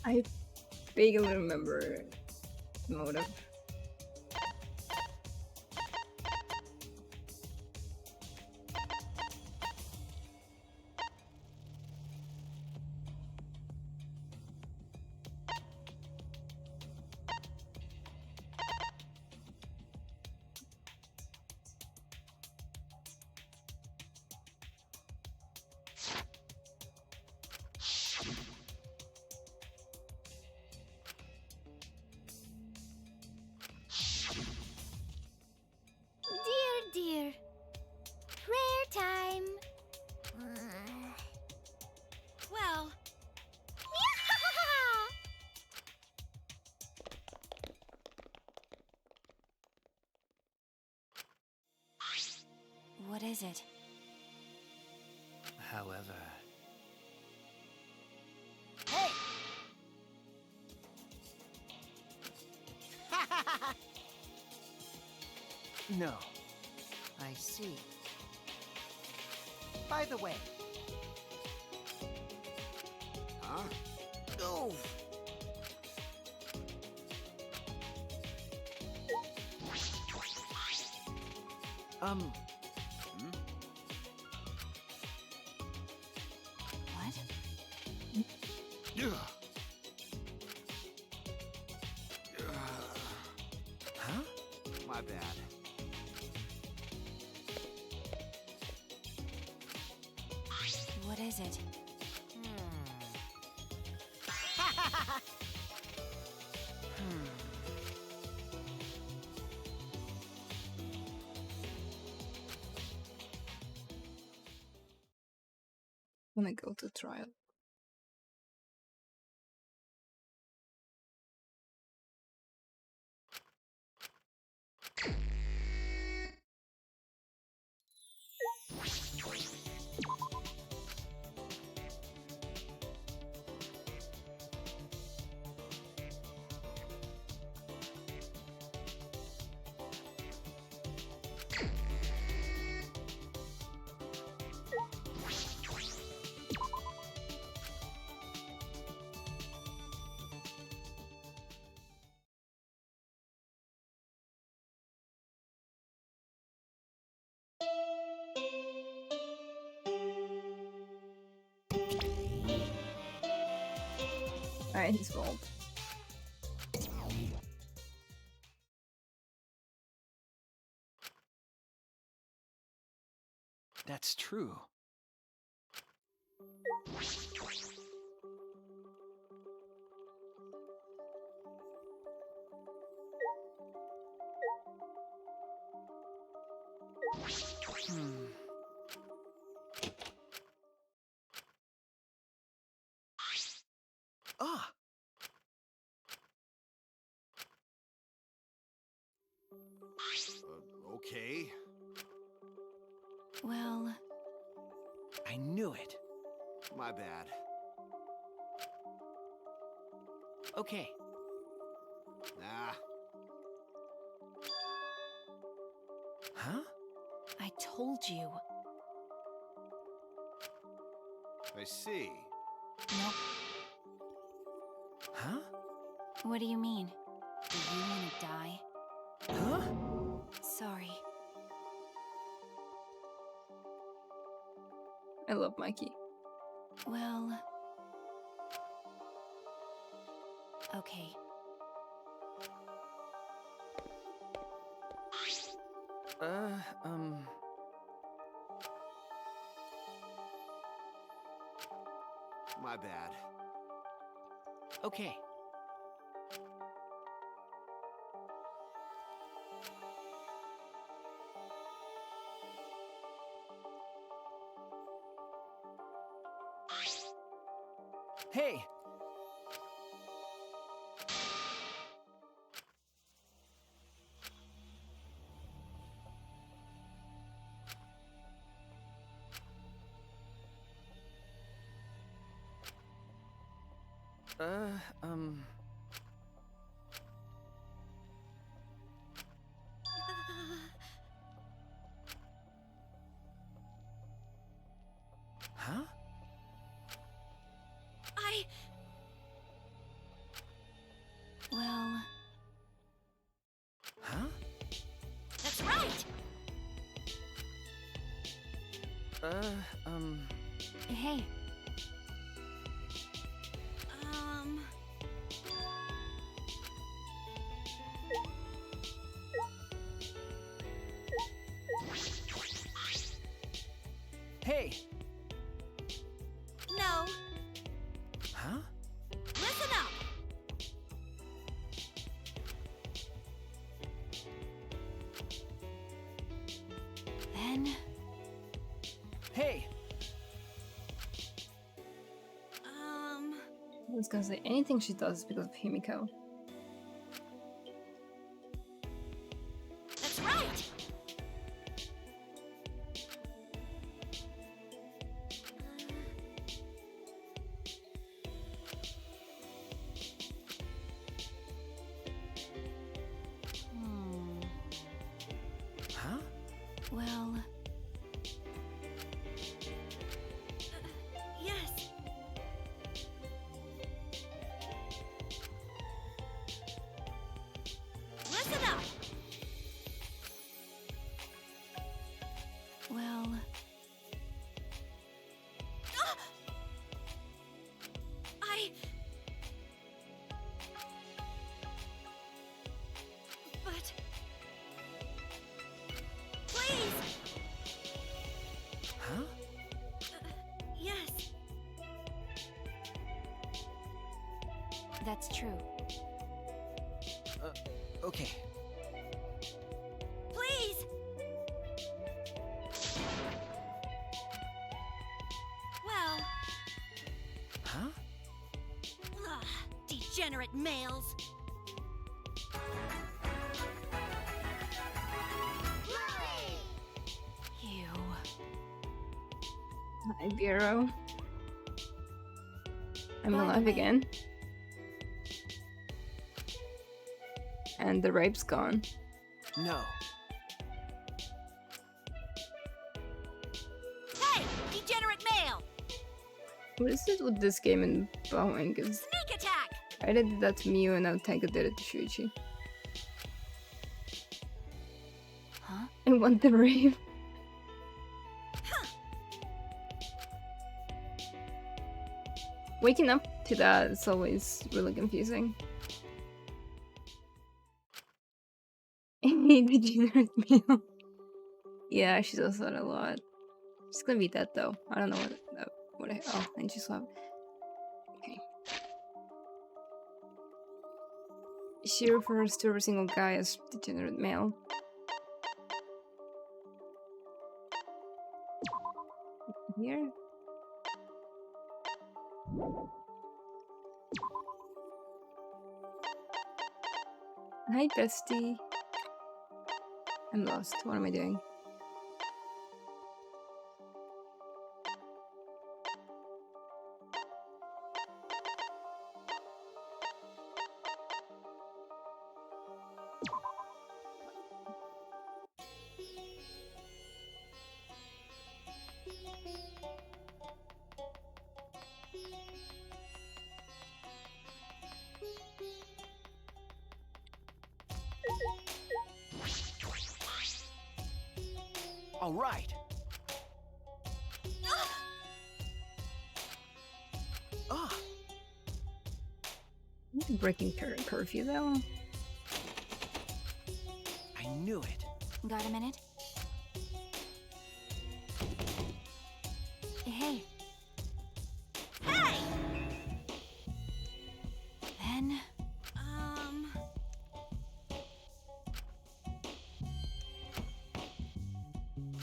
I vaguely remember the motive. Dear. Prayer time. Well. What is it? However... Hey! No. I see. By the way... Huh? Oh! Hmm? What? Huh? My bad. What is it? When I go to trial. Alright, he's bald. That's true. Ah! Okay. Well... I knew it. My bad. Okay. Nah. Huh? I told you. I see. Nope. Huh? What do you mean? Do you want to die? Huh? Sorry. I love Mikey. Well... Okay. My bad. Okay. Hey! Huh? Hey. Hey! No. Huh? Listen up. Then. Hey! I was gonna say anything she does is because of Himiko. That's right. Huh? Well. Yes. Listen up. Well. But. Please! Huh? Yes. That's true. Okay. Please! Well. Huh? Ugh, degenerate males. You. Hi, Bureau. I'm By the alive way- again. And the rape's gone. No. Hey! Degenerate male! What is it with this game and bowing? Because Sneak attack! I did that to Miu and now Tanka did it to Shuichi. Huh? I want the rape. Waking up to that is always really confusing. Degenerate meal. Yeah, she does that a lot. She's gonna be dead though. I don't know what oh, and she slept. Okay. She refers to every single guy as degenerate male. Here? Hi, bestie. I'm lost. What am I doing? All right. Ah. I'm breaking curfew though. I knew it. Got a minute? Hey. Hey! Then.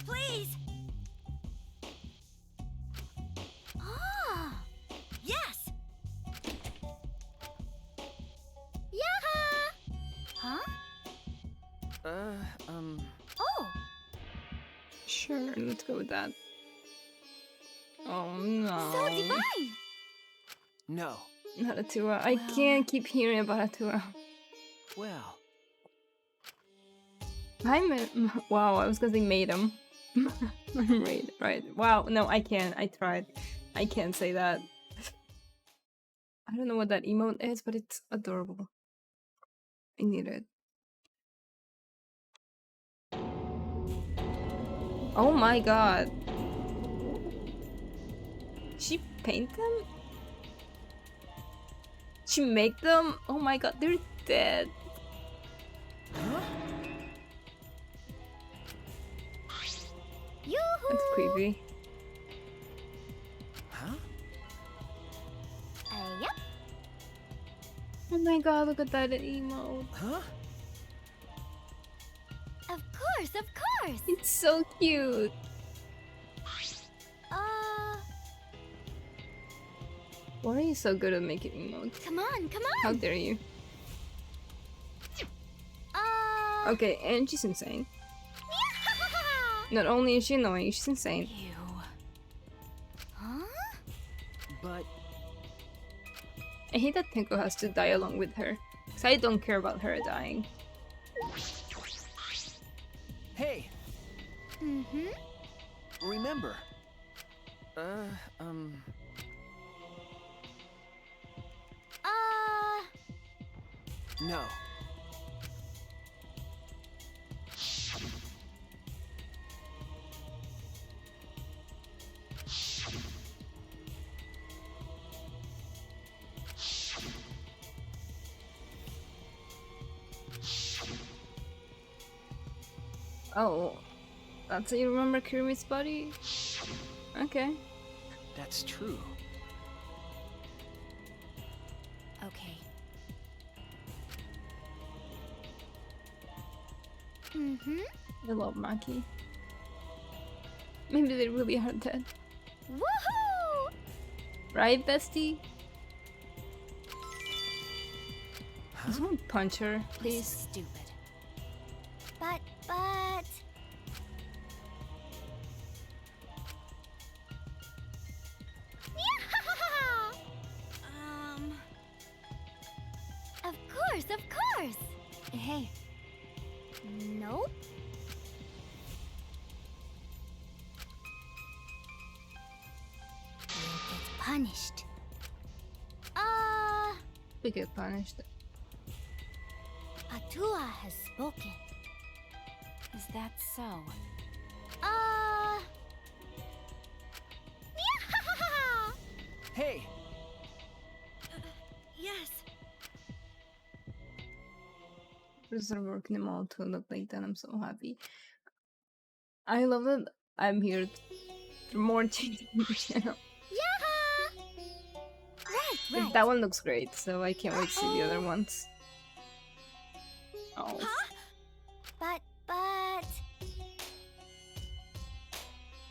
Please! Ah! Yes! Yaha! Huh? Oh! Sure, let's go with that. Oh no. So divine! No. Not a Tua. I Well- can't keep hearing about a Tua. Well. Wow, I was gonna say made him. right. Wow, no, I can't. I tried. I can't say that. I don't know what that emote is, but it's adorable. I need it. Oh my god. She paint them? She make them? Oh my god, they're dead. Huh? Yoo-hoo! That's creepy. Huh? Yep. Oh my god, look at that emote. Huh? Of course, of course. It's so cute. Why are you so good at making emotes? Come on, come How on. dare you? Okay, and she's insane. Not only is she annoying, she's insane. You. Huh? But I hate that Tenko has to die along with her. Because I don't care about her dying. hey, Mm-hmm. remember. No. Oh, that's how you remember Kirumi's body? Okay. That's true. Okay. Mm-hmm. I love Maki. Maybe they really are dead. Woohoo! Right, bestie? Huh? Can someone punch her, This is please? stupid. But. Of course. Hey. Nope. You get punished. We get punished. Atua has spoken. Is that so? Hey, Yes. Just are working them all to look like that. I'm so happy. I love that I'm here for more changes in the channel. Yeah. Right. That one looks great, so I can't wait to see the other ones. Oh. But.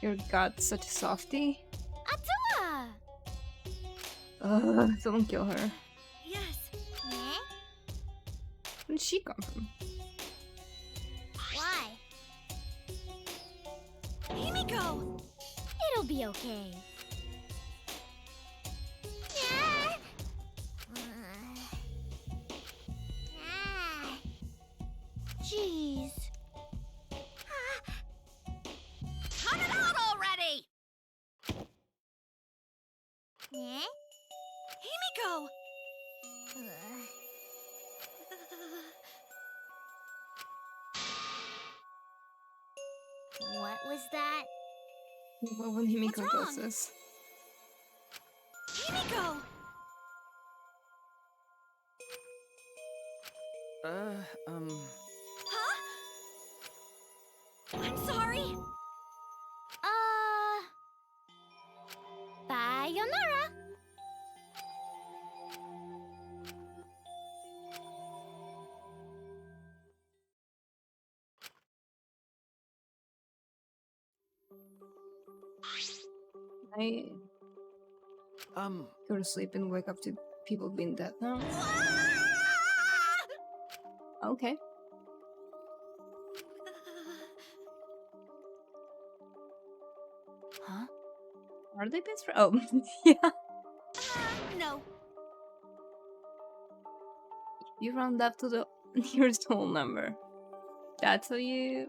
Your god's such a softie. Atua. Ugh, someone kill her. Yes. Where did she come from? Why? Himiko! It'll be okay. Jeez. Cut it out already! Himiko! What was that? What when Himiko What's does wrong? this? Himiko! Huh? I'm sorry. Sayonara. I um, go to sleep and wake up to people being dead now. Okay. Huh? Are they best friends? Oh, yeah. No. You round up to the nearest whole number. That's how you...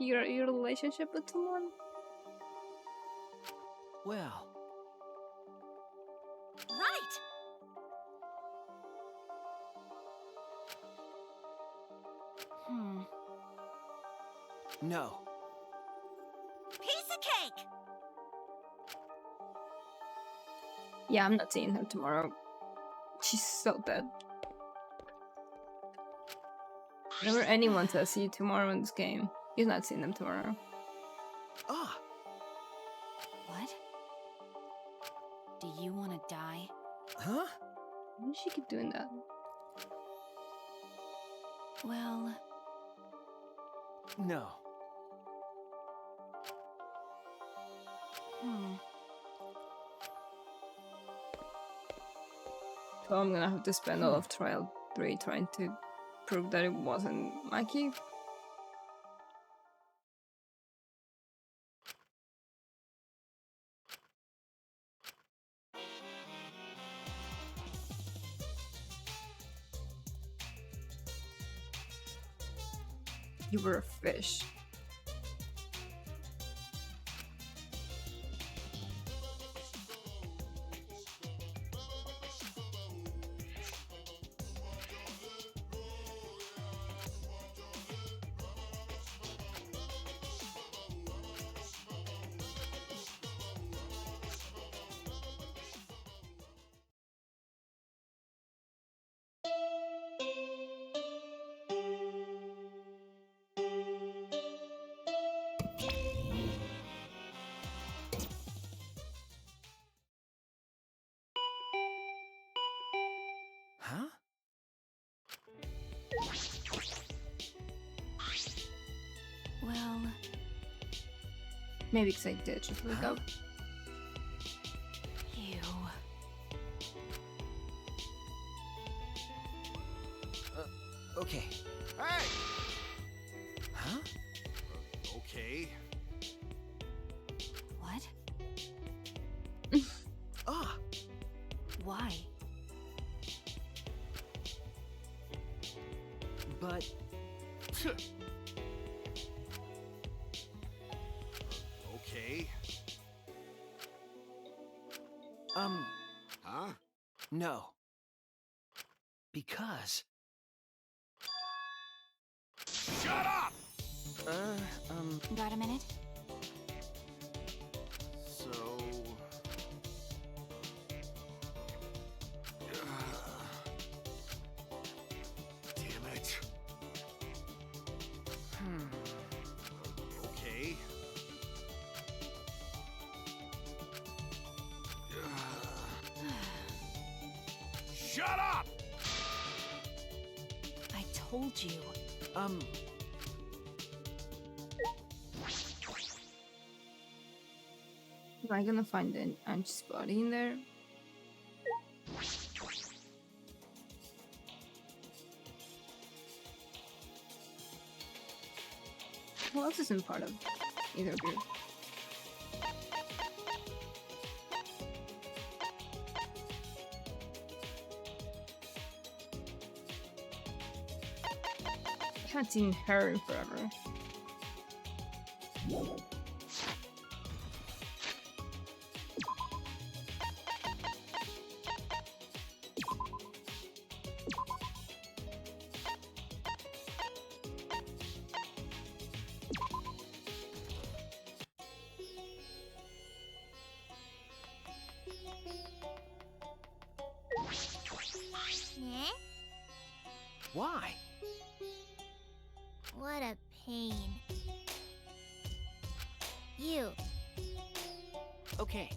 Your relationship with someone? well, Right. no. Piece of cake. Yeah, I'm not seeing her tomorrow. She's so dead. Whenever anyone says see you tomorrow in this game, he's not seeing them tomorrow. Ah, What? Do you want to die? huh? Why does she keep doing that? Well, No. So I'm gonna have to spend all of trial 3 trying to prove that it wasn't Mikey. You were a fish. Huh? well, Maybe because I did just wake up. you. Okay. Hey! Huh? Okay. What? Ah, Why? but... Okay. Huh? No. Because... Shut up! Got a minute? So... Damn it. Okay. Shut up! I told you. Am I gonna find an Ange's body in there? Who else isn't part of either group? I haven't seen her in forever. Why? What a pain. You. Okay.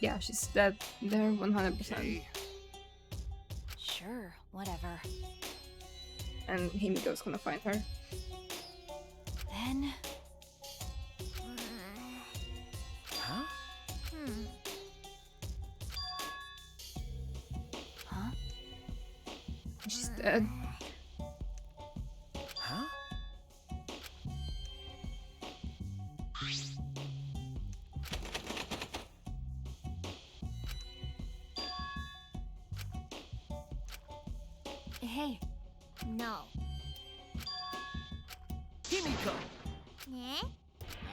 Yeah, she's dead there 100%. Okay. Sure, whatever. And Himiko's gonna find her. Then, Huh? huh? She's dead. Huh? Hey, No. Himiko! Eh?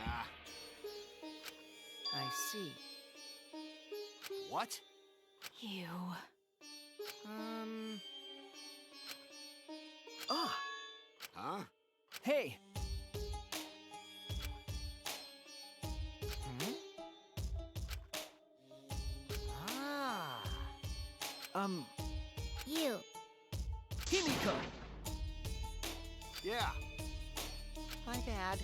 Ah. I see. What? you. Ah! Huh? Hey! Hmm? You. Himiko. Yeah. My bad.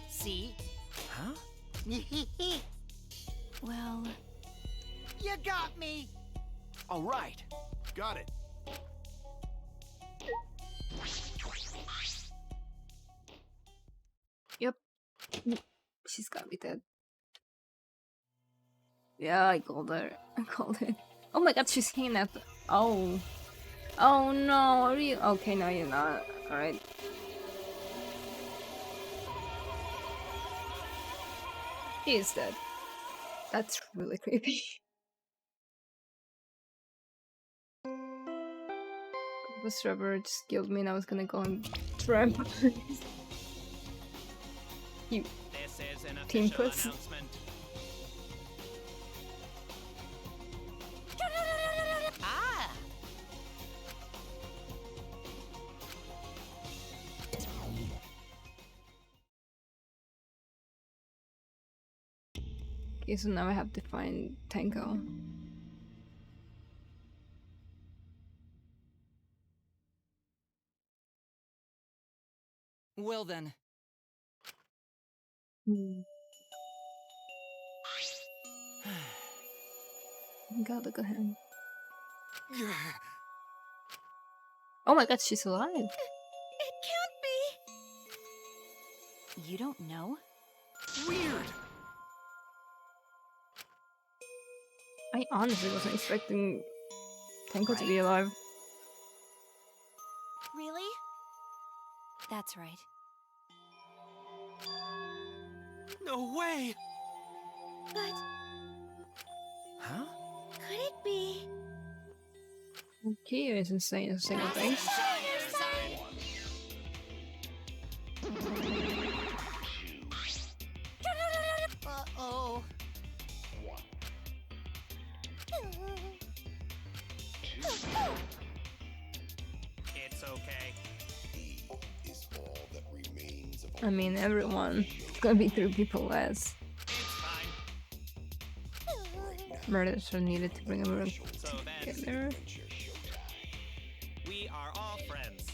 See? Huh? Well, You got me. All right. Got it. Yep. She's gotta be dead. Yeah, I called her. I called it. Oh my god, she's hanging at the... Oh. Oh no, are you... Okay, no you're not. Alright. She is dead. That's really creepy. Was Trevor just killed me and I was gonna go and tramp. You This is an Team official puss. announcement. ah! Okay, so now I have to find Tango. Well then, God, look at him. Oh my god, she's alive. It can't be! You don't know? Weird. I honestly wasn't expecting Tango to Right? be alive. Really? That's right. No way. But Huh? could it be? Okay, it's insane a single thing. Uh-oh. it's okay. I mean, everyone. It's gonna be 3 people less. It's fine. Murders are needed to bring everyone So then, together. we are all friends.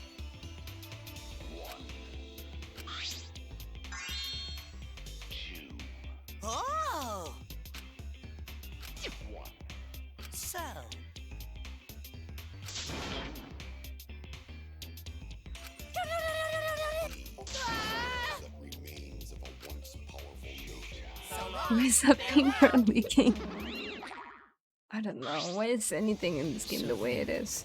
Oh! So, Why is that finger leaking? I don't know. Why is anything in this game the way it is?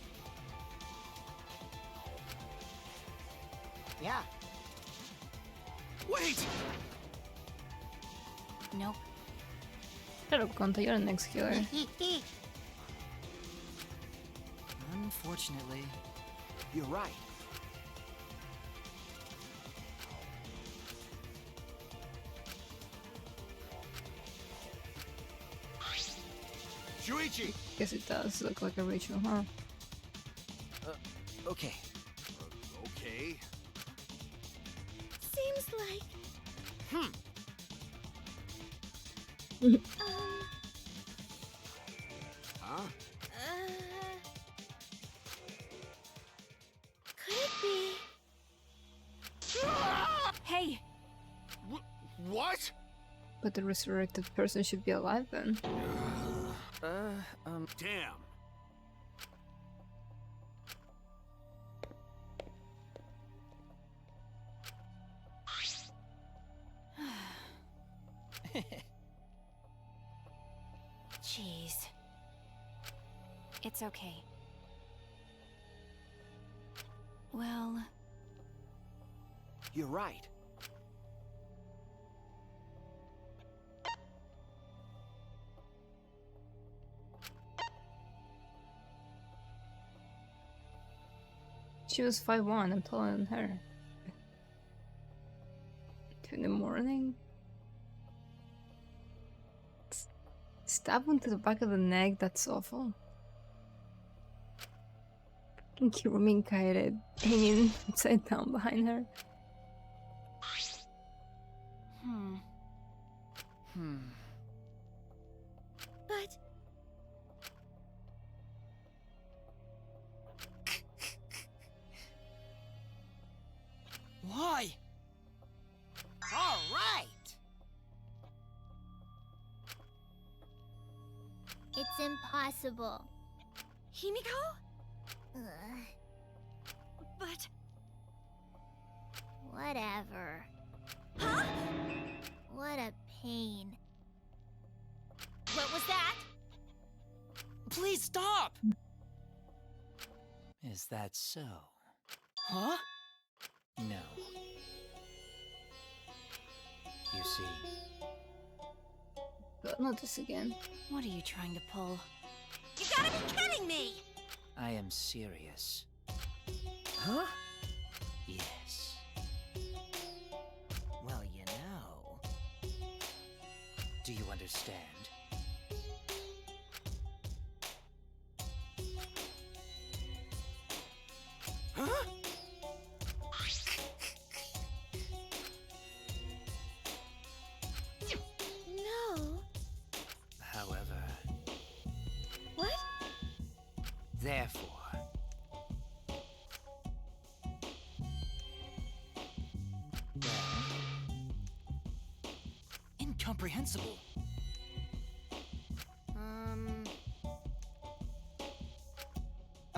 yeah. Wait. Nope. Shut up, Konta, you're the next killer. Unfortunately. You're right. Shuichi. Guess it does look like a ritual, huh? Okay. Okay. Seems like. Huh? Could it be? Hey! What? But the resurrected person should be alive then. Damn. Jeez. It's okay. Well, You're right. She was 5'1", I'm taller than her. 2 in the morning? Stab into the back of the neck, that's awful. Fucking Kirumin Kaede hanging upside down behind her. But Why? All right. it's impossible. Himiko? Ugh, But... whatever. Huh? What a pain. What was that? Please stop! Is that so? Huh? No. You see, God, not this again. What are you trying to pull? You gotta be kidding me! I am serious. Huh? Yes. Well, you know. Do you understand? Huh? No. However, What? therefore, well, incomprehensible.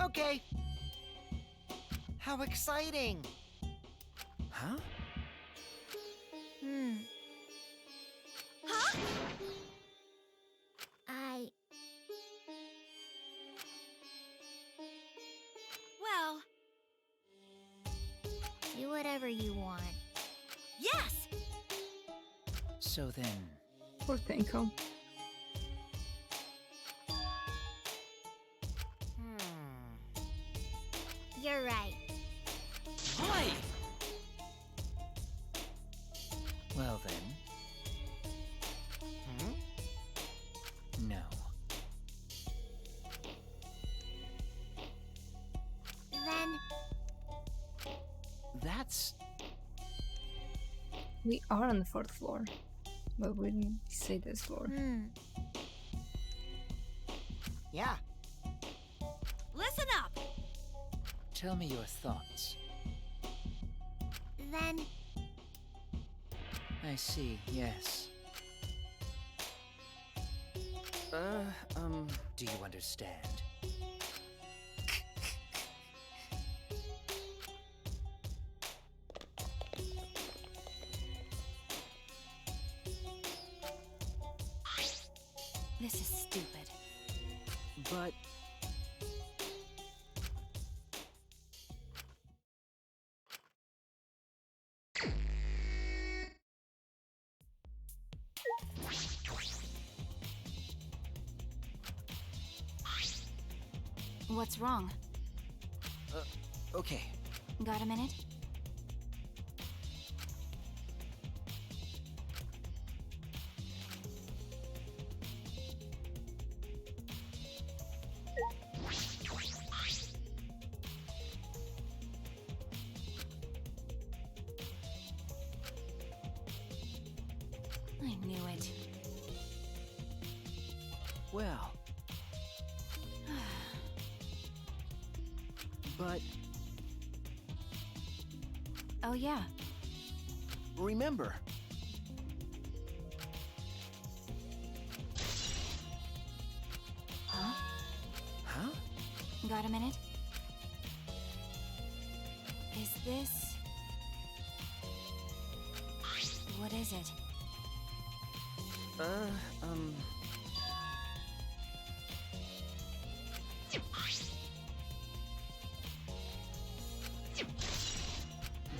Okay. How exciting! Huh? Huh? Well, Do whatever you want. yes! So then, Poor Tenko. You're right. why? Well then. No. Then That's... We are on the 4th floor. But we didn't say this floor. Yeah. Listen up! Tell me your thoughts. Then I see, yes. Do you understand? This is stupid. But... What's wrong? Okay. Got a minute? I knew it. Well... But Oh yeah, remember, huh? huh? Got a minute? Is this... What is it?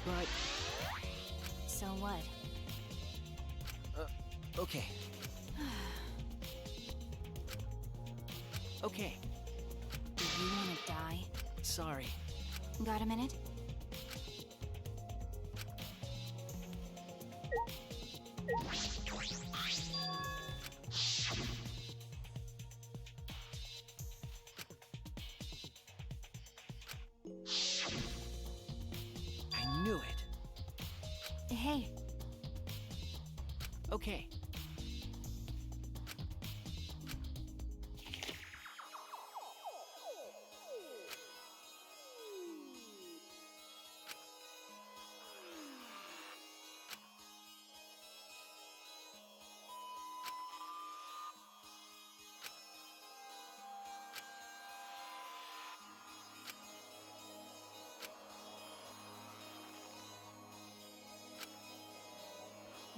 But... So what? Okay. Okay. Do you want to die? Sorry. Got a minute? I knew it. Hey, Okay.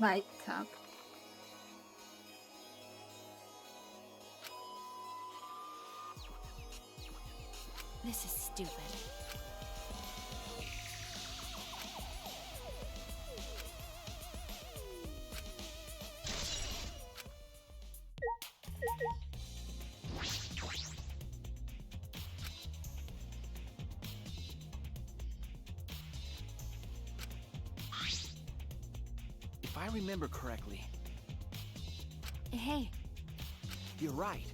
Light tap. This is stupid. If I remember correctly, Hey, you're right.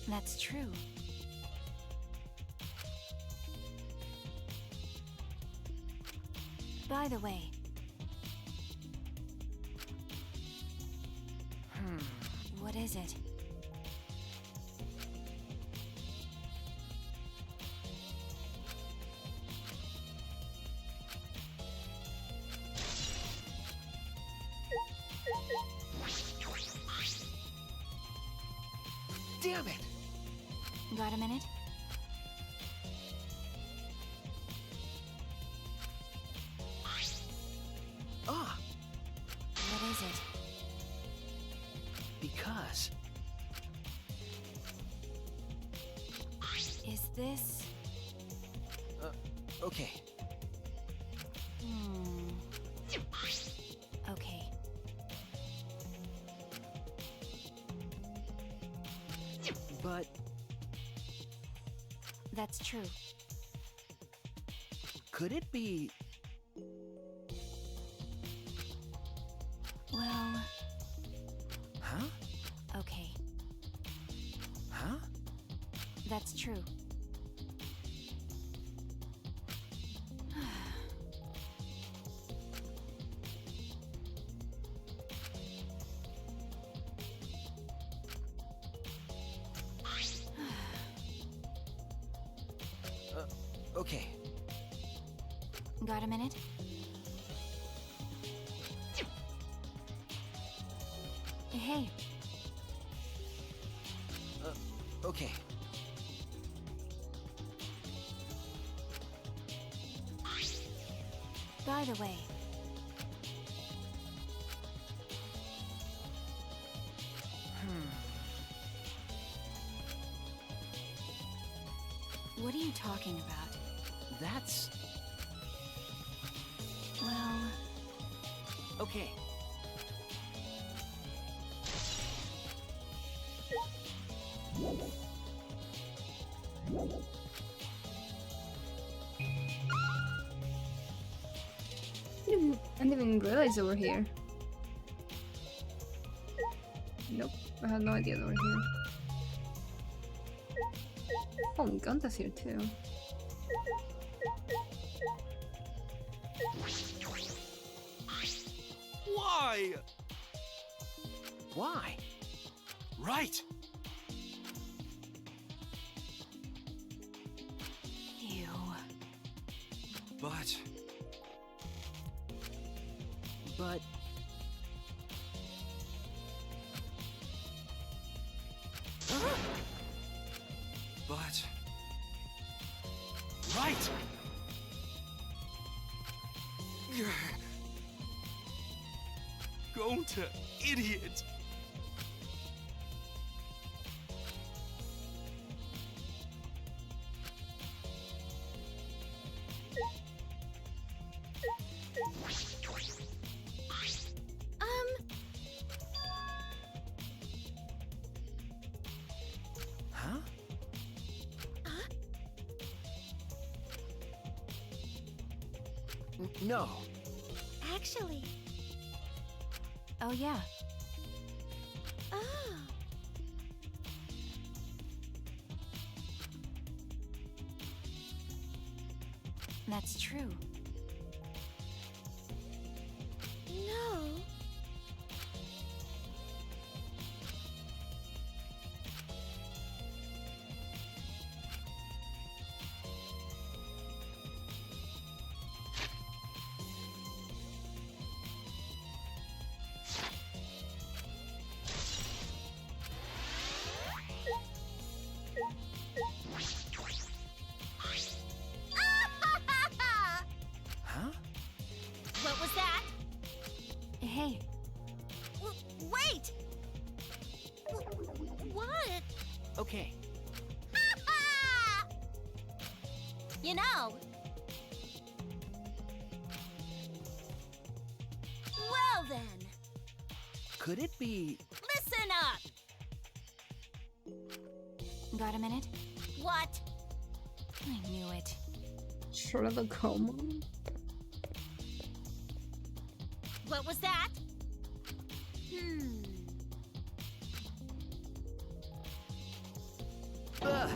that's true. By the way, what is it? Damn it! Got a minute? Ah, What is it? because Is this... okay. Okay. But That's true. could it be? Well, Huh? okay. Huh? That's true. Okay. Got a minute? Hey, Okay. by the way, what are you talking about? That's Well, okay. I didn't even realize they were here. Nope, I had no idea they were here. Oh, Gunta's here too. Why? Why? Right. ew. But but right. Go to idiot. Huh? No. Actually. Oh yeah, Oh. that's true. No. Okay. You know. Well then, Could it be? listen up. Got a minute? What? I knew it. Sherlock Holmes. What was that? Ugh.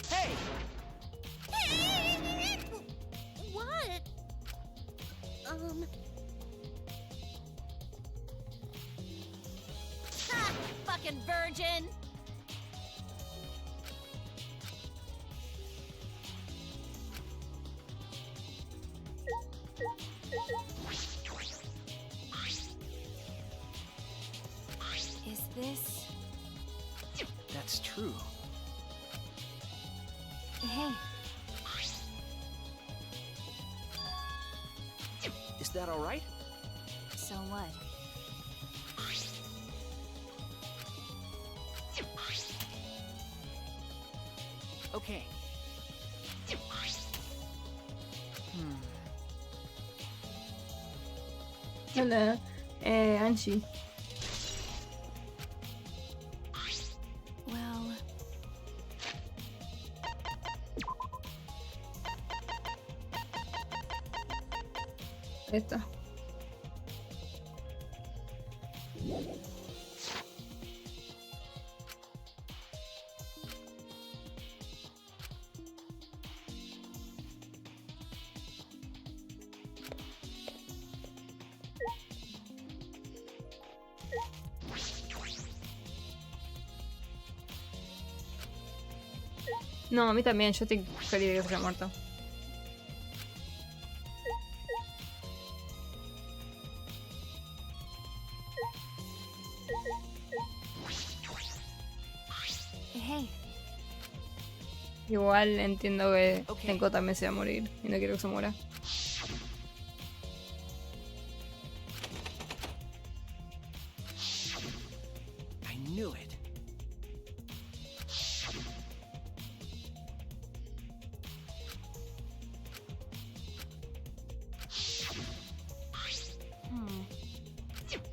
Hey! What? Ha! Fucking virgin! Is this... That's true. Hey, Is that all right? so what? Okay. Hola, Angie. Well... Ahí está. No, a mí también, yo estoy feliz de que se haya muerto. Hey, Igual entiendo que Ok. Tenko también se va a morir y no quiero que se muera. I knew it.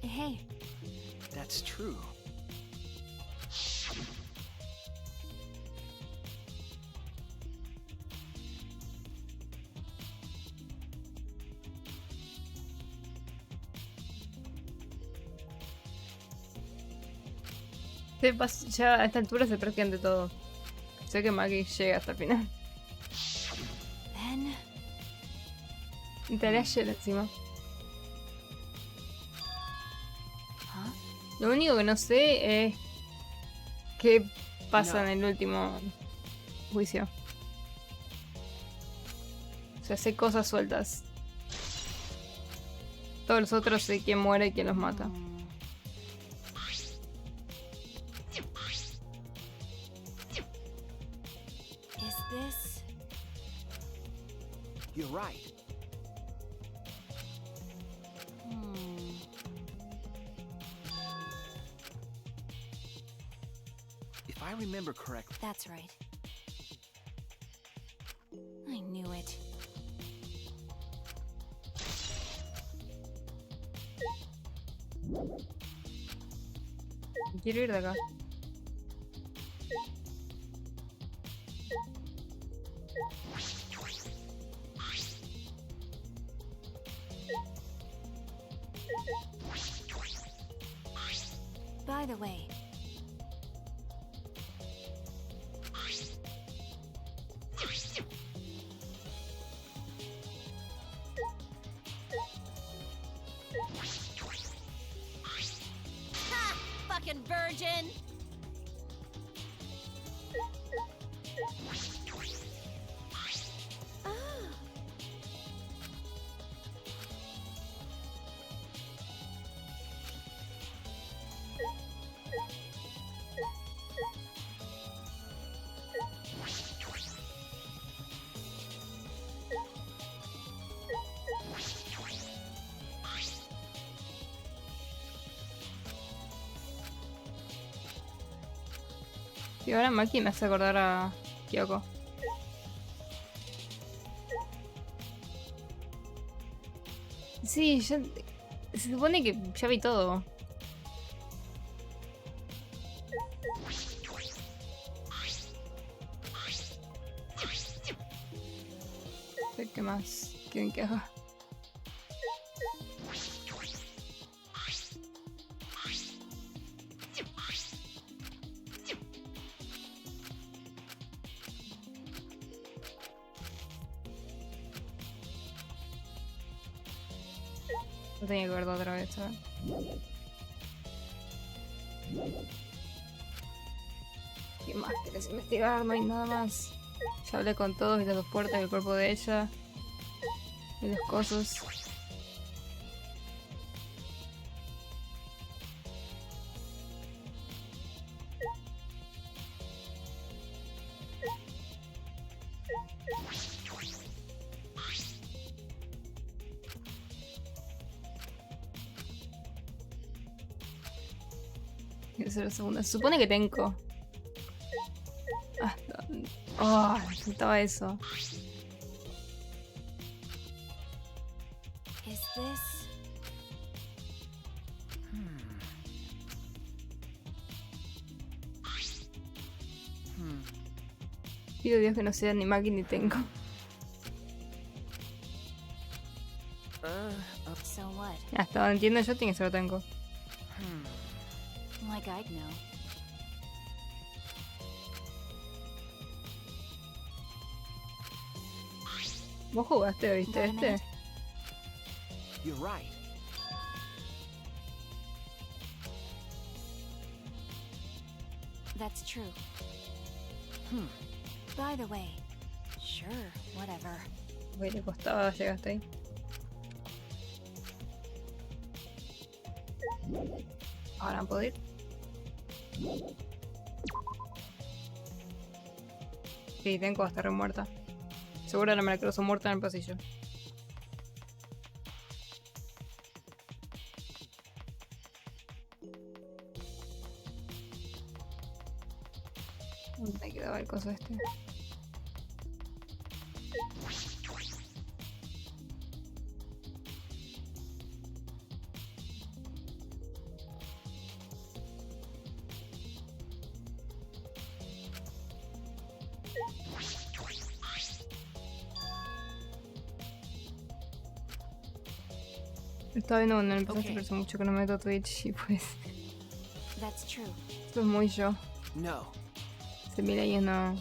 hey, That's true. Ya a esta altura se practican de todo. Sé que Maggie llega hasta el final. then... Y te haré ayer encima. Huh? Lo único que no sé es qué pasa No. en el último juicio. O sea, sé cosas sueltas. Todos los otros sé quién muere y quién los mata. Is this... You're right. If I remember correctly, That's right. I knew it. Quiero ir de acá. By the way, ha! Fucking virgin! Y ahora Maki me hace acordar a Kyoko. Sí, ya, se supone que ya vi todo. ¿Qué más quieren que haga? No tenía que ver otra vez, ¿sabes? ¿Qué más querés investigar? No hay nada más. Ya hablé con todos y las dos puertas del cuerpo de ella. Y los cosos. Esa es la segunda. Se supone que tengo. Ah, no. Oh, me faltaba eso. Is this... Pido a Dios que no sea ni Maki ni tengo. So what? Hasta donde entiendo yo tiene que ser lo tengo. Like I'd know. ¿Vos jugaste, viste este? You're right. That's true. By the way, sure, whatever. Güey, le costaba llegar hasta ahí. Ahora no puedo ir. Sí, tengo hasta re muerta. Seguro no me la cruzo muerta en el pasillo. ¿Dónde me quedaba el coso este? Estaba viendo cuando empezaste, pero hace mucho que no me meto a Twitch y pues... That's true. Esto es muy yo. No. Hace 1000 años no...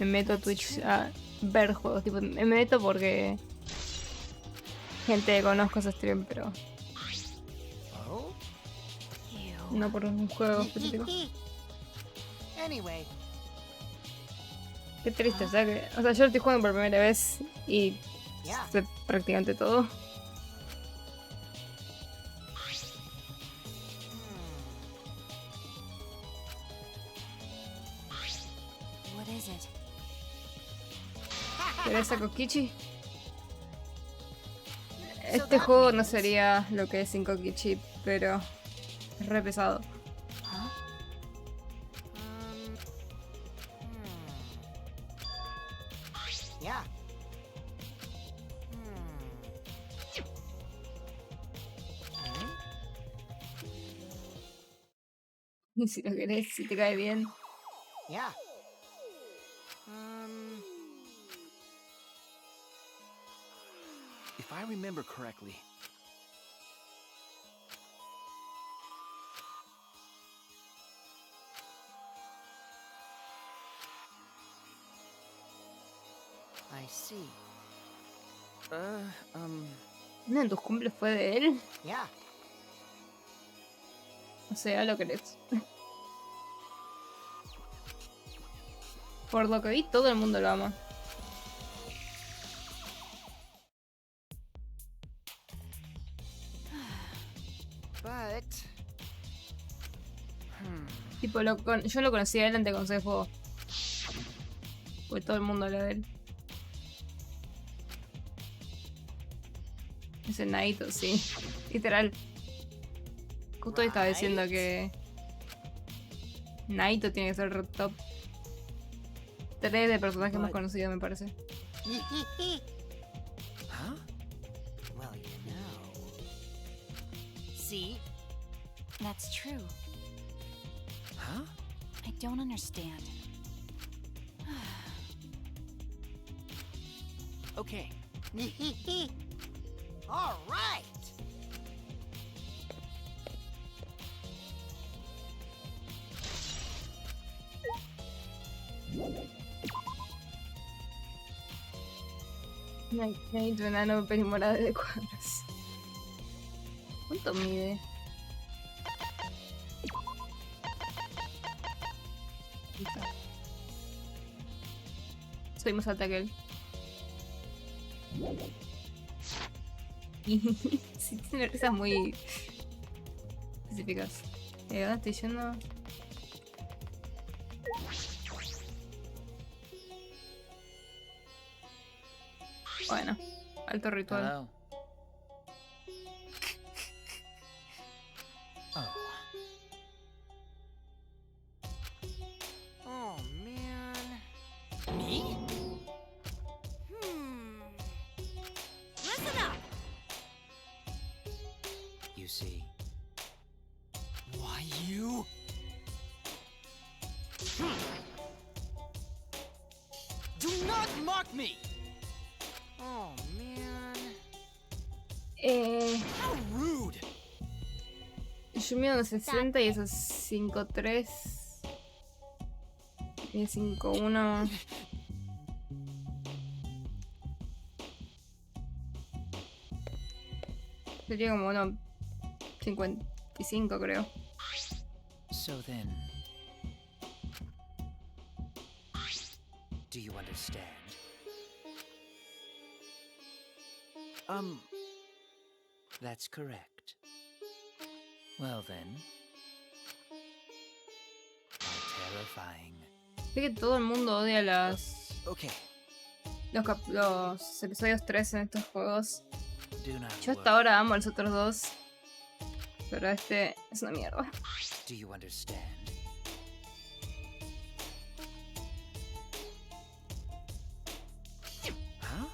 Me meto a Twitch a ver juegos, tipo, me meto porque... Gente que conozco se stream, pero... Oh? Ew. No por un juego específico. Anyway, Qué triste, o sea que... O sea, yo lo estoy jugando por primera vez y... yeah. Sé prácticamente todo. What is it? ¿Querés a Kokichi? Este juego no sería lo que es sin Kokichi, pero... Es re pesado. Huh? Yeah. Y si lo querés, si te cae bien. Yeah. If I remember correctly. I see. ¿Uno de tus cumples fue de él? Yeah. O sea, lo querés. Por lo que vi, todo el mundo lo ama. But... Tipo, yo lo conocí a él antes de conocer el juego. Porque todo el mundo habla de él. Ese Naito, sí. Literal. Justo hoy estaba diciendo que... Naito tiene que ser el top 3 de personajes más conocidos, me parece. Huh? Well, See? That's true. Huh? I don't understand. Okay. All right. Naito, enano, perimorado de cuadros. ¿Cuánto mide? Listo. Soy más alta que él. Sí, tiene risas muy específicas. ¿Dónde estoy yendo? Bueno, alto ritual. Hello. Oh. Oh man. Me? Listen up. You see. Why you? Do not mock me. Oh man. How rude. Yo mido unos 60 y eso es 5'3". Y 5'1". Sería como uno 55, creo. So then, do you understand? That's correct. Well then, how terrifying. Sé que todo el mundo odia Okay, los episodios 3 en estos juegos. do not Yo hasta worry. ahora amo a los otros dos. Pero este es una mierda. Do you understand? Huh?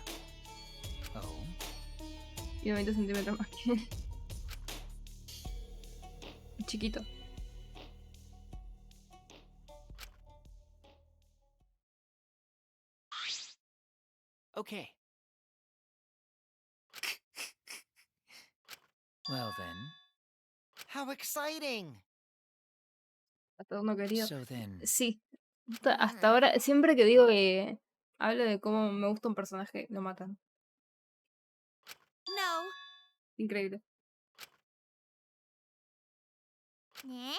Oh. Y 20 centímetros más que él. Chiquito. Okay. Well then. How exciting! Hasta uno querido. So then, Sí. Hasta ahora, siempre que digo que hablo de cómo me gusta un personaje, lo matan. No. Increíble. Eh?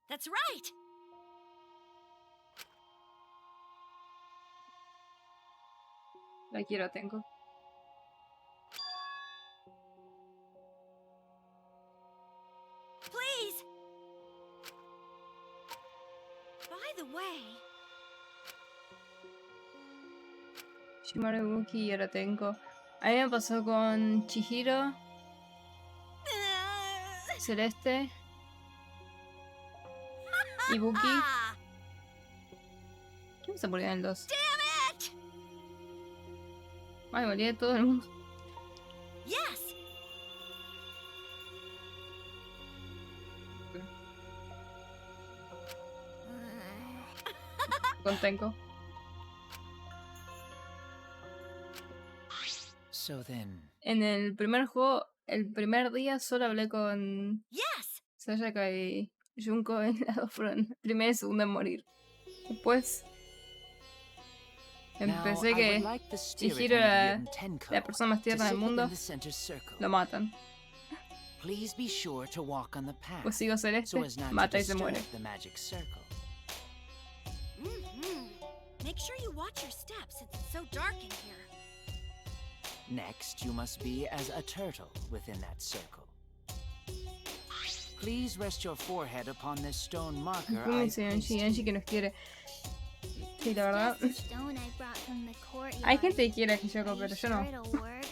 That's right. La quiero, tengo. Please. By the way, Shimaru Buki y ahora tengo. A mí me pasó con Chihiro, Celeste y Buki. ah, ¿Quién se murió en el 2? damn it! Ay, morí de todo el mundo. Yes. Con Tenko. so then, En el primer juego, el primer día solo hablé con Yes. Sayaka y Junko en las dos fueron primera y segunda en morir. Después empecé now, I que would like the spirit Chihiro era medium Tenko la persona más to tierna del sit within mundo, the center circle. lo matan. Please be sure to walk on the path Pues sigo Celeste, so as not to mata y se disturb muere. the magic circle. Make sure you watch your steps since it's so dark in here. Next, you must be as a turtle within that circle. Please rest your forehead upon this stone marker ¿Cómo I dice placed Angie? Angie que nos quiere. Sí, la verdad. Just a stone I brought from the courtyard. Hay gente que quiere a Kyoko, Are you pero yo sure no. it'll work?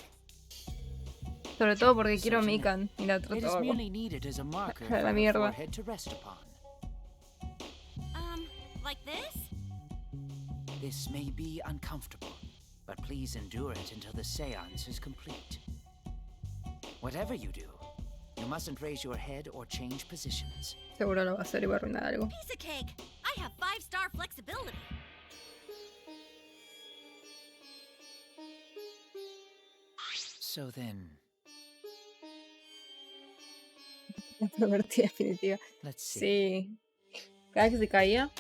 Sobre todo porque quiero a Certainly. Mikan y la It is trato merely needed as a marker A la for her mierda. forehead to rest upon. like this? This may be uncomfortable, but please endure it until the seance is complete. Whatever you do, you mustn't raise your head or change positions. Seguro lo va a hacer y va a arruinar algo. Piece of cake. I have 5-star flexibility. So then, La pervertida definitiva. let's see. Sí. Cada vez que se caía.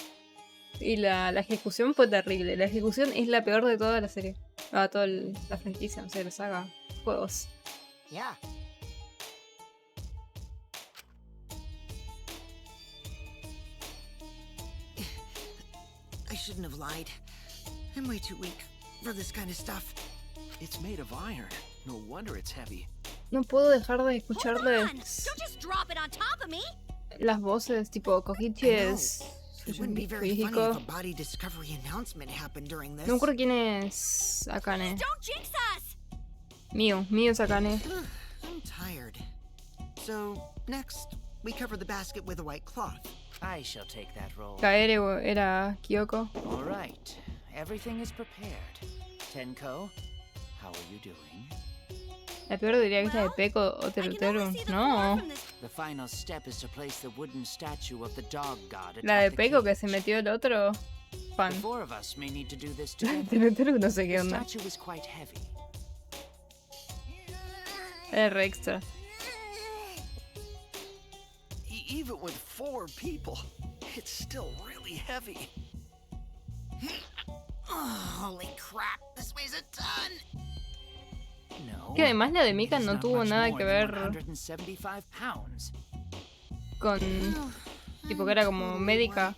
Y la ejecución fue terrible. La ejecución es la peor de toda la serie. Ah, toda la franquicia, no sé, la saga. Juegos. Yeah. I shouldn't have lied. I'm way too weak for this kind of stuff. It's made of iron. No wonder it's heavy. No puedo dejar de Hold on! escucharles Don't just drop it on top of me! las voces, tipo Kokichi es It wouldn't be very funny físico. if a body discovery announcement happened during this. No me acuerdo quién es Akane. Don't jinx us! Mío es Akane. I'm tired. So, next, we cover the basket with a white cloth. I shall take that role. Kaere era Kyoko. All right, everything is prepared. Tenko, how are you doing? La peor diría que es la de Peko o I can Teruteru. only see the No. floor from this. The final step is to place the wooden statue of the dog god atop La de the Peko que cage. se metió el otro. The Fan. four of us may need to do this La de together. Teruteru no sé qué The onda. statue is quite heavy. Era re extra. Even with 4 people, it's still really heavy. Oh, holy crap, this weighs a ton! No. Que además la de Mika it is no not tuvo much nada more que than ver 175 pounds. con. Tipo que era como médica.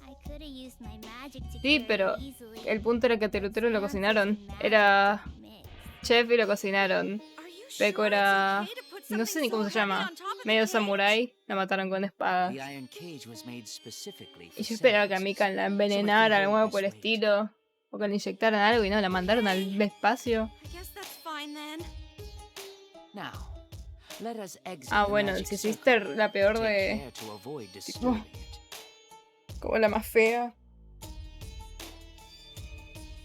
I could have used my magic to Sí, cure pero it easily. el punto era que a Teruteru lo cocinaron. Era chef y lo cocinaron. Are you Peko sure era. it's okay to put No sé ni something cómo so se llama. heavy on top of the Medio cake? samurái. La mataron con espadas. The iron cage was made specifically for Y yo esperaba que a seances. Mika la envenenara o algo por el this weight. estilo. O que le inyectaran algo y no, la mandaron al espacio. I guess that's fine then. Now, let us exit Ah, the bueno, magic si hiciste circle. la peor Take de. care to avoid disturbing it. Como la más fea.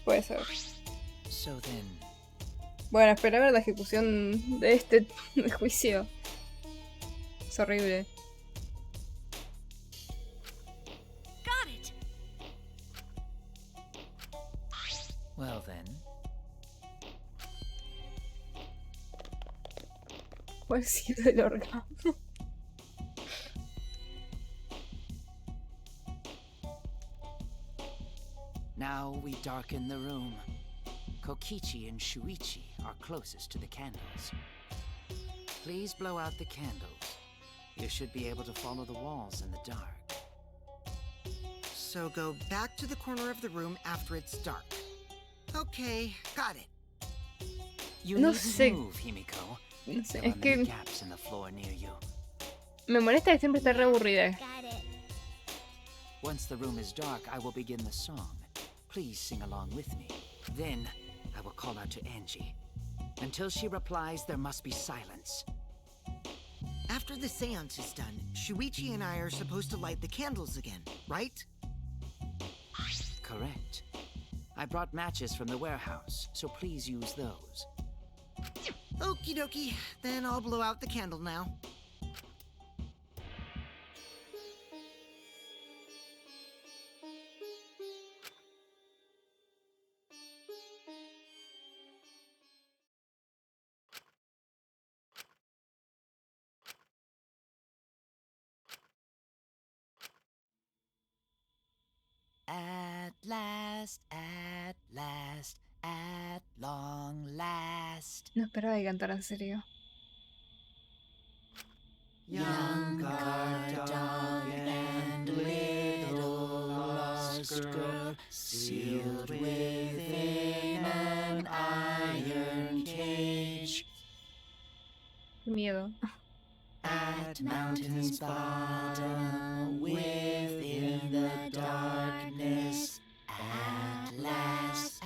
Puede ser. So then, Bueno, esperar ver la ejecución de este juicio. Es horrible. Got it! well then, ¿Cuál ha sido el órgano? now we darken the room. Kokichi and Shuichi are closest to the candles. Please blow out the candles. You should be able to follow the walls in the dark. So go back to the corner of the room after it's dark. Okay, got it. You No needn't sé. move, Himiko. No sé, There es are many que gaps in the floor near you. me molesta que siempre está re aburrida. Got it. Once the room is dark, I will begin the song. Please sing along with me. Then, I will call out to Angie. Until she replies, there must be silence. After the seance is done, Shuichi and I are supposed to light the candles again, right? Correct. I brought matches from the warehouse, so please use those. Okie dokie, then I'll blow out the candle now. At long last. No esperaba que cantara en serio. Young guard dog and little lost girl, sealed within an iron cage. Qué miedo. At mountain's bottom, within the darkness, at last,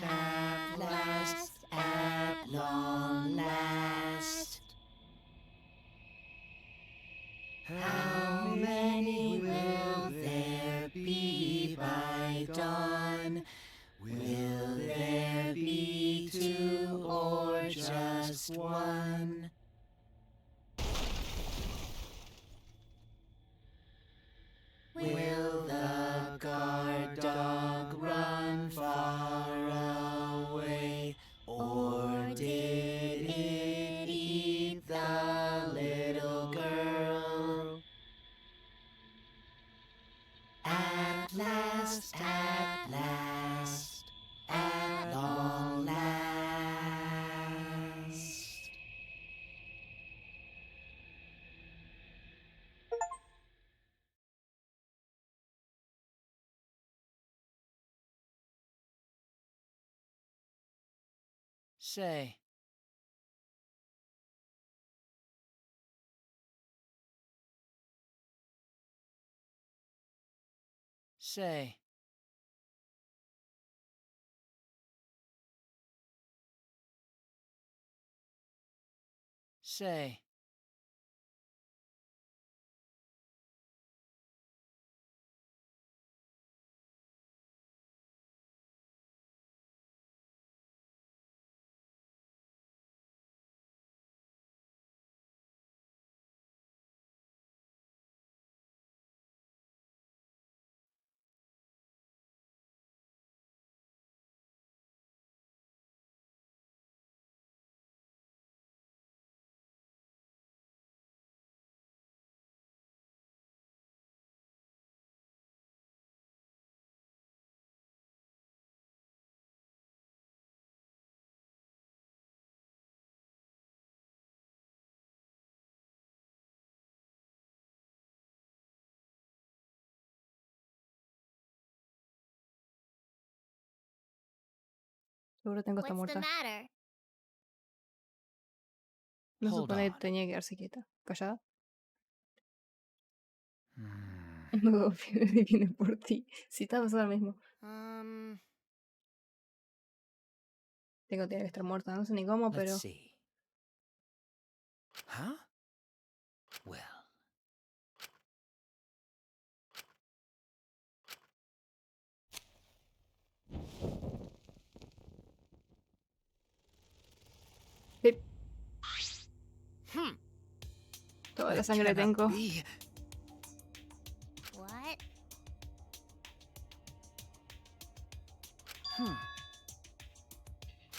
at long last. How many will there just one. Will the guard dog run far away, or did it eat the little girl? At last, at long last. Say. Say. Say. Seguro tengo esta What's the muerta. matter? No Hold supone que on. tenía que quedarse quieta. Callada. Hmm. Un nuevo fiebre viene por ti. Si está pasando lo mismo. Tiene que estar muerta. No sé ni cómo, Let's pero. see. Huh? Well. Sí, Hmm. toda la That sangre cannot tengo. be. What?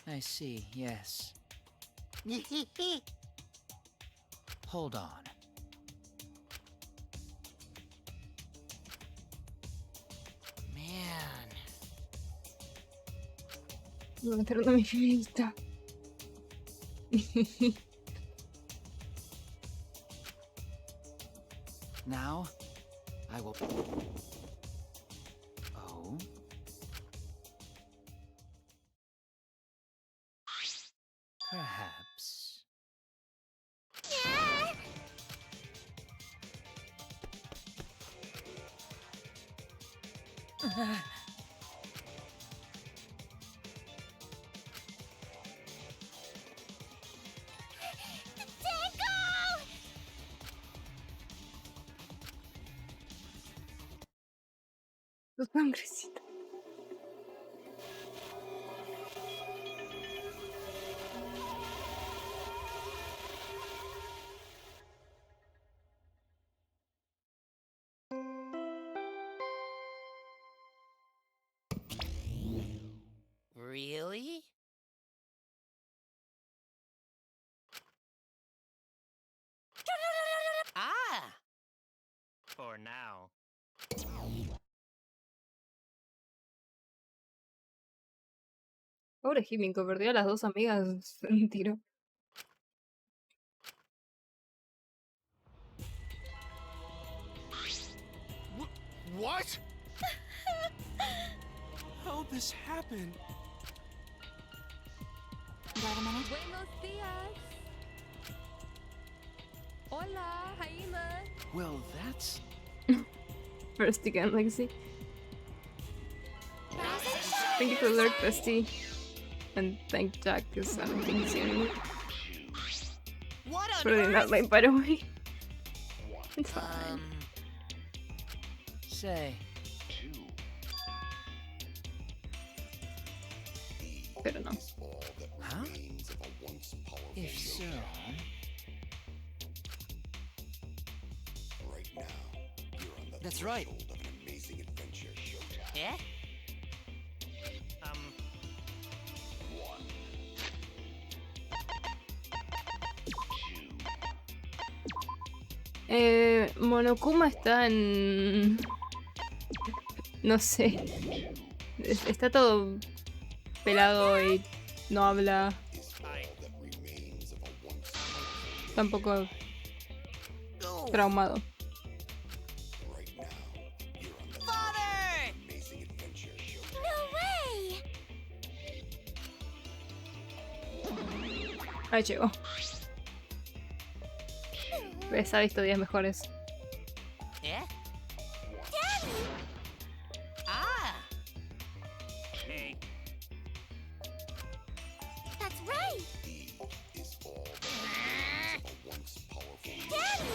I see, yes. Hold on. Man. No me perdón mi finita. Now, I will... Oh? Perhaps... Su sangrecita. Really? Ah! For now. Pobre Himiko, perdió a las dos amigas en un tiro. What? How'd this happen? Wait a minute. Buenos días. Hola, Jaime. Well, that's... First again, Legacy. Thank you for the alert, bestie. And thank Jack, because I don't think he's here anymore. What on Probably earth? not late, by the way. It's fine. Say. Pero no. Huh? If so... That's right. Yeah? Monokuma está en... No sé. Está todo pelado y no habla. Tampoco traumado. Father! No way! Ahí llegó. Ves, ha visto días mejores. Yeah? Daddy! Ah! Hey, That's right! Daddy!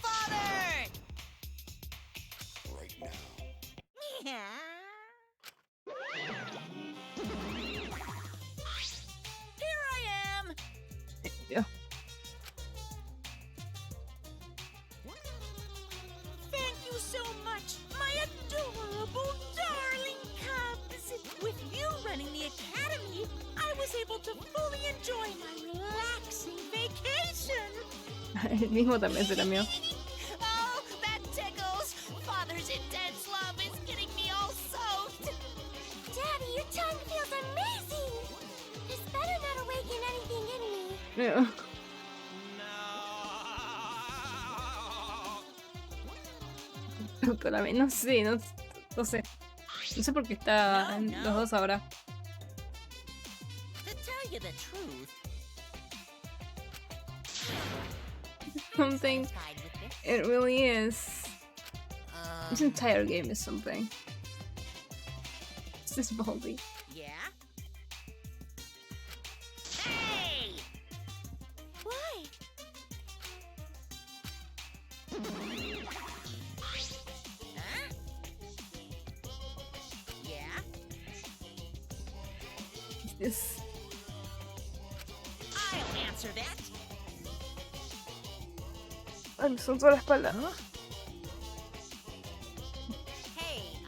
Father! Here I am! Yeah. Thank you so much, my adorable darling cubs! With you running the academy, I was able to fully enjoy my relaxing vacation! El mismo también será mío. Oh, that tickles! Father's intense love is getting me all soaked! Daddy, your tongue feels amazing! This better not awaken anything in me. Yeah. no. Para mí, no sé, no sé. No sé por qué están los dos ahora. To tell you the truth, Something. satisfied with this. It really is. This entire game is something. This is Baldi. Yeah? Hey! Why? Huh? Yeah? This. I'll answer that. Ay, me soltó la espalda. Hey,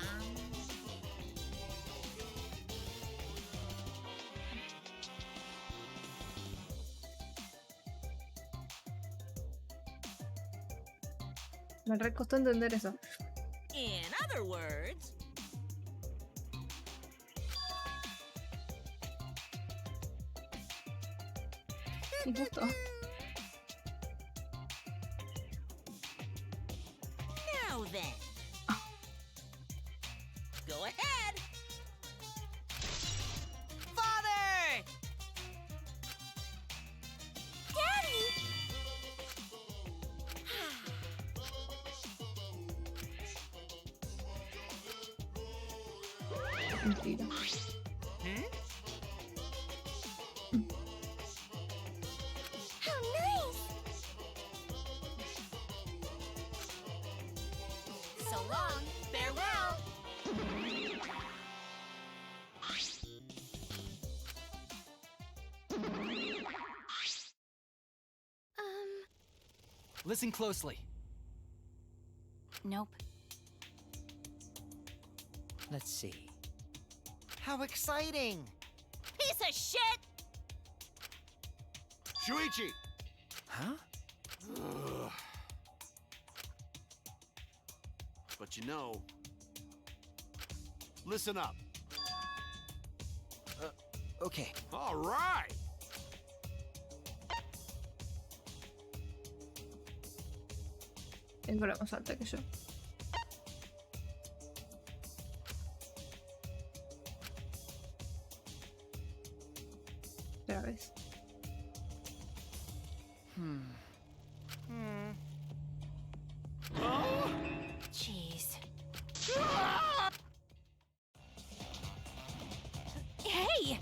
Me recostó entender eso. in other words, Injusto. now then. Go ahead. Father! Daddy! Mentira. How nice! So long. Farewell. Listen closely. Nope. Let's see. How exciting! Piece of shit! Shuichi! Huh? Ugh. But you know... Listen up. Okay. All right! Tengo la más alta que yo. Otra vez. Jeez. Hey!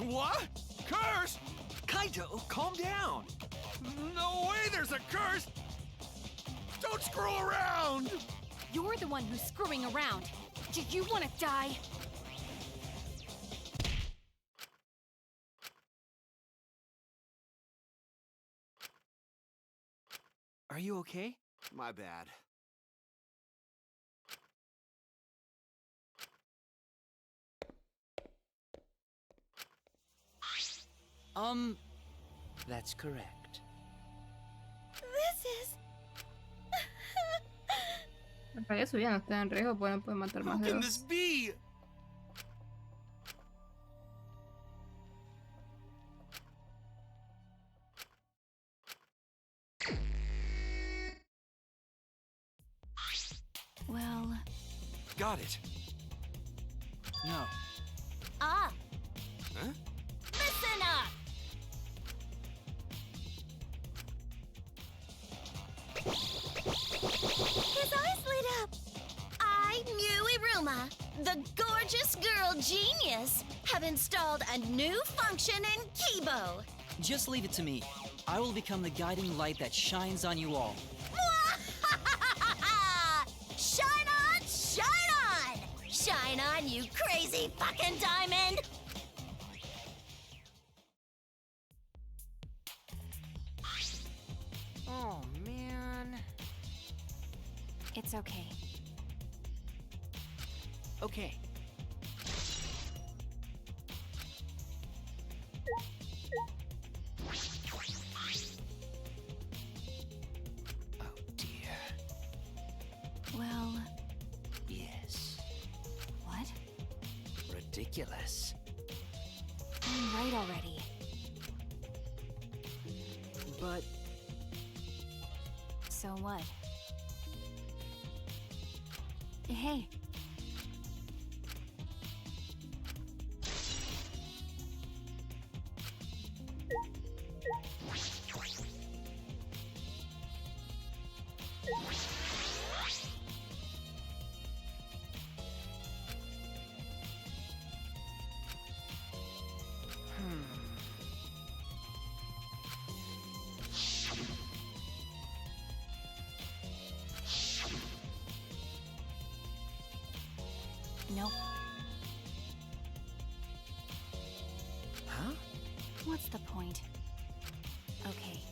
What? Curse? Kaito, calm down. No way there's a curse! Don't screw around! You're the one who's screwing around. Do you want to die? Are you okay? My bad. That's correct. This is... En realidad su vida no está en riesgo, pues no puede matar How más de can dos. this be? Well... Got it. No. Ah, Huh? listen up! His eyes lit up! I, Iruma, the gorgeous girl genius, have installed a new function in Kibo. Just leave it to me. I will become the guiding light that shines on you all. Shine on, shine on! Shine on, you crazy fucking diamond! Oh, man. It's okay. Okay. Oh dear. Well... Yes. What? Ridiculous. I'm right already. But So what? Hey. Nope. huh? What's the point? Okay.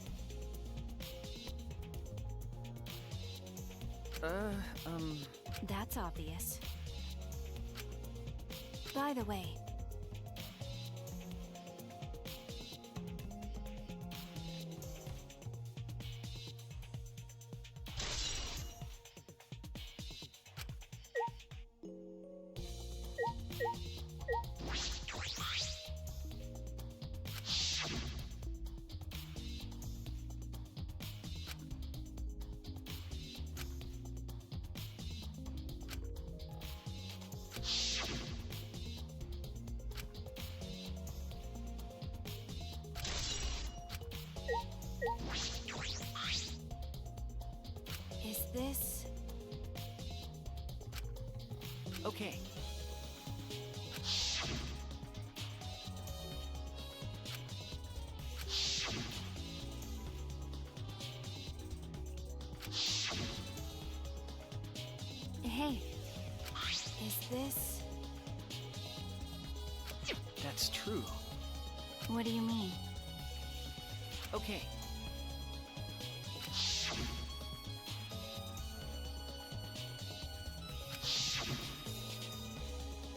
That's obvious. By the way... Is this... Okay. Hey. Is this... That's true. What do you mean? Okay.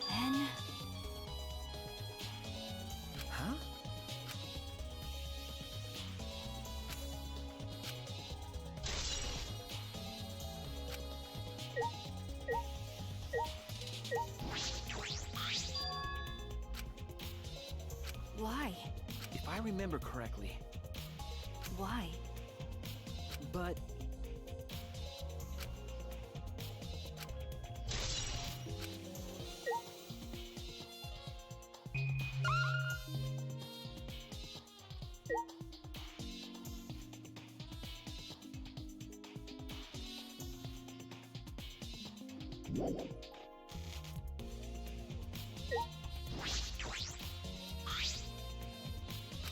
Then... Huh? Why? If I remember correctly, Why? but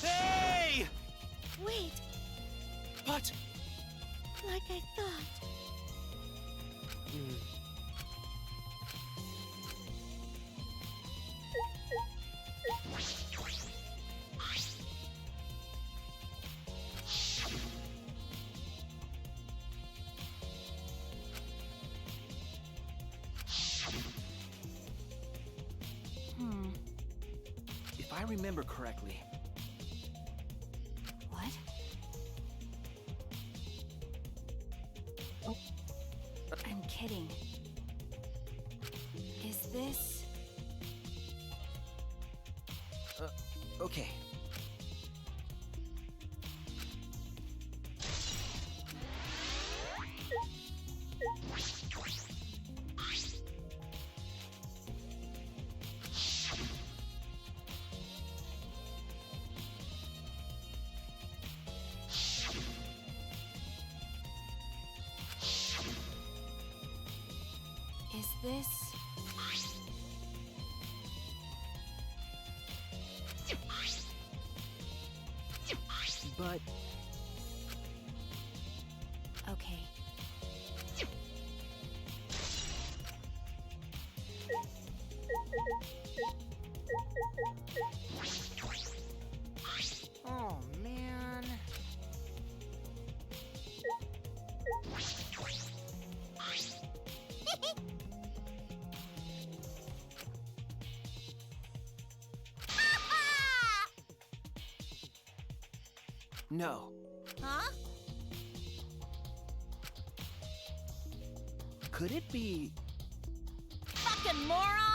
hey! Wait, What? like I thought. remember correctly. What? I'm kidding. Is this... Okay. Is this... But Okay. Oh, man. no. Huh? Could it be? Fucking moron!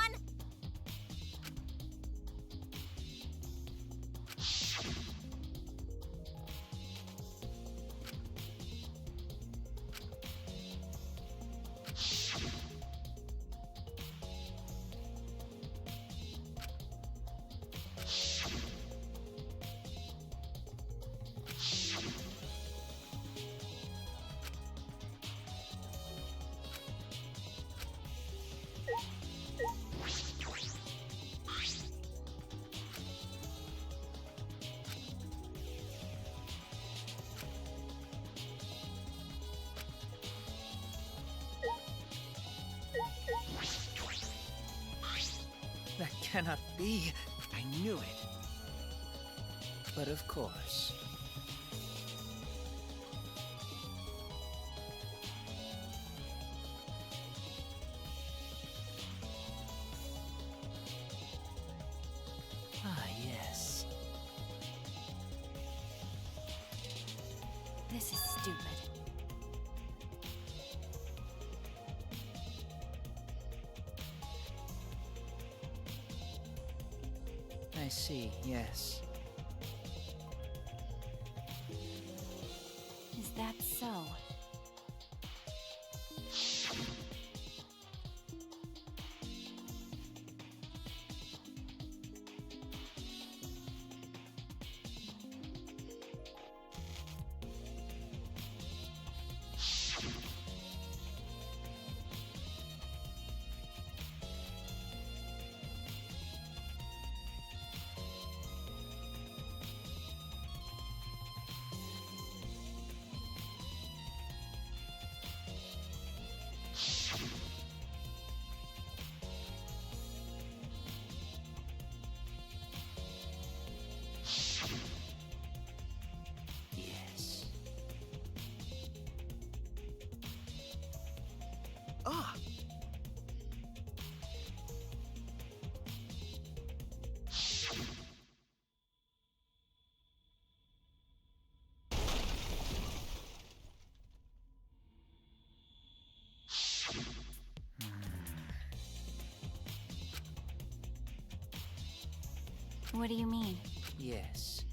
That cannot be. I knew it. But of course. Ah, yes. This is stupid. I see, yes. Is that so? Yes. Ah! What do you mean? Yes.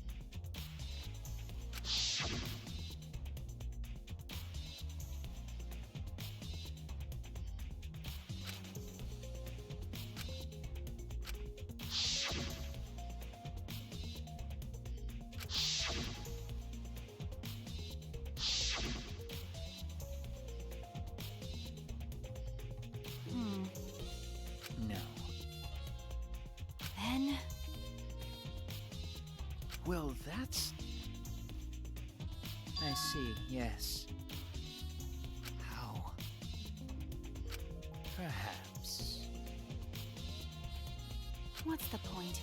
No. Then... Well, that's... I see, yes. How? Perhaps. what's the point?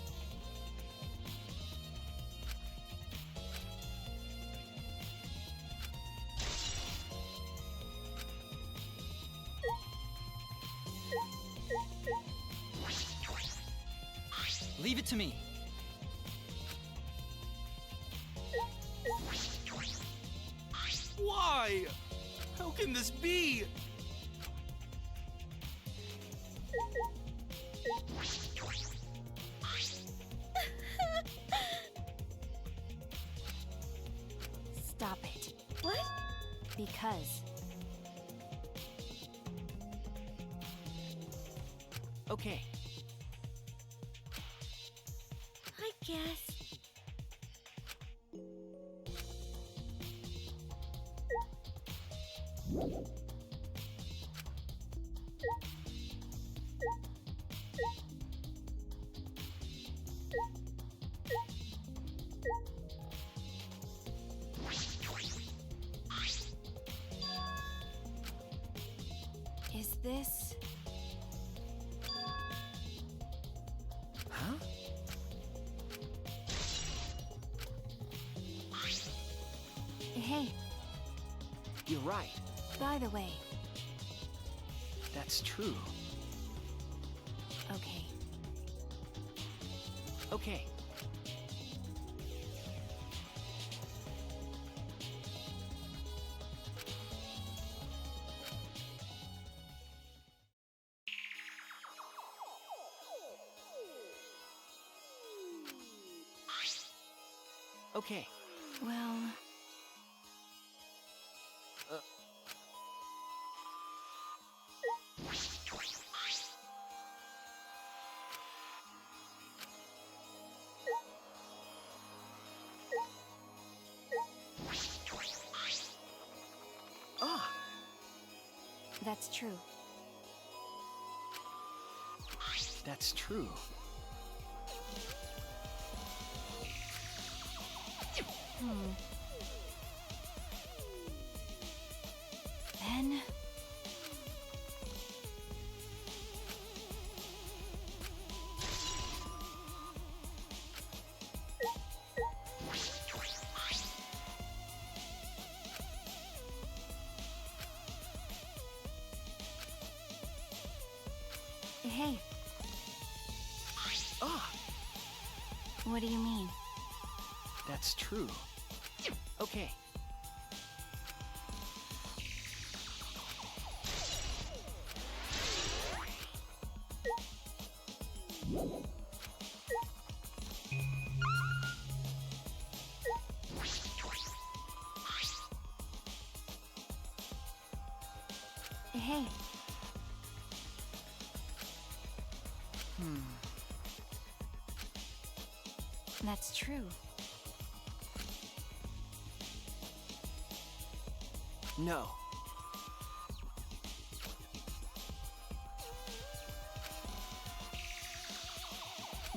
Leave it to me. Why? How can this be? Stop it. What? Because. Okay, I guess. Is this. huh? Hey, You're right. by the way. That's true. Okay. Okay, okay. Well. Ah, That's true. that's true. Then. Hey, Ah, what do you mean? that's true. Okay, Hey, that's true. no.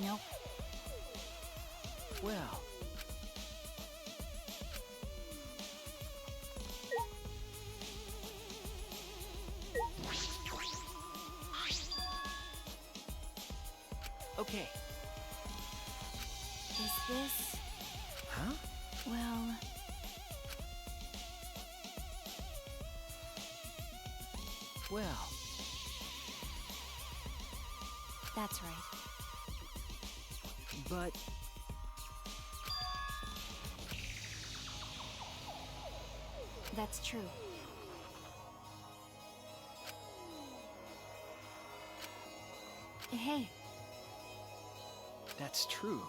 Nope. Well, okay. Is this. Huh? Well. Well, That's right. but That's true. Hey, that's true.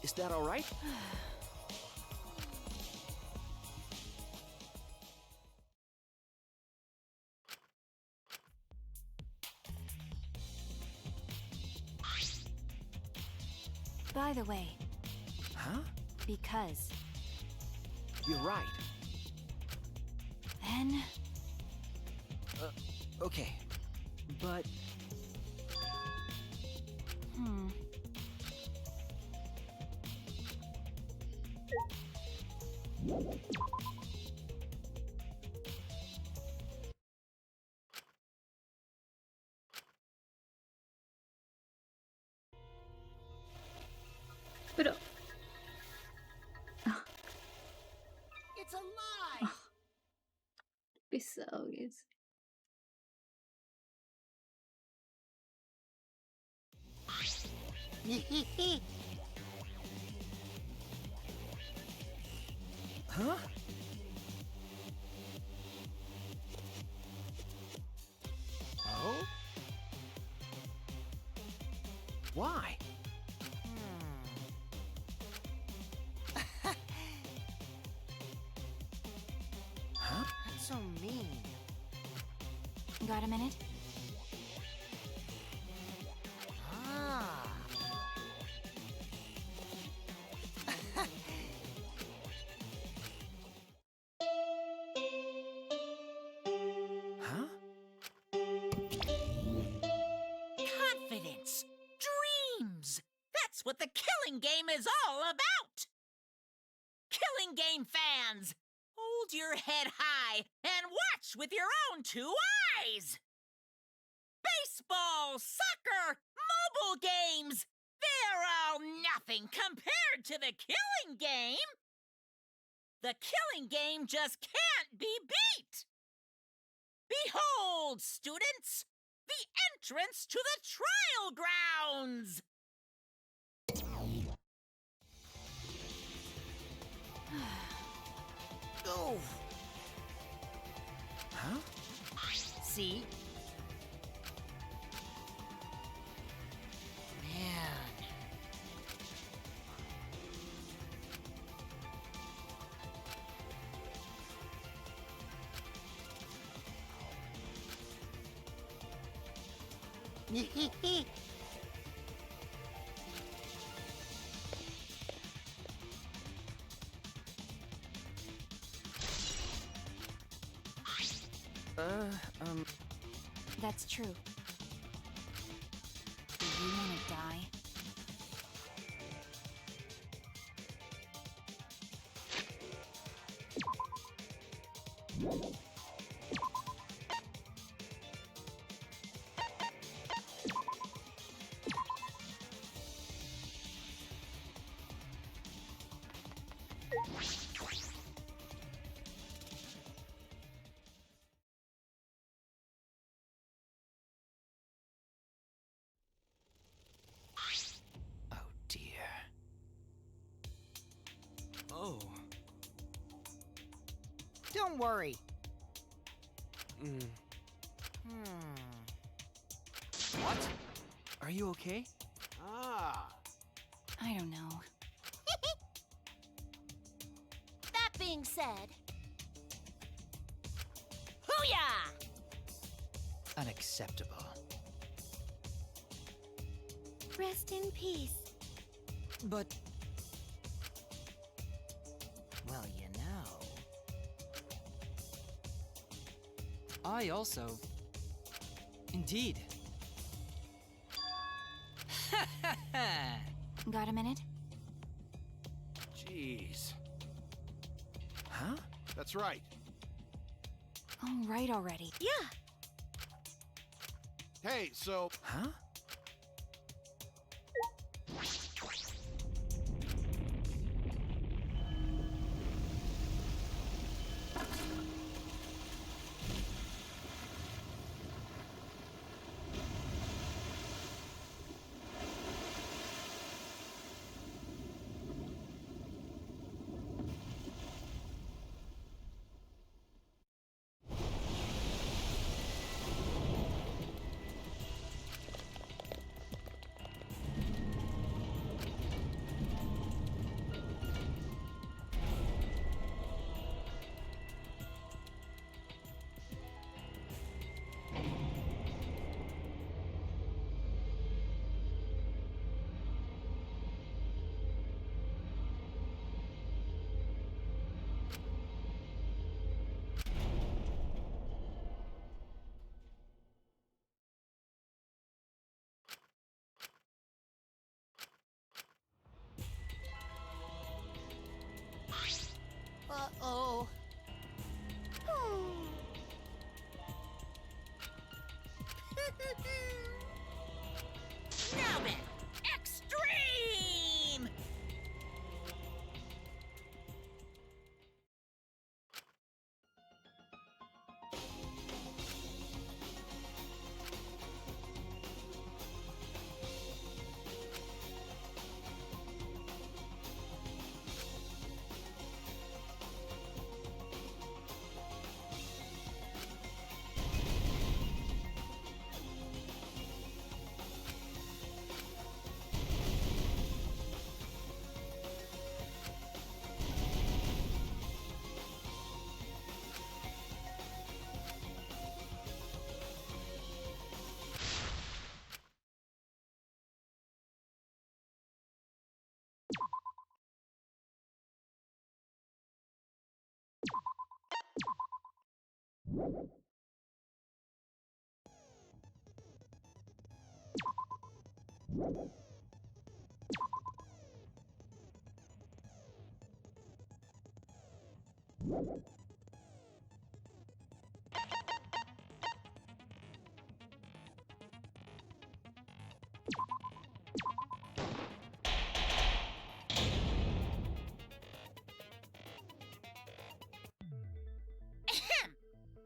Is that all right? by the way, Huh? because. You're right. Then. Okay. But Pero It's a lie! pesado que es. Huh? Oh? Why? Huh? That's so mean. Got a minute? Ah. Huh? Confidence! Dreams! That's what the killing game is all about! Killing game fans! Hold your head high and watch with your own 2 eyes! Baseball, soccer, mobile games! They're all nothing compared to the killing game! The killing game just can't be beat! Behold, students, the entrance to the trial grounds! Oh. Huh? See? Man. That's true. Do you want to die? Oh dear. Oh. Don't worry. Mm. Hmm. What? Are you okay? Ah. I don't know. That being said... Hoo-yah! Unacceptable. Rest in peace. But Well, you know. I also. Indeed. Got a minute? Jeez. Huh? That's right. Oh, right already. Yeah, Hey, so... Huh?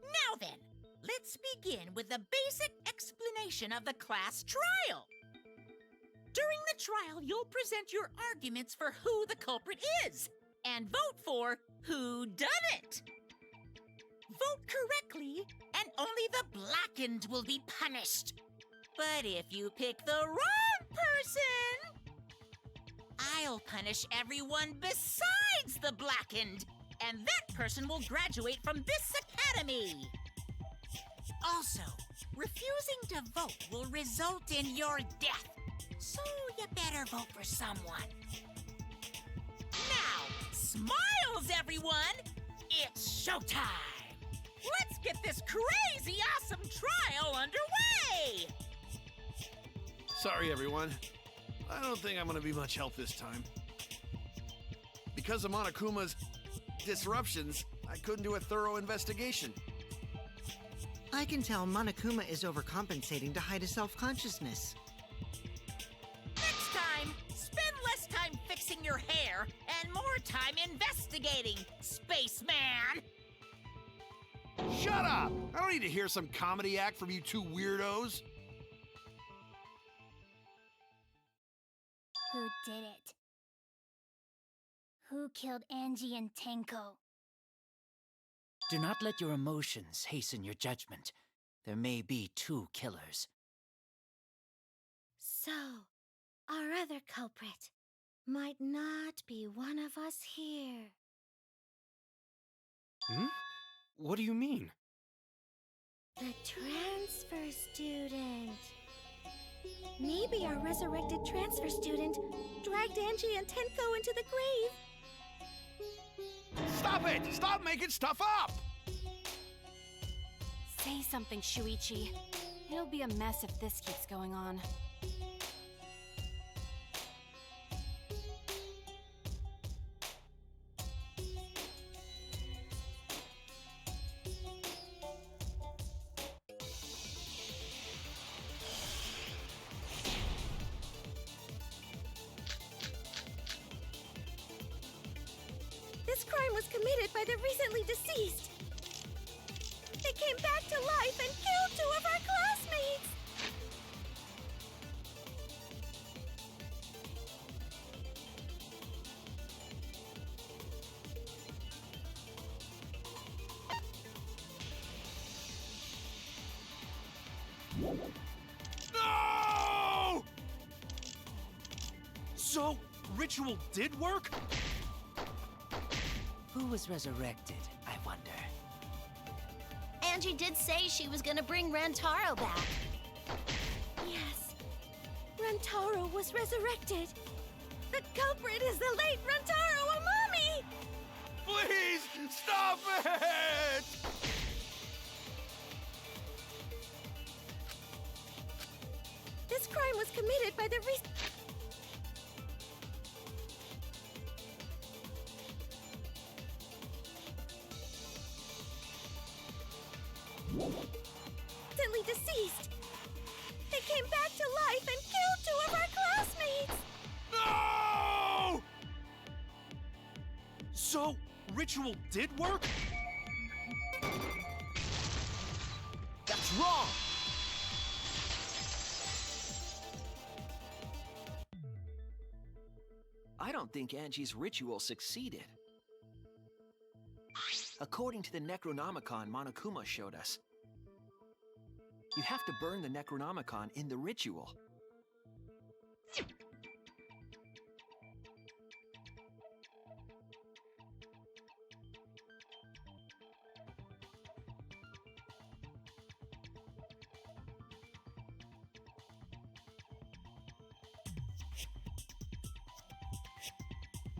Now then, let's begin with the basic explanation of the class trial. During the trial, you'll present your arguments for who the culprit is and vote for who done it. Vote correctly, and only the blackened will be punished. But if you pick the wrong person, I'll punish everyone besides the blackened, and that person will graduate from this academy. Also, refusing to vote will result in your death, so you better vote for someone. Now, smiles, everyone! It's showtime! Let's get this crazy awesome trial underway! Sorry, everyone. I don't think I'm gonna be much help this time. Because of Monokuma's disruptions, I couldn't do a thorough investigation. I can tell Monokuma is overcompensating to hide his self-consciousness. Next time, spend less time fixing your hair and more time investigating, spaceman! Shut up! I don't need to hear some comedy act from you two weirdos. Who did it? Who killed Angie and Tenko? Do not let your emotions hasten your judgment. There may be two killers. So, our other culprit might not be one of us here. Hmm? What do you mean? The transfer student. Maybe our resurrected transfer student dragged Angie and Tenko into the grave. Stop it! Stop making stuff up! Say something, Shuichi. It'll be a mess if this keeps going on. This crime was committed by the recently deceased. They came back to life and killed 2 of our classmates! No! So, ritual did work? Who was resurrected, I wonder? Angie did say she was gonna bring Rantaro back. Yes. Rantaro was resurrected. The culprit is the late Rantaro Amami! Please, stop it! This crime was committed by the recently deceased. They came back to life and killed 2 of our classmates! No! So, ritual did work? That's wrong! I don't think Angie's ritual succeeded. According to the Necronomicon Monokuma showed us, you have to burn the Necronomicon in the ritual.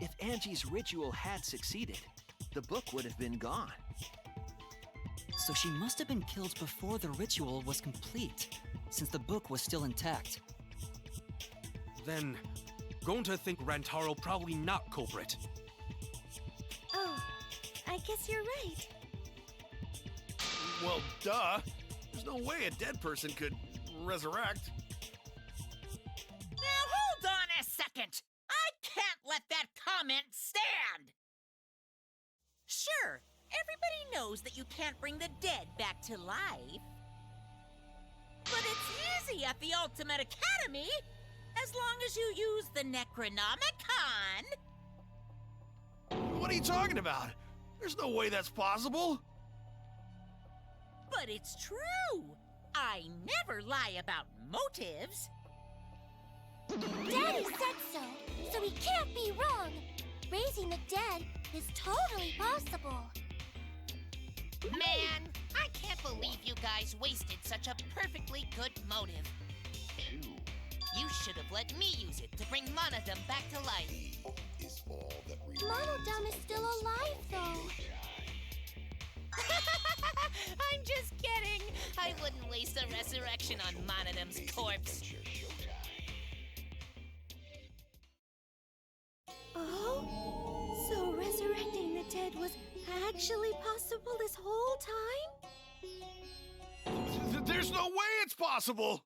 If Angie's ritual had succeeded, the book would have been gone. So she must have been killed before the ritual was complete, since the book was still intact. Then, Gonta think Rantaro probably not culprit. Oh, I guess you're right. Well, duh. There's no way a dead person could resurrect. Now hold on a second. I can't let that comment stand. Sure, everybody knows that you can't bring the dead back to life. But it's easy at the Ultimate Academy, as long as you use the Necronomicon. What are you talking about? There's no way that's possible. But it's true. I never lie about motives. Daddy said so he can't be wrong. Raising the dead is totally possible. Man, I can't believe you guys wasted such a perfectly good motive. You should have let me use it to bring Monodum back to life. Monodum is still alive, though. I'm just kidding. I wouldn't waste a resurrection on Monodum's corpse. Oh? So resurrecting the dead was actually possible this whole time? There's no way it's possible!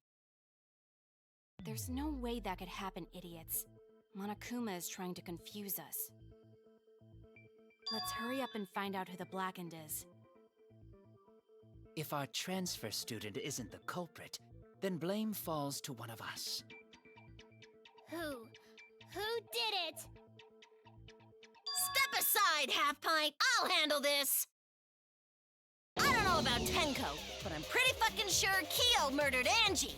There's no way that could happen, idiots. Monokuma is trying to confuse us. Let's hurry up and find out who the Blackened is. If our transfer student isn't the culprit, then blame falls to one of us. Who did it? Step aside, Half Pint. I'll handle this. I don't know about Tenko, but I'm pretty fucking sure Kyo murdered Angie.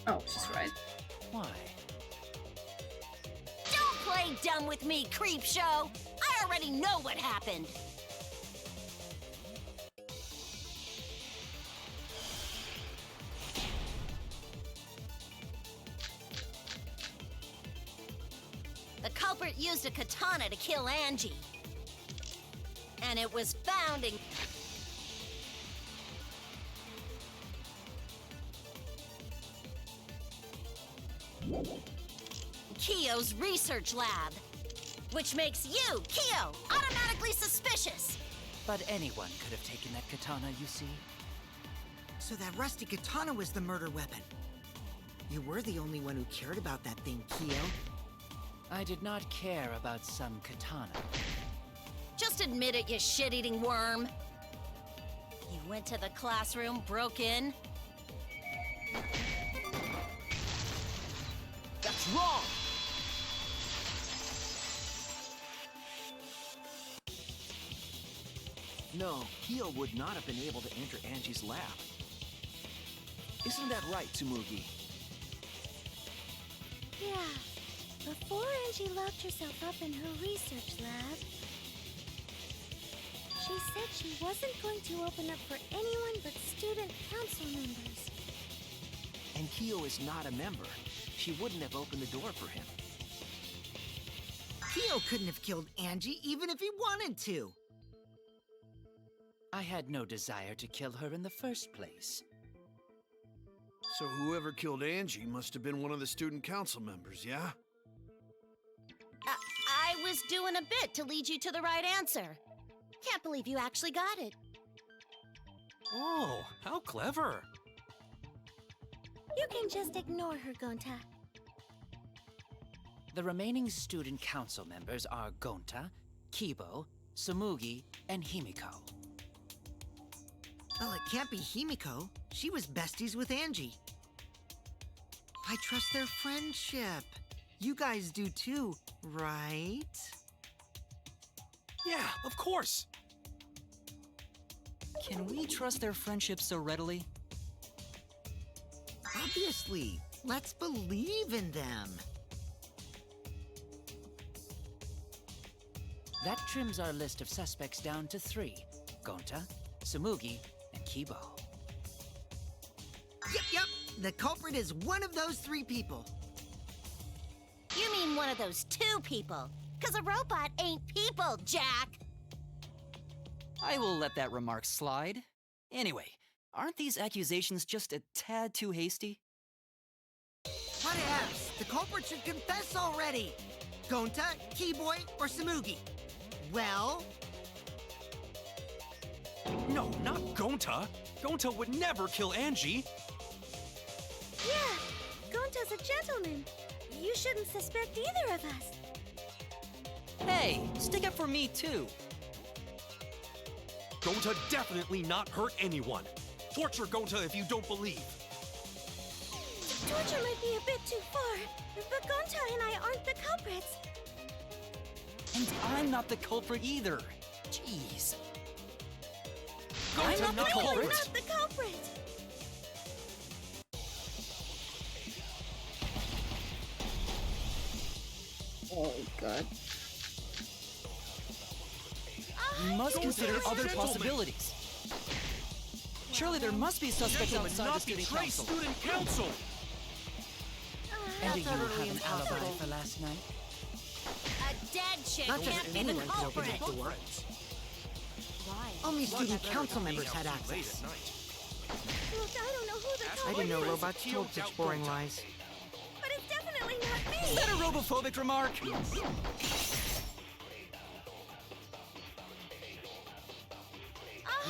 Oh, she's right. Why? Don't play dumb with me, Creepshow. I already know what happened. The culprit used a katana to kill Angie. And it was found in... Kyo's research lab. Which makes you, Kyo, automatically suspicious. But anyone could have taken that katana, you see. So that rusty katana was the murder weapon. You were the only one who cared about that thing, Kyo. I did not care about some katana. Just admit it, you shit-eating worm. You went to the classroom, broke in. That's wrong! No, Kyo would not have been able to enter Angie's lab. Isn't that right, Tsumugi? Yeah. Before Angie locked herself up in her research lab, she said she wasn't going to open up for anyone but student council members. And Kyo is not a member. She wouldn't have opened the door for him. Kyo couldn't have killed Angie even if he wanted to. I had no desire to kill her in the first place. So whoever killed Angie must have been one of the student council members, yeah? I was doing a bit to lead you to the right answer. Can't believe you actually got it. Oh, how clever. You can just ignore her, Gonta. The remaining student council members are Gonta, Kibo, Tsumugi, and Himiko. Well, it can't be Himiko. She was besties with Angie. I trust their friendship. You guys do too, right? Yeah, of course. Can we trust their friendship so readily? Obviously. Let's believe in them. That trims our list of suspects down to 3. Gonta, Tsumugi, and Kibo. Yep. The culprit is one of those 3 people. You mean one of those 2 people? 'Cause a robot ain't people, Jack! I will let that remark slide. Anyway, aren't these accusations just a tad too hasty? What ifs? The culprit should confess already. Gonta, Keyboy, or Samugi? Well, No, not Gonta. Gonta would never kill Angie. Yeah, Gonta's a gentleman. You shouldn't suspect either of us. Hey, stick up for me too. Gonta definitely not hurt anyone. Torture Gonta if you don't believe. Torture might be a bit too far, but Gonta and I aren't the culprits. And I'm not the culprit either. Jeez. Gonta I'm not the You're culprit. not the culprit. Oh god. You must consider is a other gentleman. possibilities. Surely there must be suspects Gentlemen, outside the not student betray council. student council. And do you have utterly an alibi impossible. for last night? A dead chick Not just can't be the anyone can open culprit. that door. Why? Only student Much better council than members being had out too late access. at night. Look, I don't know who the I culprit didn't know is, robots told such boring lies. but it's definitely not Is me. that a robophobic remark?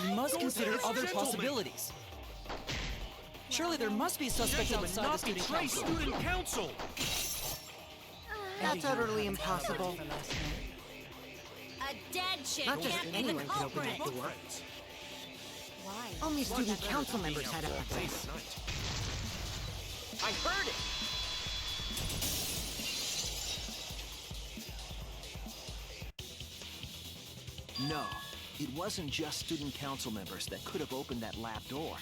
You must consider is a other gentleman. possibilities. Surely there must be suspects Gentlemen, outside the not student betray council. student council. That's utterly impossible. For last night? A dead chick Not just can't be the anyone can open culprit. that door. Why? Only student council members had Late access. at night. I heard it! No, it wasn't just student council members that could have opened that lab door.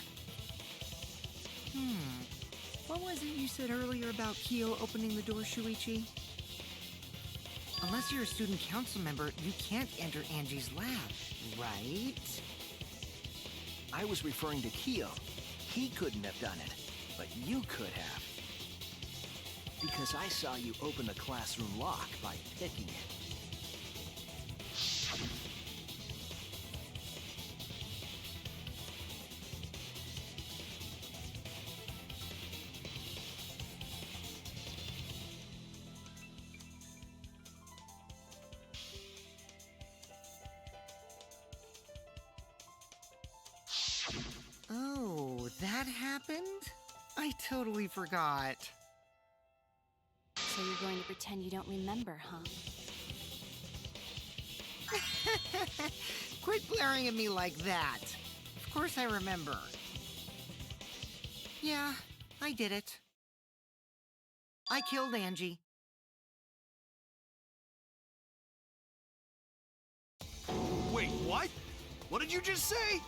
What was it you said earlier about Kyo opening the door, Shuichi? Unless you're a student council member, you can't enter Angie's lab, right? I was referring to Kyo. He couldn't have done it, but you could have. Because I saw you open the classroom lock by picking it. Oh, that happened? I totally forgot. So you're going to pretend you don't remember, huh? Quit glaring at me like that. Of course I remember. Yeah, I did it. I killed Angie. Wait, what? What did you just say?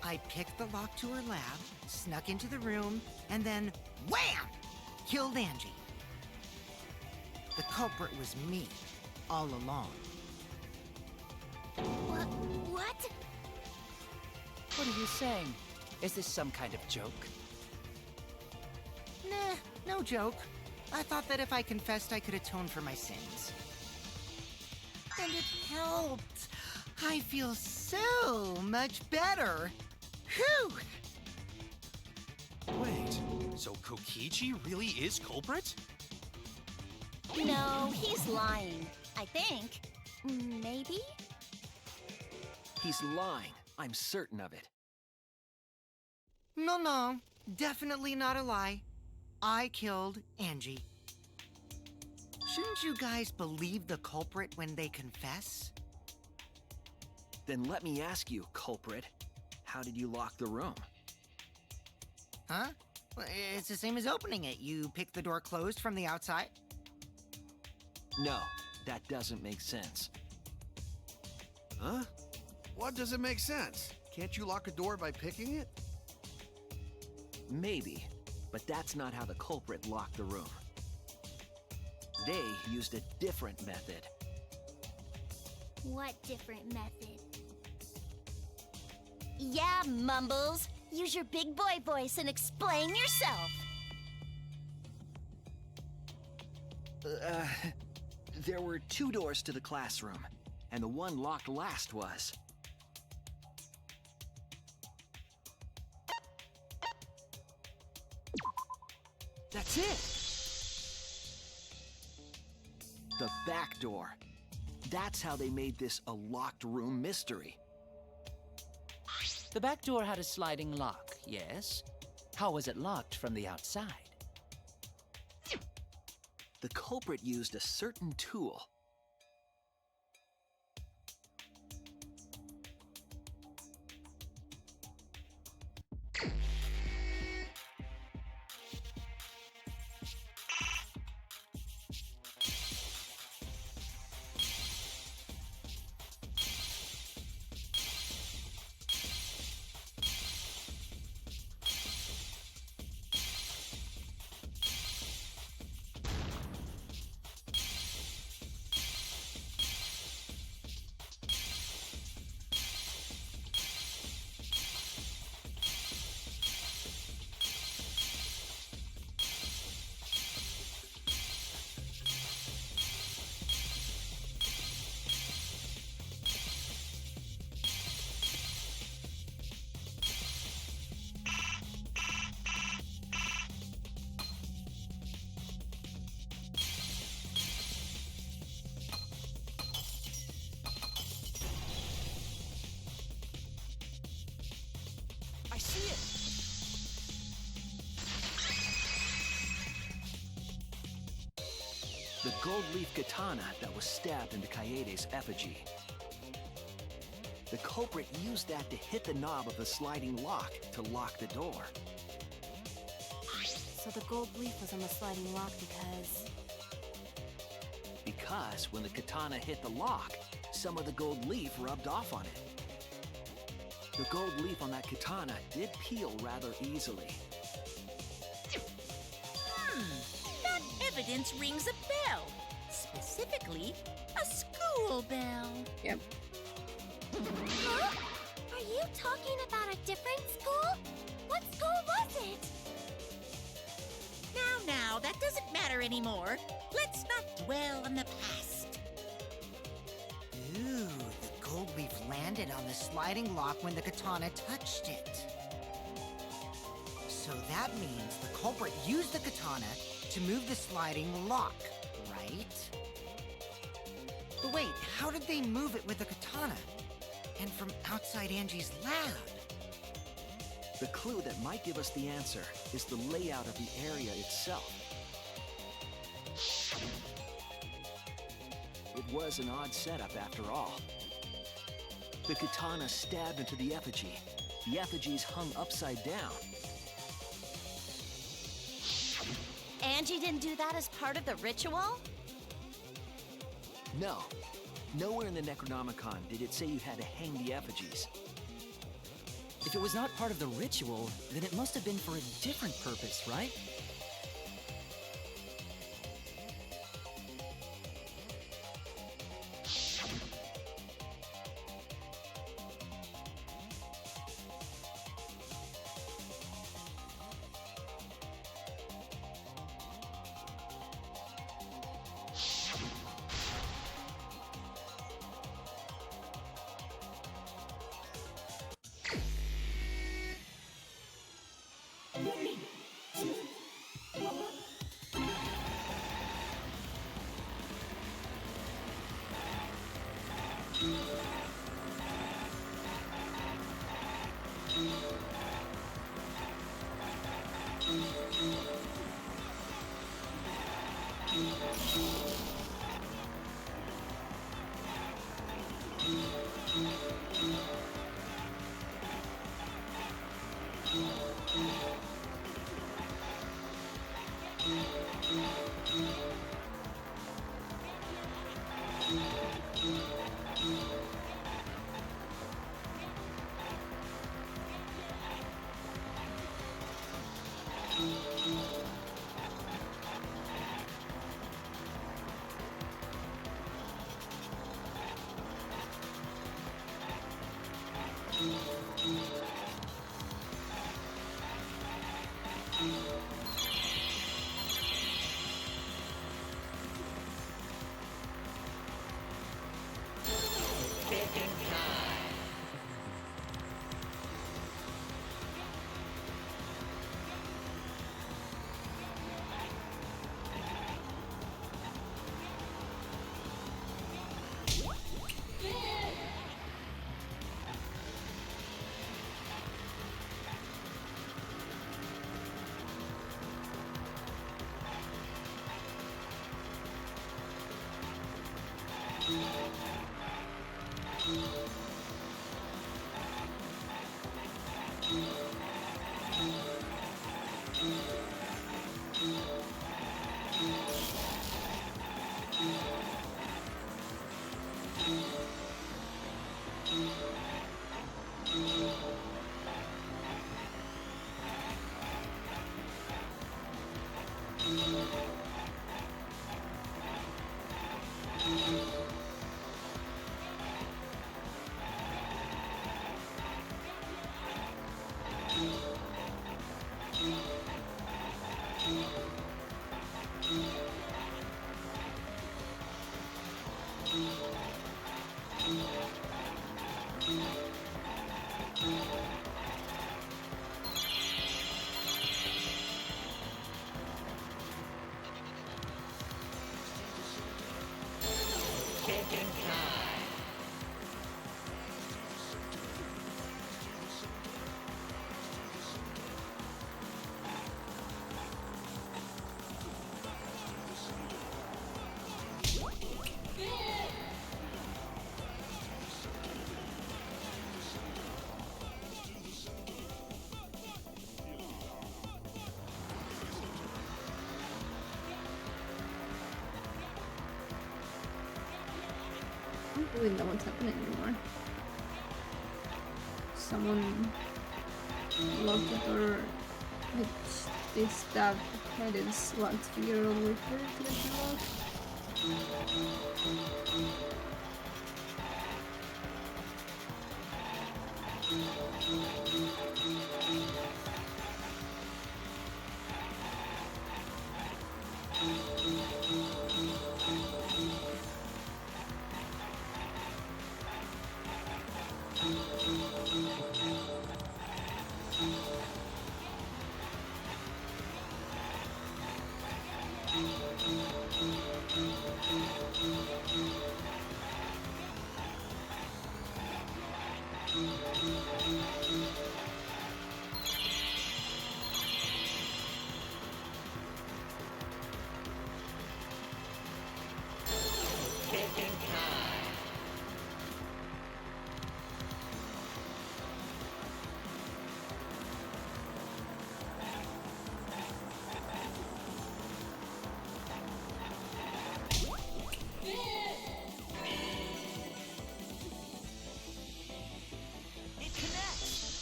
I picked the lock to her lab, snuck into the room, and then wham! Killed Angie. The culprit was me, all along. What? What are you saying? Is this some kind of joke? Nah, no joke. I thought that if I confessed, I could atone for my sins. And it helped. I feel so much better. Whew! Wait, so Kokichi really is culprit? No, he's lying. I think. Maybe? He's lying. I'm certain of it. No, definitely not a lie. I killed Angie. Shouldn't you guys believe the culprit when they confess? Then let me ask you, culprit. How did you lock the room? Huh? Well, it's the same as opening it. You pick the door closed from the outside. No, that doesn't make sense. Huh? What doesn't make sense? Can't you lock a door by picking it? Maybe, but that's not how the culprit locked the room. They used a different method. What different method? Yeah, Mumbles. Use your big boy voice and explain yourself. There were two doors to the classroom. and the one locked last was. That's it! The back door. That's how they made this a locked room mystery. The back door had a sliding lock, yes? How was it locked from the outside? The culprit used a certain tool. I see it! The gold leaf katana that was stabbed into Kaede's effigy. The culprit used that to hit the knob of the sliding lock to lock the door. So the gold leaf was on the sliding lock Because when the katana hit the lock, some of the gold leaf rubbed off on it. The gold leaf on that katana did peel rather easily. That evidence rings a bell. Specifically, a school bell. Yep. Huh? Are you talking about a different school? What school was it? Now, that doesn't matter anymore. Let's not dwell on the past. Ooh, the gold leaf landed on the sliding lock when the katana touched it. So that means the culprit used the katana to move the sliding lock, right? But wait, how did they move it with the katana? And from outside Angie's lab? The clue that might give us the answer is the layout of the area itself. It was an odd setup after all. The katana stabbed into the effigy. The effigies hung upside down. Angie didn't do that as part of the ritual? No. Nowhere in the Necronomicon did it say you had to hang the effigies. If it was not part of the ritual, then it must have been for a different purpose, right? I don't really know what's happening anymore. Someone locked the door, which they stabbed head is locked figure all the way through to get the lock.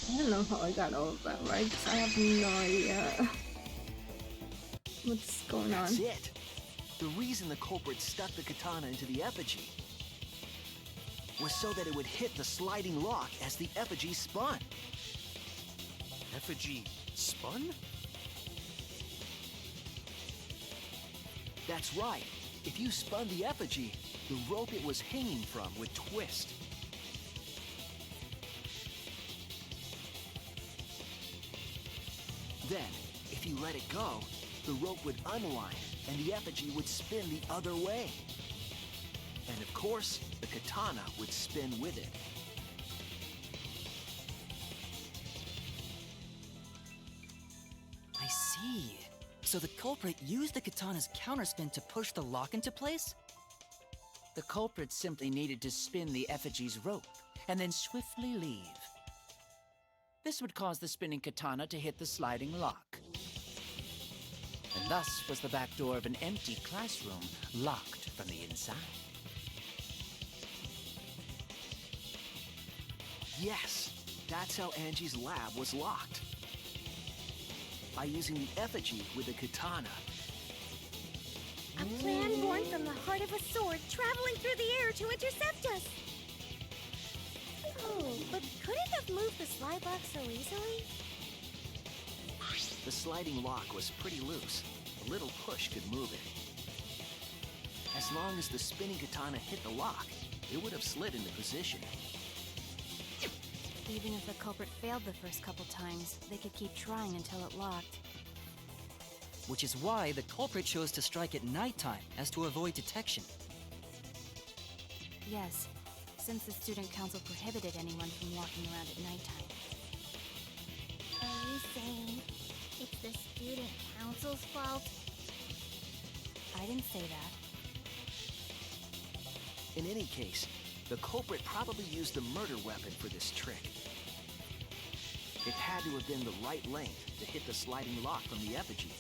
I don't know how I got all of that right. I have no idea what's going on. That's it. The reason the culprit stuck the katana into the effigy was so that it would hit the sliding lock as the effigy spun. Effigy spun? That's right. If you spun the effigy, the rope it was hanging from would twist. Then, if you let it go, the rope would unwind and the effigy would spin the other way. And of course, the katana would spin with it. I see. So the culprit used the katana's counterspin to push the lock into place? The culprit simply needed to spin the effigy's rope and then swiftly leave. This would cause the spinning katana to hit the sliding lock. And thus was the back door of an empty classroom locked from the inside. Yes, that's how Angie's lab was locked. By using the effigy with the katana. A plan born from the heart of a sword traveling through the air to intercept us. Oh, but could it have moved the slide lock so easily? The sliding lock was pretty loose. A little push could move it. As long as the spinning katana hit the lock, it would have slid into position. Even if the culprit failed the first couple times, they could keep trying until it locked. Which is why the culprit chose to strike at nighttime, as to avoid detection. Yes, since the student council prohibited anyone from walking around at nighttime. Are you saying it's the student council's fault? I didn't say that. In any case, the culprit probably used the murder weapon for this trick. It had to have been the right length to hit the sliding lock from the effigy.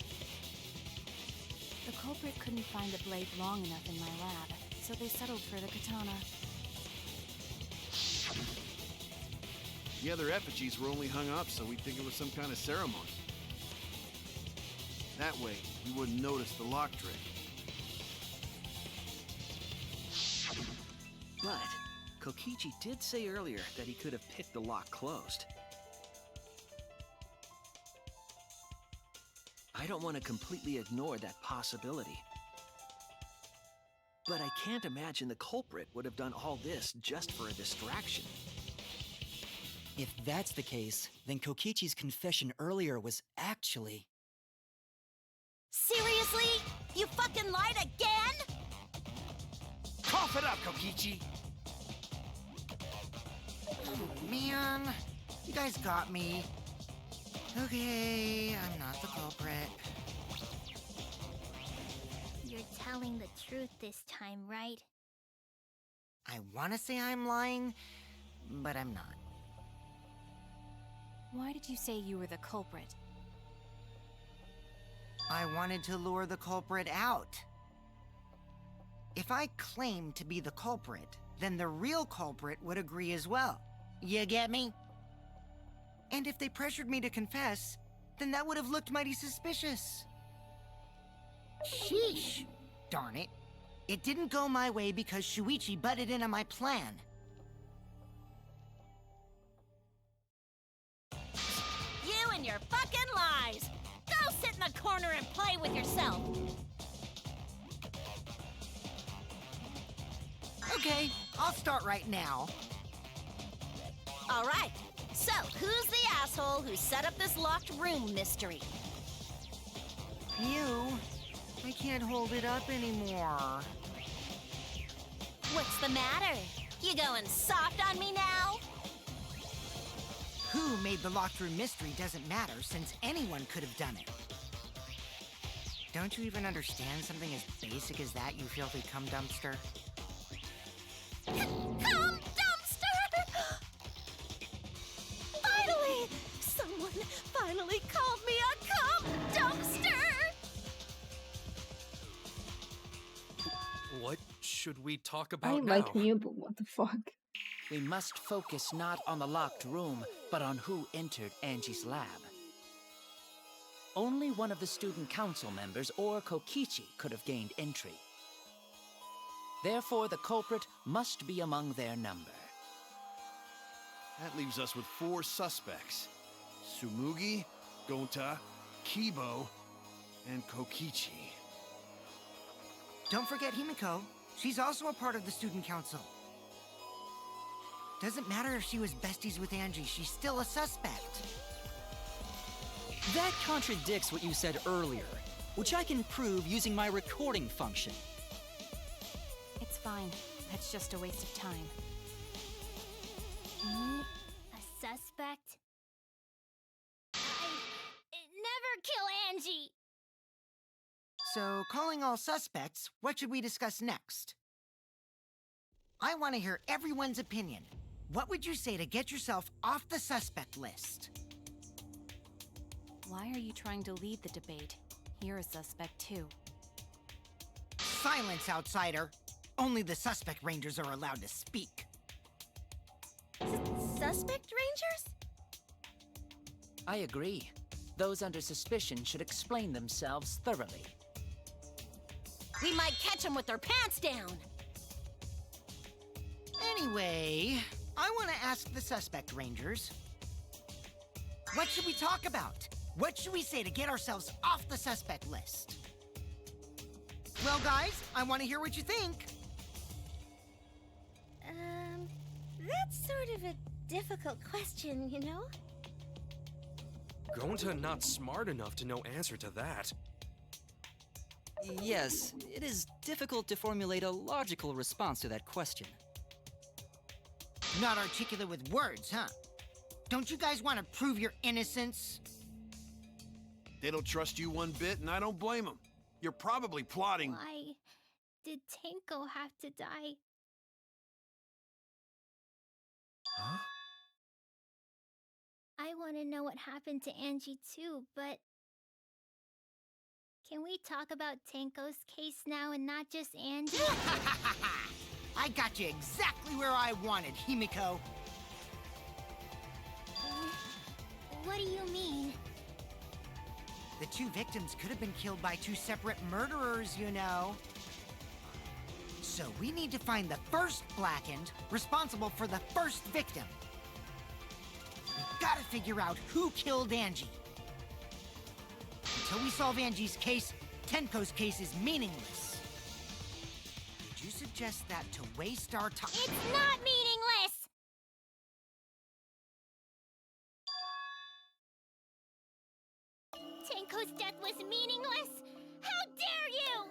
The culprit couldn't find a blade long enough in my lab, so they settled for the katana. The other effigies were only hung up so we'd think it was some kind of ceremony. That way, we wouldn't notice the lock trick. But Kokichi did say earlier that he could have picked the lock closed. I don't want to completely ignore that possibility. But I can't imagine the culprit would have done all this just for a distraction. If that's the case, then Kokichi's confession earlier was actually... Seriously? You fucking lied again? Cough it up, Kokichi! Oh, man. You guys got me. Okay, I'm not the culprit. You're telling the truth this time, right? I want to say I'm lying, but I'm not. Why did you say you were the culprit? I wanted to lure the culprit out. If I claimed to be the culprit, then the real culprit would agree as well. You get me? And if they pressured me to confess, then that would have looked mighty suspicious. Sheesh. Darn it. It didn't go my way because Shuichi butted in on my plan. You and your fucking lies! Go sit in the corner and play with yourself! Okay, I'll start right now. Alright, so who's the asshole who set up this locked room mystery? You. I can't hold it up anymore. What's the matter? You going soft on me now? Who made the locked room mystery doesn't matter, since anyone could have done it. Don't you even understand something as basic as that, you filthy cum dumpster? Cum dumpster! Finally! Someone finally called me a cum dumpster! What should we talk I about now? like you, but what the fuck? We must focus not on the locked room, but on who entered Angie's lab. Only one of the student council members or Kokichi could have gained entry. Therefore, the culprit must be among their number. That leaves us with 4 suspects. Tsumugi, Gonta, Kibo, and Kokichi. Don't forget Himiko. She's also a part of the student council. Doesn't matter if she was besties with Angie, she's still a suspect. That contradicts what you said earlier, which I can prove using my recording function. It's fine. That's just a waste of time. Me? A suspect? I never kill Angie! So, calling all suspects, what should we discuss next? I want to hear everyone's opinion. What would you say to get yourself off the suspect list? Why are you trying to lead the debate? You're a suspect too. Silence, outsider! Only the suspect rangers are allowed to speak. Suspect rangers? I agree. Those under suspicion should explain themselves thoroughly. We might catch them with their pants down! Anyway, I want to ask the suspect rangers. What should we talk about? What should we say to get ourselves off the suspect list? Well, guys, I want to hear what you think. That's sort of a difficult question, you know? Gonta not smart enough to know answer to that. Yes, it is difficult to formulate a logical response to that question. Not articulate with words, huh? Don't you guys want to prove your innocence? They don't trust you one bit, and I don't blame them. You're probably plotting... Why did Tenko have to die? Huh? I want to know what happened to Angie too, but... Can we talk about Tenko's case now and not just Angie? I got you exactly where I wanted, Himiko. What do you mean? The 2 victims could have been killed by 2 separate murderers, you know. So we need to find the first Blackened responsible for the first victim. We've got to figure out who killed Angie. Until we solve Angie's case, Tenko's case is meaningless. Did you suggest that to waste our time? It's not meaningless! Tenko's death was meaningless? How dare you!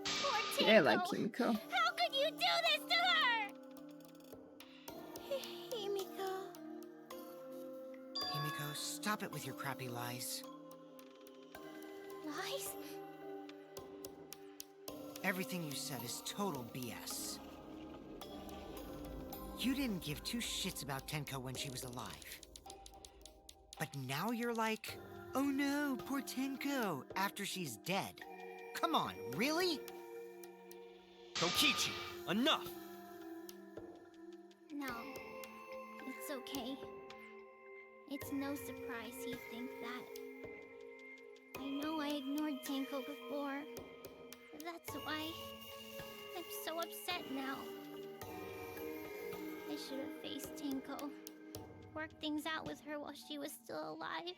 Poor Tenko! Yeah, I like Kimiko. How could you do this to her? Himiko. Himiko, stop it with your crappy lies. Lies? Everything you said is total BS. You didn't give two shits about Tenko when she was alive. But now you're like, oh no, poor Tenko, after she's dead. Come on, really? Kokichi, enough! No. It's okay. It's no surprise he'd think that. I know I ignored Tenko before. That's why I'm so upset now. I should have faced Tenko. Worked things out with her while she was still alive.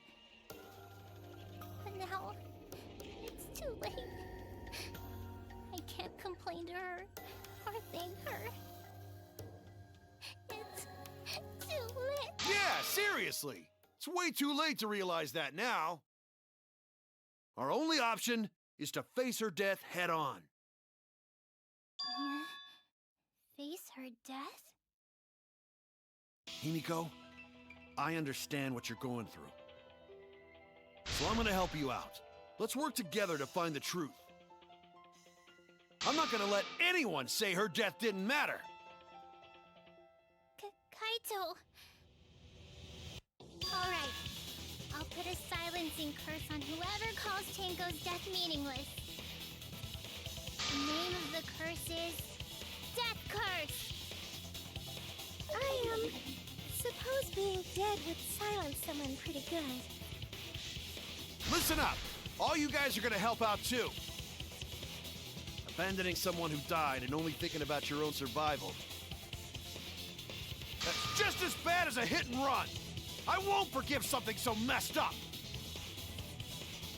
But now, it's too late. I can't complain to her or thank her. It's too late. Yeah, seriously! It's way too late to realize that now. Our only option is to face her death head on. Face her death? Himiko, I understand what you're going through. So I'm gonna help you out. Let's work together to find the truth. I'm not gonna let anyone say her death didn't matter. Kaito. Alright. I'll put a silencing curse on whoever calls Tenko's death meaningless. The name of the curse is Death Curse. I suppose being dead would silence someone pretty good. Listen up! All you guys are gonna help out too. Abandoning someone who died and only thinking about your own survival. That's just as bad as a hit and run! I won't forgive something so messed up!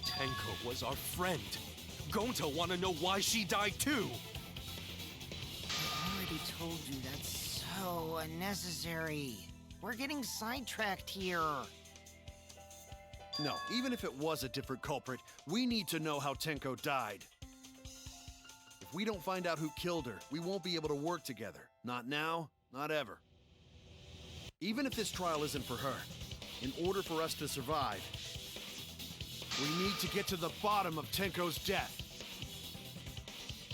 Tenko was our friend. Gonta wanna know why she died too! I already told you that's so unnecessary. We're getting sidetracked here. No, even if it was a different culprit, we need to know how Tenko died. If we don't find out who killed her, we won't be able to work together. Not now, not ever. Even if this trial isn't for her, in order for us to survive, we need to get to the bottom of Tenko's death.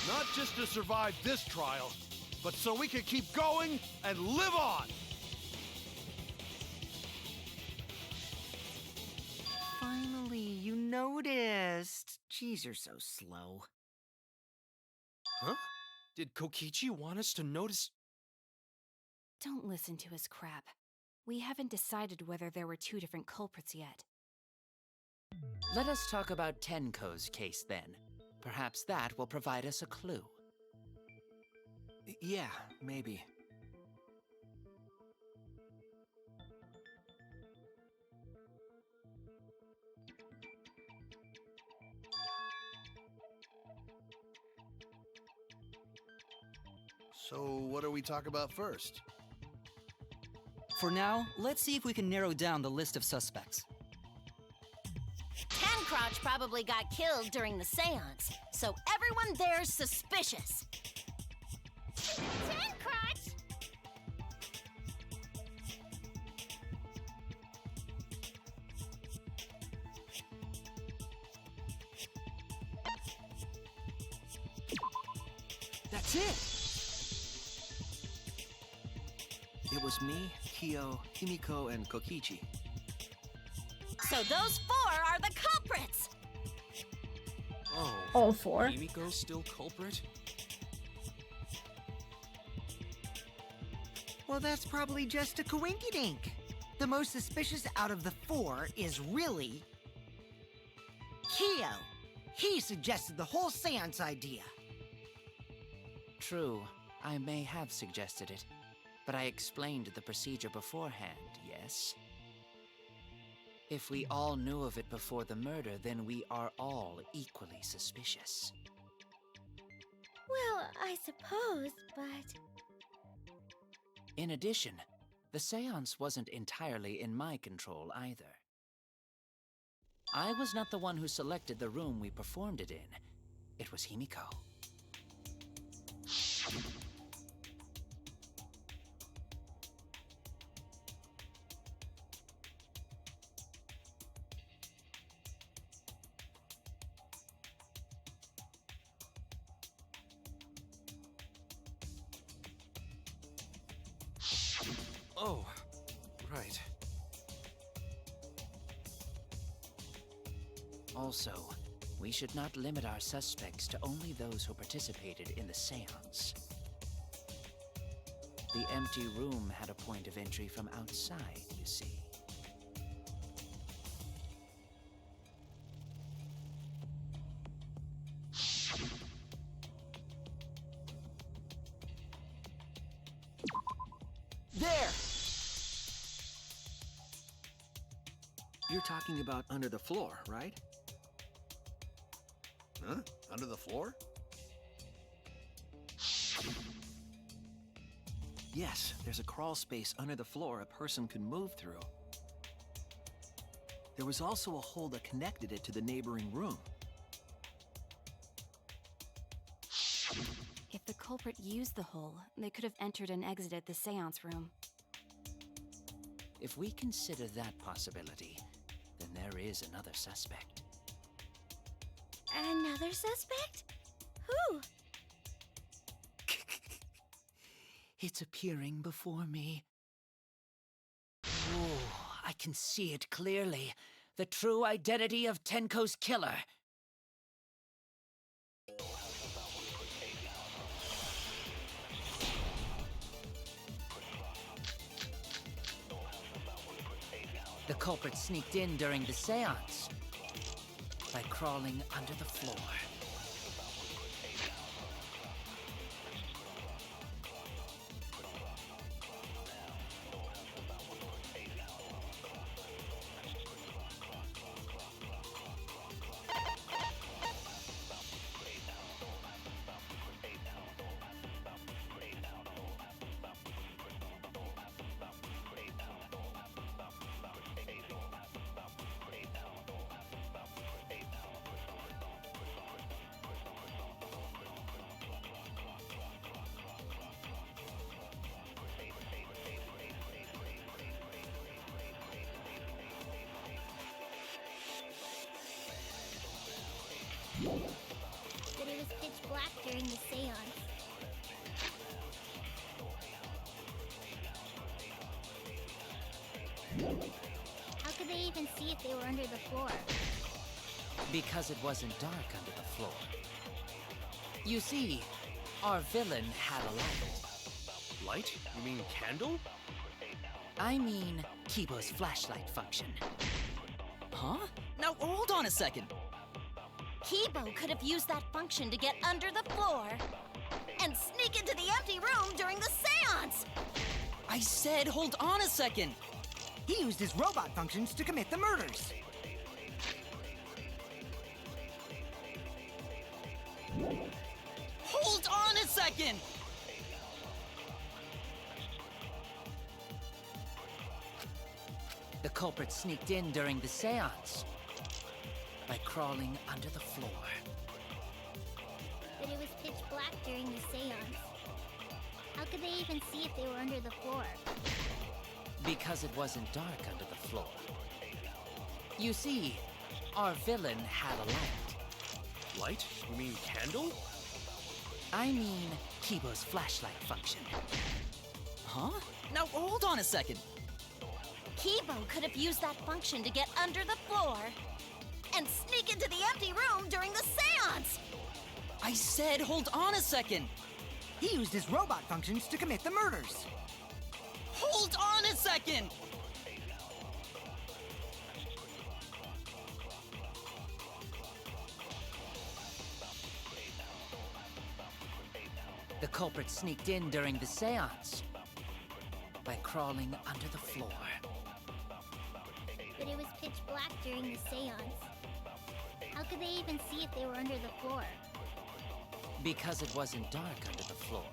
Not just to survive this trial, but so we can keep going and live on! Finally, you noticed. Jeez, you're so slow. Huh? Did Kokichi want us to notice? Don't listen to his crap. We haven't decided whether there were two different culprits yet. Let us talk about Tenko's case then. Perhaps that will provide us a clue. Yeah, maybe. So, what do we talk about first? For now, let's see if we can narrow down the list of suspects. Tancrotch probably got killed during the seance, so everyone there's suspicious. Tancrotch! That's it! It was me, Kyo, Himiko, and Kokichi. So those four are the culprits! Oh. All four? Himiko's still culprit? Well, that's probably just a coinkydink. The most suspicious out of the four is really Kyo. He suggested the whole seance idea. True, I may have suggested it, but I explained the procedure beforehand, yes? If we all knew of it before the murder, then we are all equally suspicious. Well, I suppose, but... In addition, the seance wasn't entirely in my control either. I was not the one who selected the room we performed it in. It was Himiko. Oh, right. Also, we should not limit our suspects to only those who participated in the seance. The empty room had a point of entry from outside, you see. There! You're talking about under the floor, right? Huh? Under the floor? Yes, there's a crawl space under the floor a person can move through. There was also a hole that connected it to the neighboring room. If the culprit used the hole, they could have entered and exited the seance room. If we consider that possibility, then there is another suspect. Another suspect? Who? It's appearing before me. Oh, I can see it clearly. The true identity of Tenko's killer. The culprit sneaked in during the seance by crawling under the floor. But it was pitch black during the seance. How could they even see if they were under the floor? Because it wasn't dark under the floor. You see, our villain had a light. Light? You mean candle? I mean, Kibo's flashlight function. Huh? Now, hold on a second. Kibo could have used that function to get under the floor and sneak into the empty room during the seance! I said hold on a second. He used his robot functions to commit the murders. Hold on a second! The culprit sneaked in during the seance by crawling under the floor. But it was pitch black during the seance. How could they even see if they were under the floor? Because it wasn't dark under the floor. You see, our villain had a light. Light? You mean candle? I mean, Kibo's flashlight function. Huh? Now, hold on a second. Kibo could have used that function to get under the floor and sneak into the empty room during the seance! I said hold on a second. He used his robot functions to commit the murders. Hold on a second! The culprit sneaked in during the seance by crawling under the floor. but it was pitch black during the seance. How could they even see if they were under the floor? Because it wasn't dark under the floor.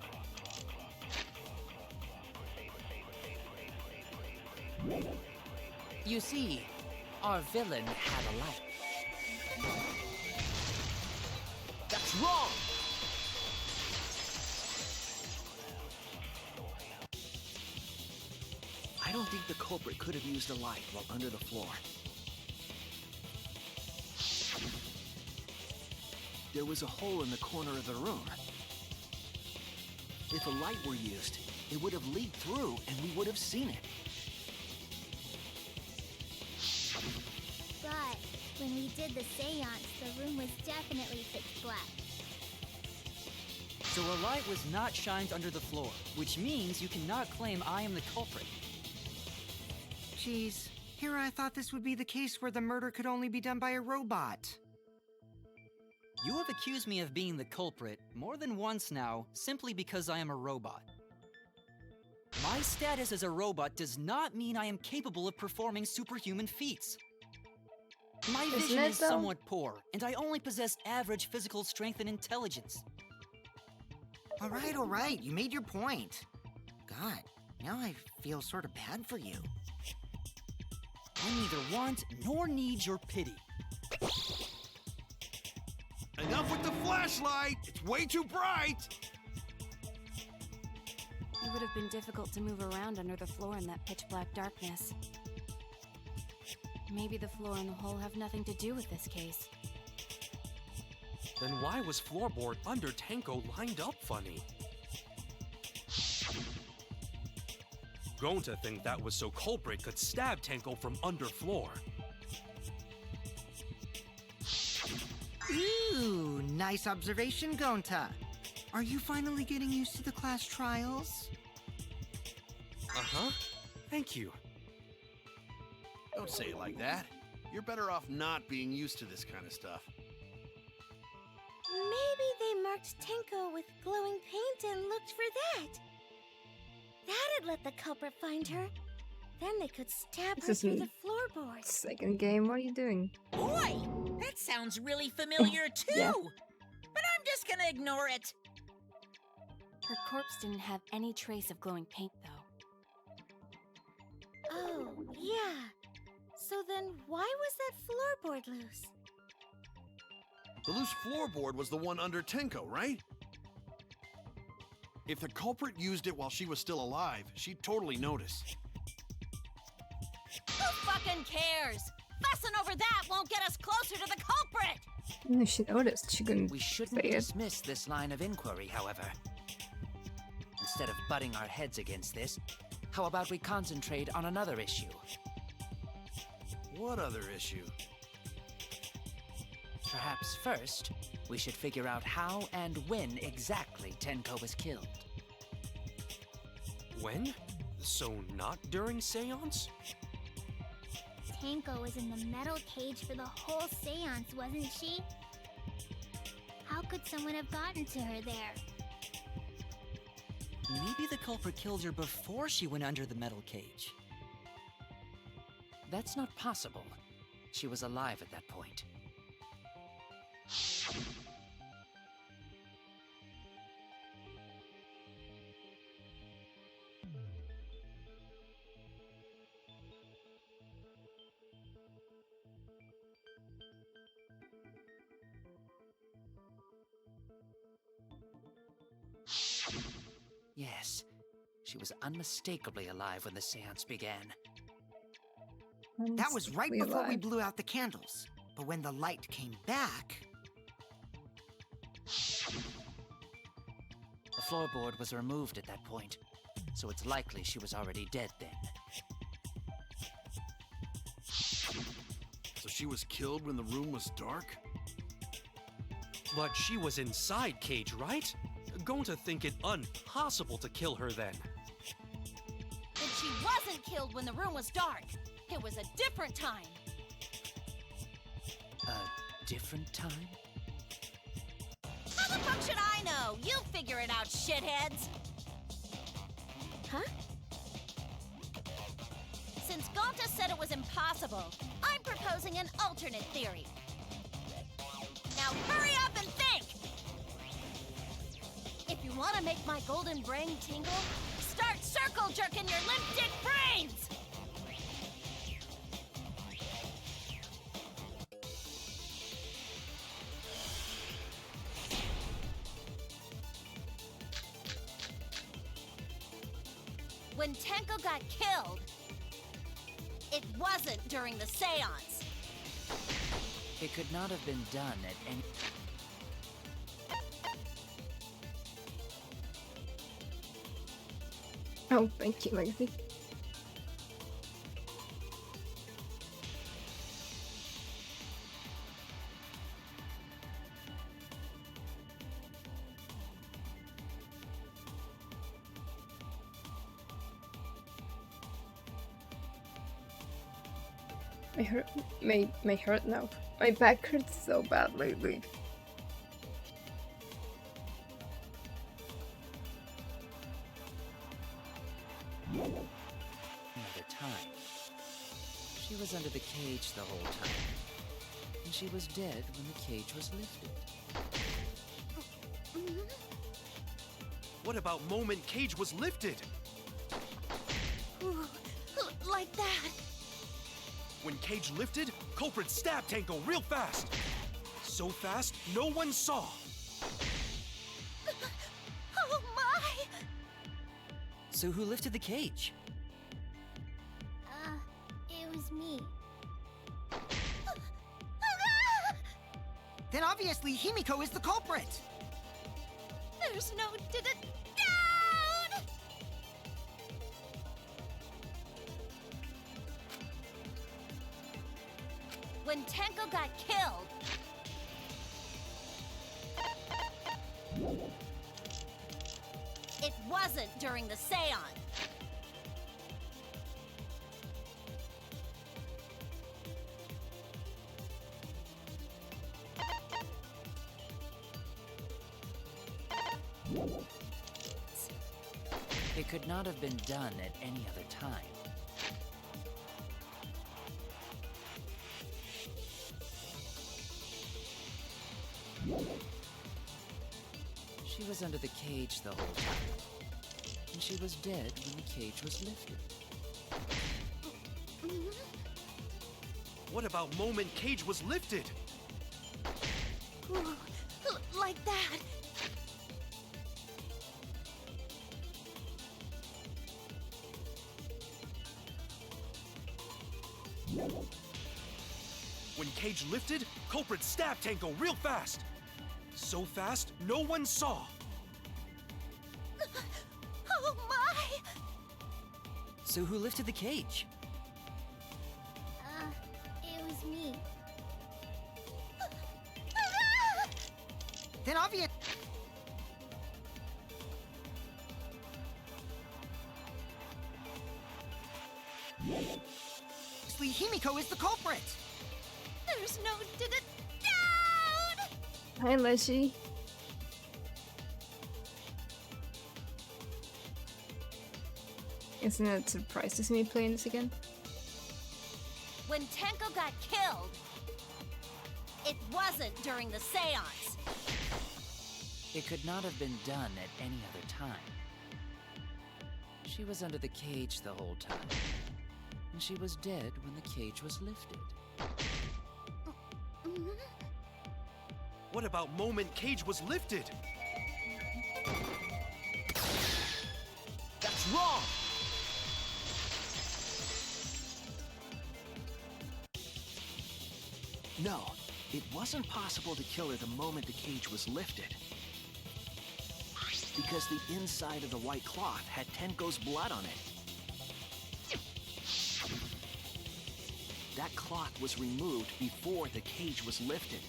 You see, our villain had a light. That's wrong! I don't think the culprit could have used a light while under the floor. There was a hole in the corner of the room. If a light were used, it would have leaked through and we would have seen it. But when we did the seance, the room was definitely pitch black. So a light was not shined under the floor, which means you cannot claim I am the culprit. Geez, here I thought this would be the case where the murder could only be done by a robot. You have accused me of being the culprit more than once now, simply because I am a robot. My status as a robot does not mean I am capable of performing superhuman feats. My vision is somewhat poor, and I only possess average physical strength and intelligence. All right, you made your point. God, now I feel sort of bad for you. I neither want nor need your pity. Enough with the flashlight! It's way too bright! It would have been difficult to move around under the floor in that pitch-black darkness. Maybe the floor and the hole have nothing to do with this case. Then why was floorboard under Tenko lined up funny? Going to think that was so culprit could stab Tenko from underfloor. Ooh, nice observation, Gonta. Are you finally getting used to the class trials? Uh-huh. Thank you. Don't say it like that. You're better off not being used to this kind of stuff. Maybe they marked Tenko with glowing paint and looked for that. That'd let the culprit find her. Then they could stab her through the floorboards. Second game, what are you doing? Boy, that sounds really familiar too. Yeah. But I'm just gonna ignore it. Her corpse didn't have any trace of glowing paint, though. Oh, yeah. So then why was that floorboard loose? The loose floorboard was the one under Tenko, right? If the culprit used it while she was still alive, she'd totally notice. Who fucking cares? Fussing over that won't get us closer to the culprit! No, she noticed. She couldn't We shouldn't say it. dismiss this line of inquiry, however. Instead of butting our heads against this, how about we concentrate on another issue? What other issue? Perhaps first, we should figure out how and when exactly Tenko was killed. When? So not during seance? Tenko was in the metal cage for the whole seance, wasn't she? How could someone have gotten to her there? Maybe the culprit killed her before she went under the metal cage. That's not possible. She was alive at that point. Yes, she was unmistakably alive when the seance began. That was right Unmistakably before we alive. blew out the candles. But when the light came back... The floorboard was removed at that point, so it's likely she was already dead then. So she was killed when the room was dark? But she was inside cage, right? Going to think it impossible to kill her then. Then she wasn't killed when the room was dark. It was a different time. A different time? How the fuck should I know? You figure it out, shitheads. Huh? Since Gonta said it was impossible, impossible. I'm proposing an alternate theory. Now hurry up and think! If you want to make my golden brain tingle, start circle jerking your limp dick brains! When Tenko got killed, it wasn't during the seance. It could not have been done at any... Oh, thank you, Legacy. My hurt now. My back hurts so bad lately. Another time. She was under the cage the whole time. And she was dead when the cage was lifted. What about moment cage was lifted? Ooh, like that. When cage lifted, culprit stabbed Tenko real fast. So fast, no one saw. Oh my! So who lifted the cage? It was me. Then obviously Himiko is the culprit! There's no doubt! When Tenko got killed, it wasn't during the seance. It could not have been done at any other time. She was under the cage the whole time. And she was dead when the cage was lifted. What about moment cage was lifted? Ooh, like that. When cage lifted, culprit stabbed Tenko real fast. So fast, no one saw. Oh my! So who lifted the cage? It was me. Then obviously Himiko is the culprit! There's no doubt! Hi, Leshy. Isn't it a surprise to see me playing this again? When Tenko got killed, it wasn't during the seance. It could not have been done at any other time. She was under the cage the whole time. And she was dead when the cage was lifted. What about moment cage was lifted? That's wrong! No, it wasn't possible to kill her the moment the cage was lifted. Because the inside of the white cloth had Tenko's blood on it. That cloth was removed before the cage was lifted.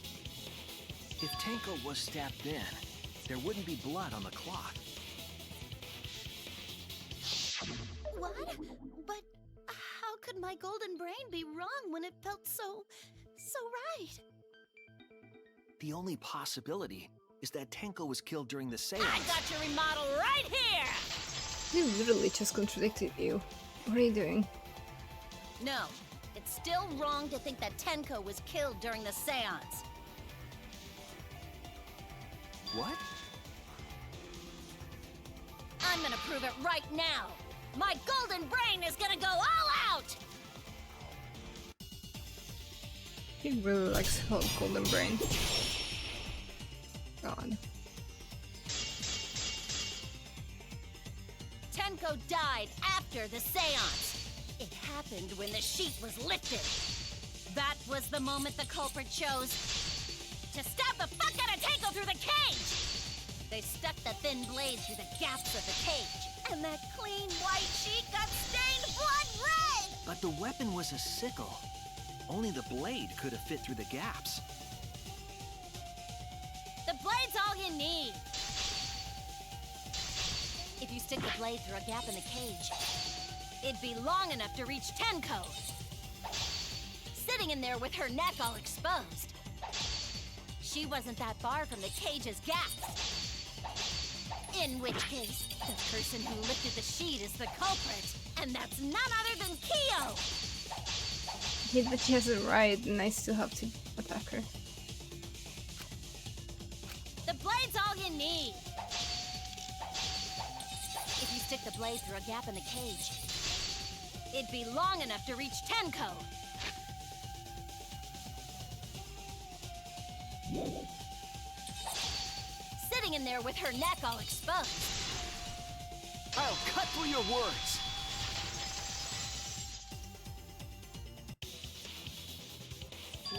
If Tenko was stabbed then, there wouldn't be blood on the cloth. What? But how could my golden brain be wrong when it felt so right? The only possibility is that Tenko was killed during the seance. I got your remodel right here! You literally just contradicted you. What are you doing? No, it's it's still wrong to think that Tenko was killed during the seance. What? I'm gonna prove it right now. My golden brain is gonna go all out! He really likes Hulk Golden Brain. God. Tenko died after the seance. It happened when the sheet was lifted. That was the moment the culprit chose to stab the fuck out of Tenko through the cage! They stuck the thin blade through the gaps of the cage, and that clean white sheet got stained blood red! But the weapon was a sickle. Only the blade could have fit through the gaps. The blade's all you need. If you stick the blade through a gap in the cage, it'd be long enough to reach Tenko. Sitting in there with her neck all exposed. She wasn't that far from the cage's gaps. In which case, the person who lifted the sheet is the culprit, and that's none other than Kyo! I hate that she has it right and I still have to attack her. The blade's all you need. If you stick the blade through a gap in the cage, it'd be long enough to reach Tenko. Sitting in there with her neck all exposed. I'll cut through your words.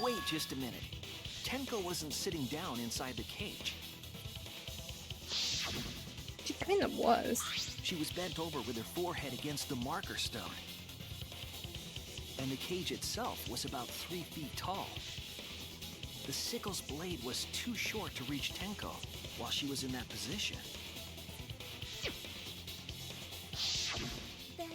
Wait just a minute. Tenko wasn't sitting down inside the cage. She kind of was. She was bent over with her forehead against the marker stone. And the cage itself was about 3 feet tall. The sickle's blade was too short to reach Tenko while she was in that position. Then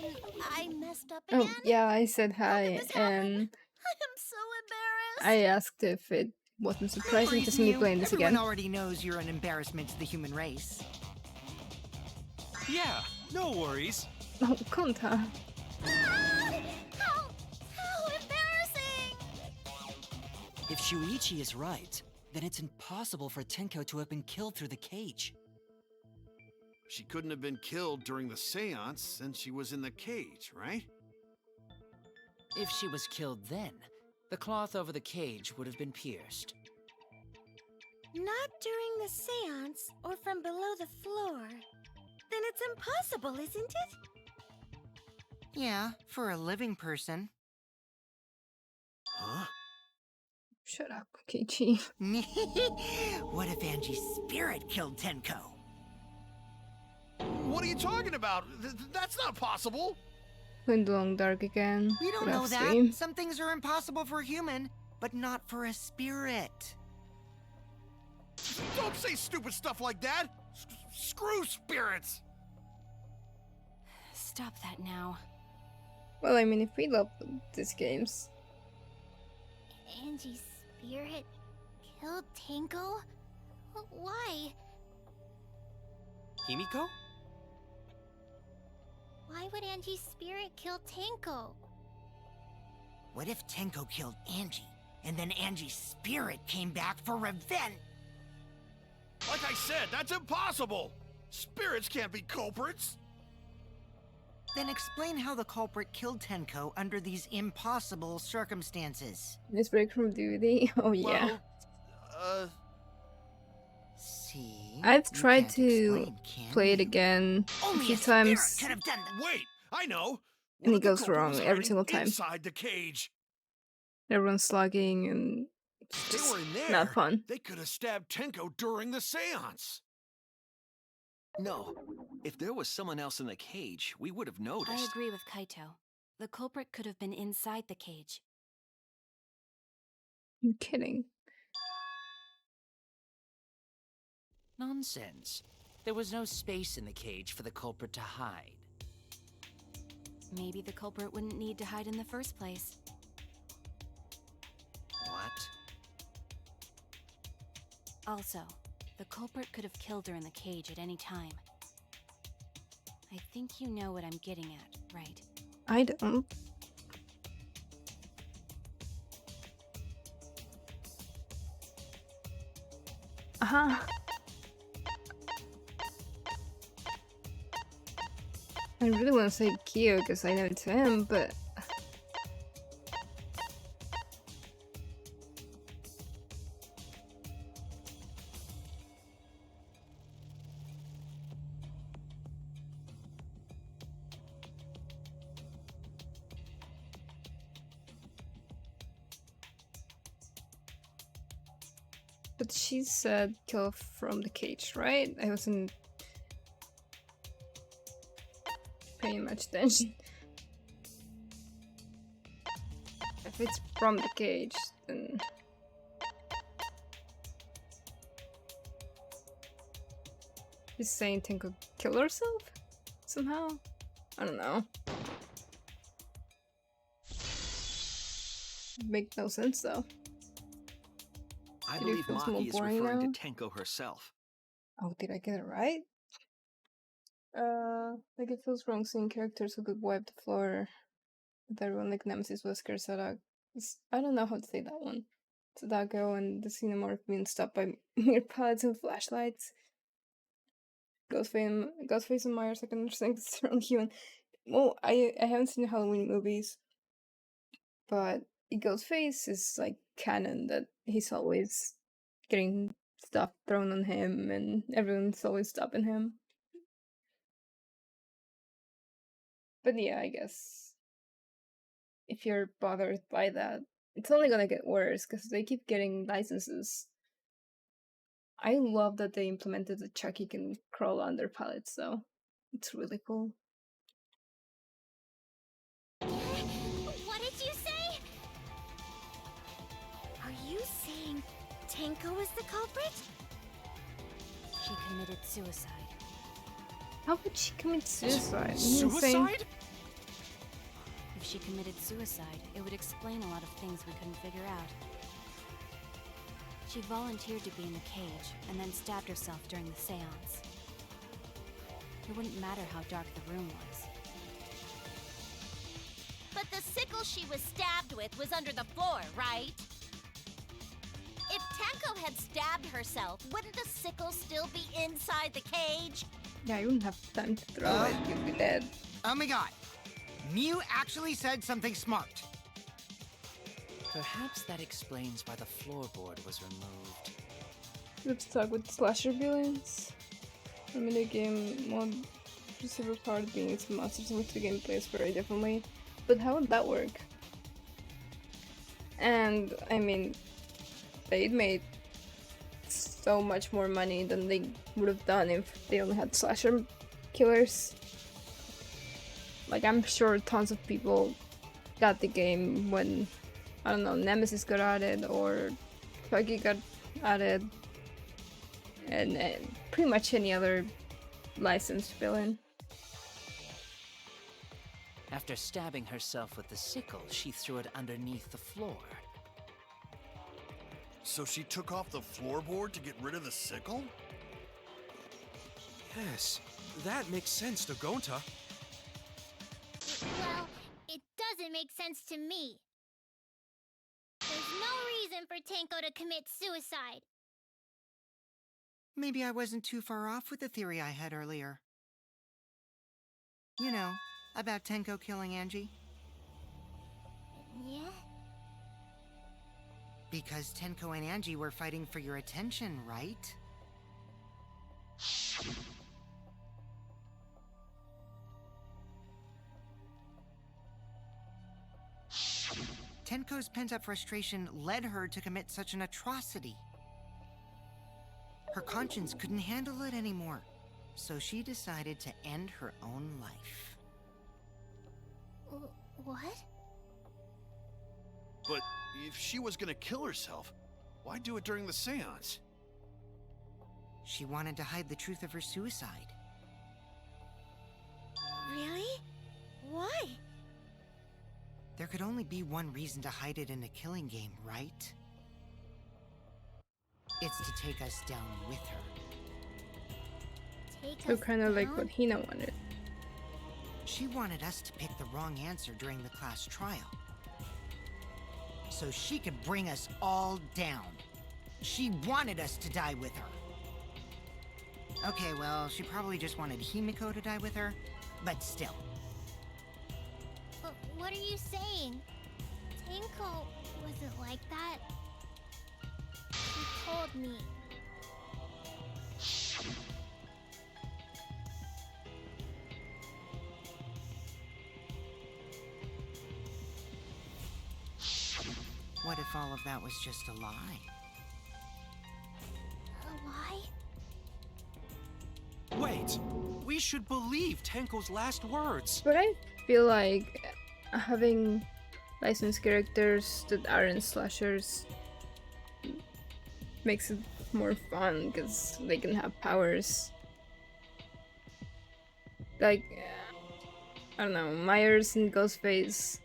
I messed up again? Oh, yeah, I said hi and I'm so embarrassed. I asked if it wasn't surprising to see me playing this Everyone again. already knows you're an embarrassment to the human race. Yeah, no worries. Oh, Konta. How embarrassing! If Shuichi is right, then it's impossible for Tenko to have been killed through the cage. She couldn't have been killed during the seance since she was in the cage, right? If she was killed then, the cloth over the cage would have been pierced. Not during the seance or from below the floor. Then it's impossible, isn't it? Yeah, for a living person. Huh? Shut up, Keiichi. What if Angie's spirit killed Tenko? What are you talking about? That's not possible! Went long dark again. We don't Good know off that. stream. Some things are impossible for a human, but not for a spirit. Don't say stupid stuff like that! Screw spirits! Stop that now. Well, I mean, if we love these games. Angie's spirit killed Tenko? Why? Himiko? Why would Angie's spirit kill Tenko? What if Tenko killed Angie, and then Angie's spirit came back for revenge? Like I said, that's impossible! Spirits can't be culprits! Then explain how the culprit killed Tenko under these impossible circumstances. This break from duty? Oh, yeah. Well, See? I've You tried can't to explain, can play it you? again a Only few a spirit times, could have done that. wait! I know! and What it if the goes culprit wrong was every hiding single time. inside the cage? Everyone's slugging, and it's If they just were in there, not fun. they could have stabbed Tenko during the seance! No. If there was someone else in the cage, we would have noticed. I agree with Kaito. The culprit could have been inside the cage. You're kidding. Nonsense. There was no space in the cage for the culprit to hide. Maybe the culprit wouldn't need to hide in the first place. What? Also, the culprit could have killed her in the cage at any time. I think you know what I'm getting at, right? I don't. Uh-huh. I really want to say Kyo because I know it's him, but she said kill from the cage, right? I wasn't paying much attention. If it's from the cage, then he's saying Tenko kill herself somehow? I don't know. Make no sense though. I Did it believe feel more Maki is boring referring now? to Tenko herself. Oh, did I get it right? Like it feels wrong seeing characters who could wipe the floor with everyone like Nemesis, Wesker, Sadak. I don't know how to say that one. Sadako and the Xenomorph being stopped by mere pallets and flashlights. Ghostface and Myers, I can understand because they're unhuman. Well, I haven't seen the Halloween movies, but Ghostface is like canon that he's always getting stuff thrown on him and everyone's always stopping him. But yeah, I guess if you're bothered by that, it's only gonna get worse because they keep getting licenses. I love that they implemented the Chucky can crawl under pallets though. It's really cool. What did you say? Are you saying Tenko is the culprit? She committed suicide. How would she commit suicide? Suicide? If she committed suicide, it would explain a lot of things we couldn't figure out. She volunteered to be in the cage, and then stabbed herself during the seance. It wouldn't matter how dark the room was. But the sickle she was stabbed with was under the floor, right? If Tenko had stabbed herself, wouldn't the sickle still be inside the cage? Yeah, you wouldn't have time to throw it, you'd be dead. Oh my god. Mew actually said something smart. Perhaps that explains why the floorboard was removed. Let's talk with slasher villains. I mean, the game mod receiver part being its monsters and the gameplay is very differently. But how would that work? And I mean, they'd made so much more money than they would have done if they only had slasher killers. Like, I'm sure tons of people got the game when, I don't know, Nemesis got added or Chucky got added, and pretty much any other licensed villain. After stabbing herself with the sickle, she threw it underneath the floor. So she took off the floorboard to get rid of the sickle? Yes, that makes sense to Gonta. Well, it doesn't make sense to me. There's no reason for Tenko to commit suicide. Maybe I wasn't too far off with the theory I had earlier. You know, about Tenko killing Angie. Yeah? Because Tenko and Angie were fighting for your attention, right? Tenko's pent-up frustration led her to commit such an atrocity. Her conscience couldn't handle it anymore, so she decided to end her own life. What? But if she was gonna kill herself, why do it during the seance? She wanted to hide the truth of her suicide. Really? Why? There could only be one reason to hide it in a killing game, right? It's to take us down with her. So kind of like what Hina wanted. She wanted us to pick the wrong answer during the class trial, so she could bring us all down. She wanted us to die with her. Okay, well, she probably just wanted Himiko to die with her, but still. But what are you saying? Tenko wasn't like that. He told me. What if all of that was just a lie? A lie? Wait! We should believe Tenko's last words! But I feel like having licensed characters that aren't slashers makes it more fun because they can have powers. Like, I don't know, Myers and Ghostface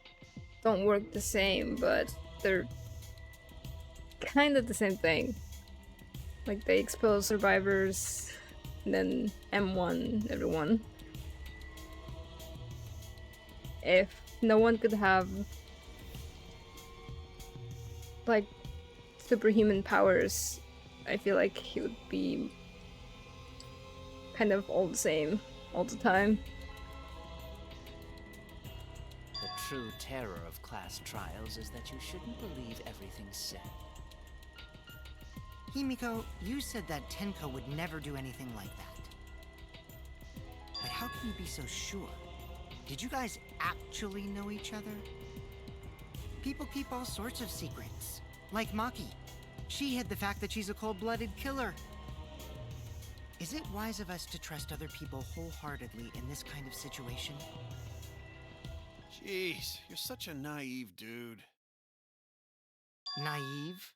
don't work the same, but they're kind of the same thing. Like, they expose survivors, and then M1 everyone. If no one could have, like, superhuman powers, I feel like he would be kind of all the same all the time. The true terror of class trials is that you shouldn't believe everything said. Himiko, you said that Tenko would never do anything like that. But how can you be so sure? Did you guys actually know each other? People keep all sorts of secrets. Like Maki. She hid the fact that she's a cold-blooded killer. Is it wise of us to trust other people wholeheartedly in this kind of situation? Jeez, you're such a naive dude. Naive?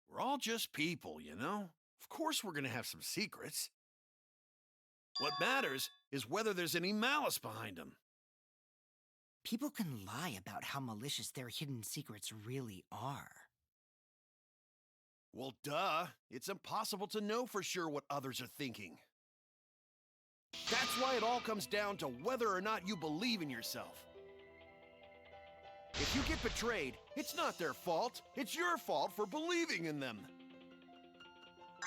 We're all just people, you know? Of course we're gonna have some secrets. What matters is whether there's any malice behind them. People can lie about how malicious their hidden secrets really are. Well, duh. It's impossible to know for sure what others are thinking. That's why it all comes down to whether or not you believe in yourself. If you get betrayed, it's not their fault. It's your fault for believing in them.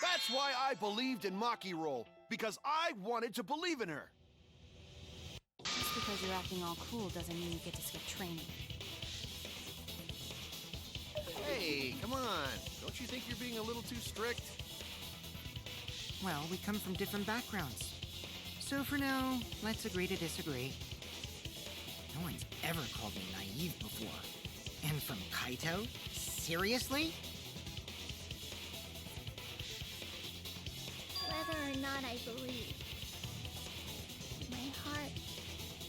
That's why I believed in Maki Roll, because I wanted to believe in her. Just because you're acting all cool doesn't mean you get to skip training. Hey, come on. Don't you think you're being a little too strict? Well, we come from different backgrounds. So for now, let's agree to disagree. No one's ever called me naive before. And from Kaito? Seriously? Whether or not I believe, my heart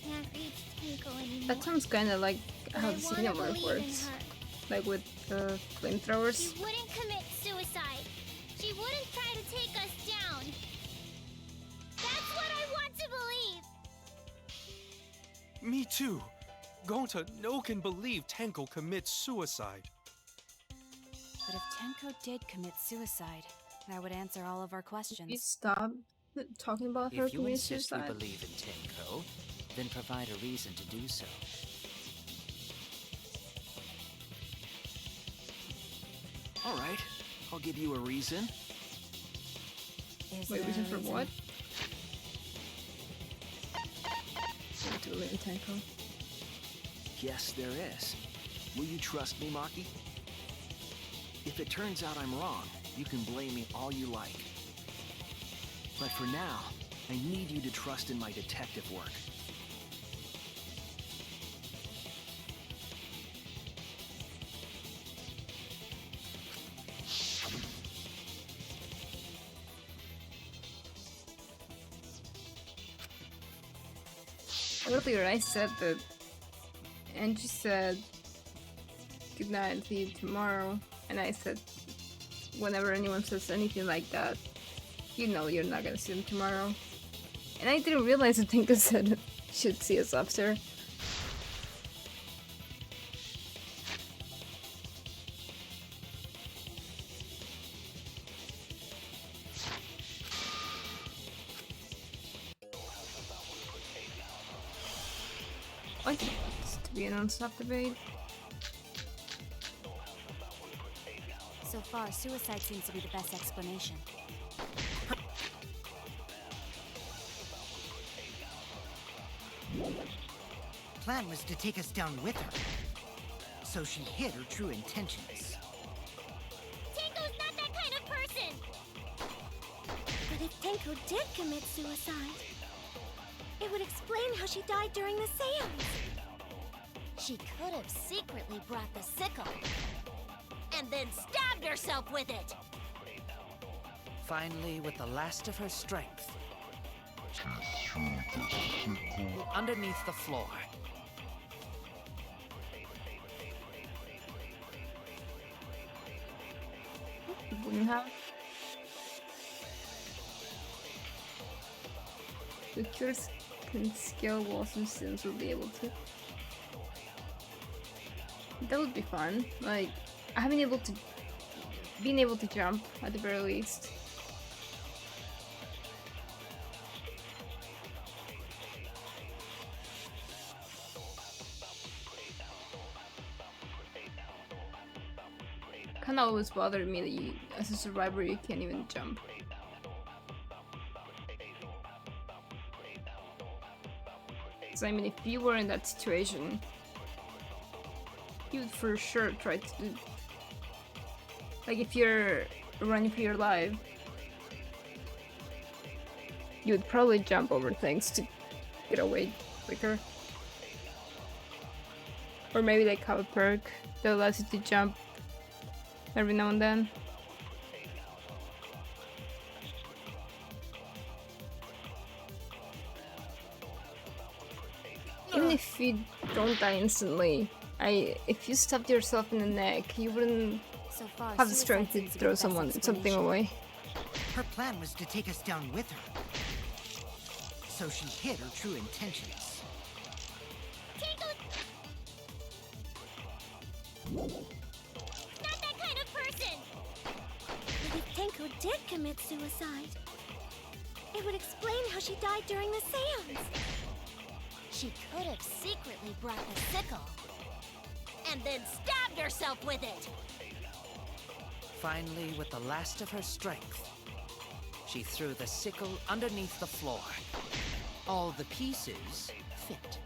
can't reach Tenko anymore. That sounds kind of like how the I wanna cinema believe in works. her. Like with the flamethrowers. She wouldn't commit suicide. She wouldn't try to take us down. That's what I want to believe. Me too. Gonta no can believe Tenko commits suicide. But if Tenko did commit suicide, that would answer all of our questions. You stop talking about her If you committing insist you suicide. believe in Tenko, then provide a reason to do so. All right, I'll give you a reason. Is Wait, there reason a for reason? what? To believe in Tenko. Yes, there is. Will you trust me, Maki? If it turns out I'm wrong, you can blame me all you like. But for now, I need you to trust in my detective work. Earlier I said that Angie said good night, see you tomorrow, and I said whenever anyone says anything like that, you know you're not gonna see them tomorrow. And I didn't realize that Tinka said should see us after. What? To be a non-stop debate. So far, suicide seems to be the best explanation. Plan was to take us down with her, so she hid her true intentions. Tenko's not that kind of person! But if Tenko did commit suicide, it would explain how she died during the seance. She could have secretly brought the sickle and then stabbed herself with it. Finally, with the last of her strength, underneath the floor. Wouldn't have. The cures can scale walls and students will be able to. That would be fun. Like, being able to jump at the very least. Kinda always bothered me that you, as a survivor, you can't even jump. So I mean, if you were in that situation, you would for sure try to do... Like, if you're running for your life, you would probably jump over things to get away quicker. Or maybe they have a perk that allows you to jump every now and then. Even if you don't die instantly, if you stabbed yourself in the neck, you wouldn't have the strength to throw something away. Her plan was to take us down with her, so she hid her true intentions. Not that kind of person! But if Tenko did commit suicide, it would explain how she died during the seance. She could have secretly brought the sickle and then stabbed herself with it. Finally, with the last of her strength, she threw the sickle underneath the floor. All the pieces fit.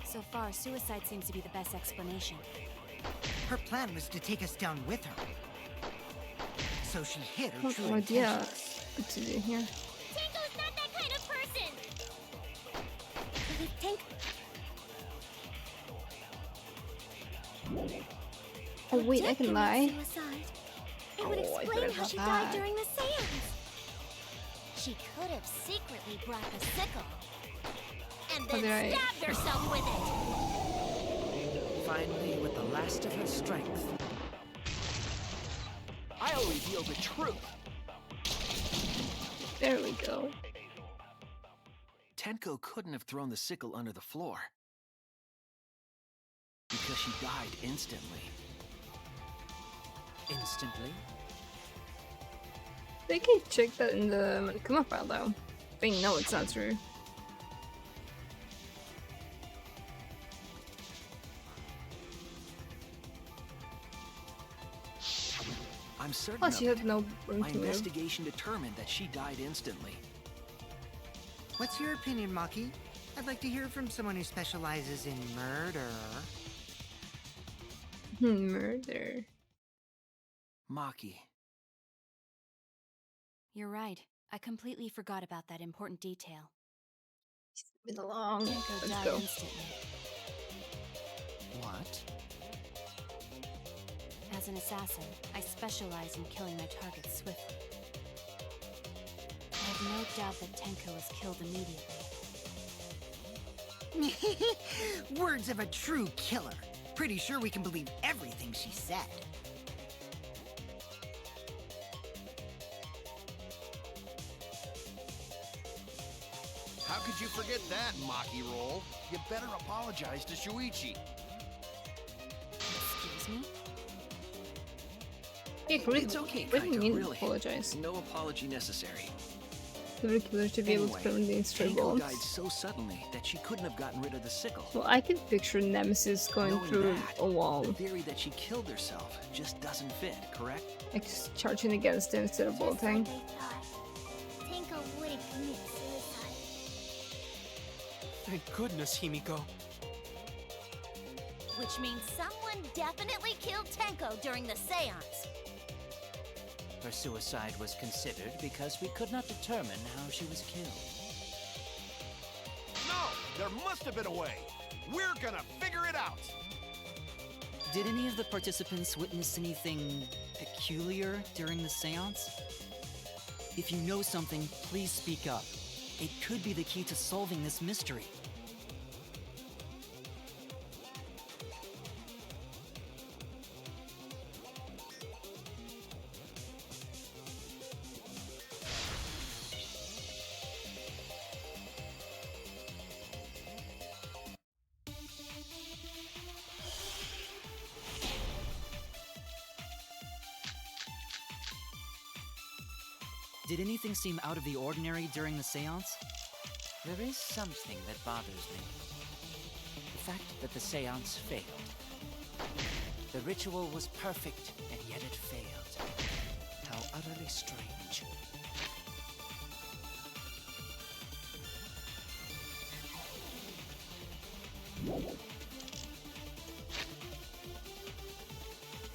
So far, suicide seems to be the best explanation. Her plan was to take us down with her, so she hid her What true idea intentions. to do here? Tenko's not that kind of person! But if Tenko Oh wait, I can lie. suicide, it would Oh, I explain forgot how about she that. died during the seance. She could have secretly brought the sickle and Oh, then did I- stabbed herself with it. Finally, with the last of her strength, I'll reveal the truth. There we go. Tenko couldn't have thrown the sickle under the floor, because she died instantly. instantly. They can check that in the Monokuma file though. They know it's not true. I'm certain Plus, of you it. have no room My to move. investigation determined that she died instantly. What's your opinion, Maki? I'd like to hear from someone who specializes in murder. Murder. Maki. You're right. I completely forgot about that important detail. Been long. Tenko Let's died go. instantly. What? As an assassin, I specialize in killing my targets swiftly. I have no doubt that Tenko was killed immediately. Words of a true killer. Pretty sure we can believe everything she said. How could you forget that, Maki Roll? You better apologize to Shuichi. Excuse me? Hey, really, It's okay, really Kaito, mean to really. apologize. No apology necessary. The killer to be able to Anyway, permanently destroy Tango walls. died so suddenly that she couldn't have gotten rid of the sickle. Well, I can picture Nemesis going Knowing through that, a wall, the theory that she killed herself just doesn't fit, correct? like just charging against it instead of bolting. Just like I thought. Tenko wouldn't commit suicide. Thank goodness, Himiko. Which means someone definitely killed Tenko during the seance. Her suicide was considered because we could not determine how she was killed. No! There must have been a way! We're gonna figure it out! Did any of the participants witness anything peculiar during the seance? If you know something, please speak up. It could be the key to solving this mystery. Did anything seem out of the ordinary during the seance? There is something that bothers me. The fact that the seance failed. The ritual was perfect, and yet it failed. How utterly strange.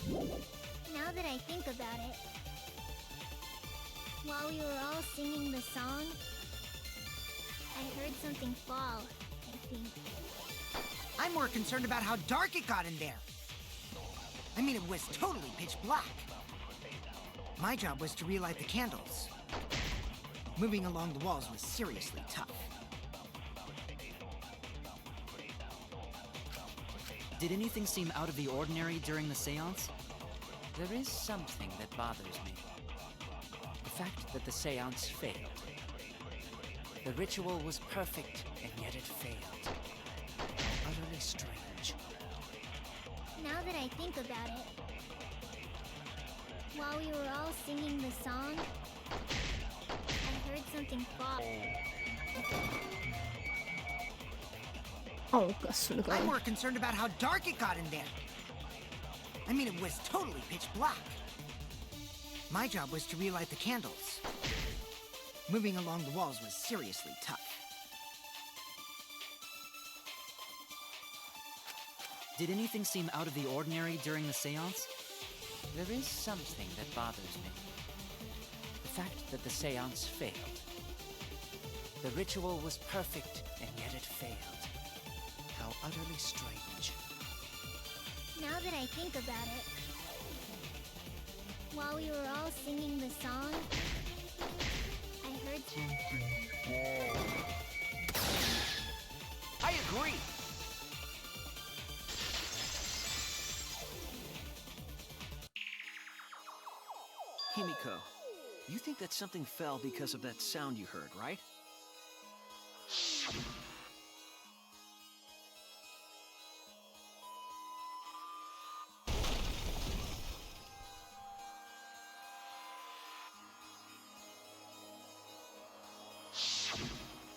Now that I think about it, while we were all singing the song, I heard something fall, I think. I'm more concerned about how dark it got in there. I mean, it was totally pitch black. My job was to relight the candles. Moving along the walls was seriously tough. Did anything seem out of the ordinary during the seance? There is something that bothers me. The fact that the seance failed. The ritual was perfect, and yet it failed. How utterly strange. Now that I think about it, while we were all singing the song, I heard something fall. Oh, cazzo, I'm more concerned about how dark it got in there. I mean, it was totally pitch black. My job was to relight the candles. Moving along the walls was seriously tough. Did anything seem out of the ordinary during the seance? There is something that bothers me. The fact that the seance failed. The ritual was perfect, and yet it failed. How utterly strange. Now that I think about it, while we were all singing the song, I heard I agree! Himiko, you think that something fell because of that sound you heard, right?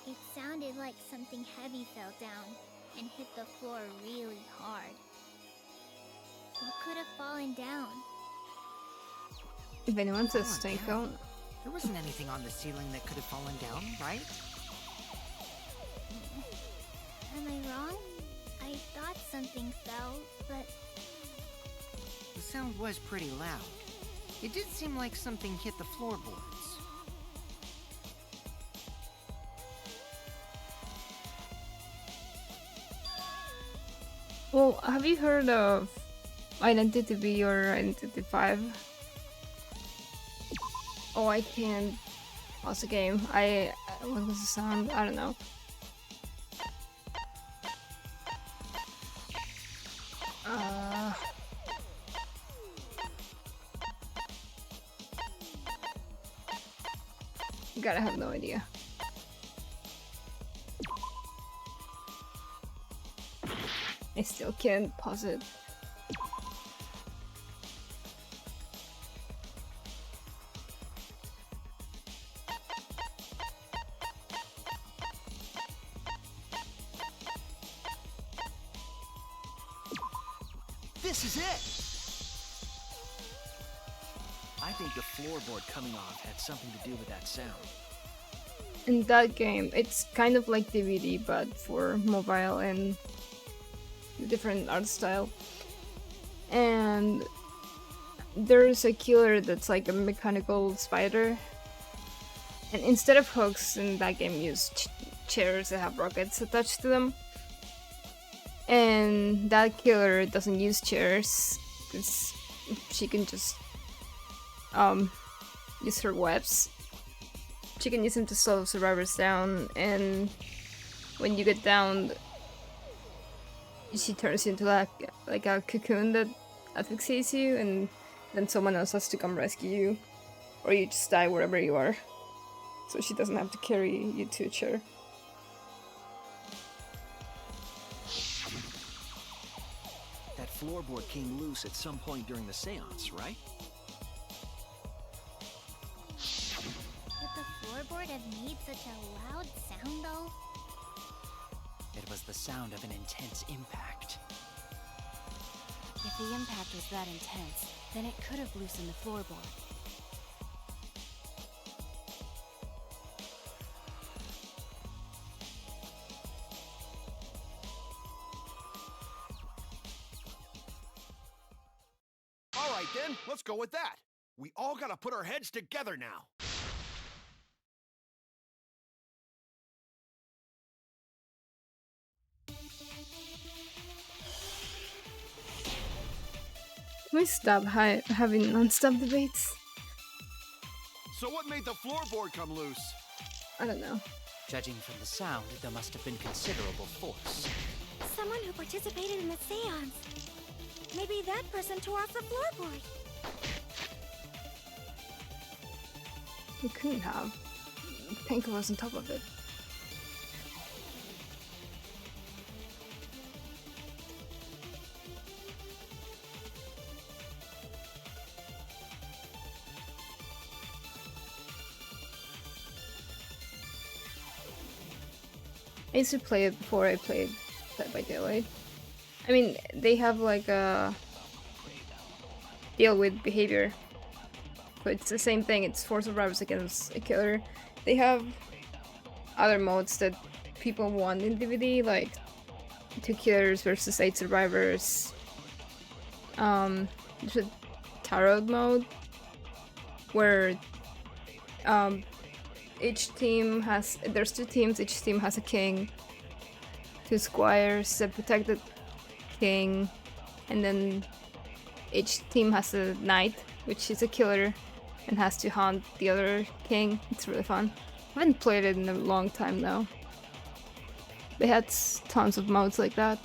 It sounded like something heavy fell down and hit the floor really hard. What could have fallen down? If anyone says Tenko, There wasn't anything on the ceiling that could have fallen down, right? Am I wrong? I thought something fell, but The sound was pretty loud. It did seem like something hit the floorboards. well, have you heard of Identity V or Identity 5? Oh, I can't pause the game. What was the sound? I don't know. God, I have no idea. I still can't pause it. This is it! I think the floorboard coming off had something to do with that sound. In that game, it's kind of like DVD, but for mobile and different art style. And there's a killer that's like a mechanical spider. And instead of hooks in that game, you use chairs that have rockets attached to them. And that killer doesn't use chairs because she can just use her webs. She can use them to slow survivors down, and when you get downed, she turns you into like a cocoon that asphyxiates you, and then someone else has to come rescue you, or you just die wherever you are. So she doesn't have to carry you to a chair. That floorboard came loose at some point during the seance, right? Would the floorboard have made such a loud sound, though? It was the sound of an intense impact. If the impact was that intense, then it could have loosened the floorboard. All right then, let's go with that. We all gotta put our heads together now. Can we stop having non-stop debates? So what made the floorboard come loose? I don't know. Judging from the sound, there must have been considerable force. Someone who participated in the seance. Maybe that person tore off the floorboard. You couldn't have. Panko was on top of it. I used to play it before I played Dead by Daylight. I mean, they have like a deal with behavior, but it's the same thing. It's 4 survivors against a killer. They have other modes that people want in DVD, like 2 killers versus 8 survivors. There's a tarot mode where each team has, there's 2 teams, each team has a king, 2 squires that protect the king, and then each team has a knight, which is a killer, and has to hunt the other king. It's really fun. I haven't played it in a long time though. They had tons of modes like that.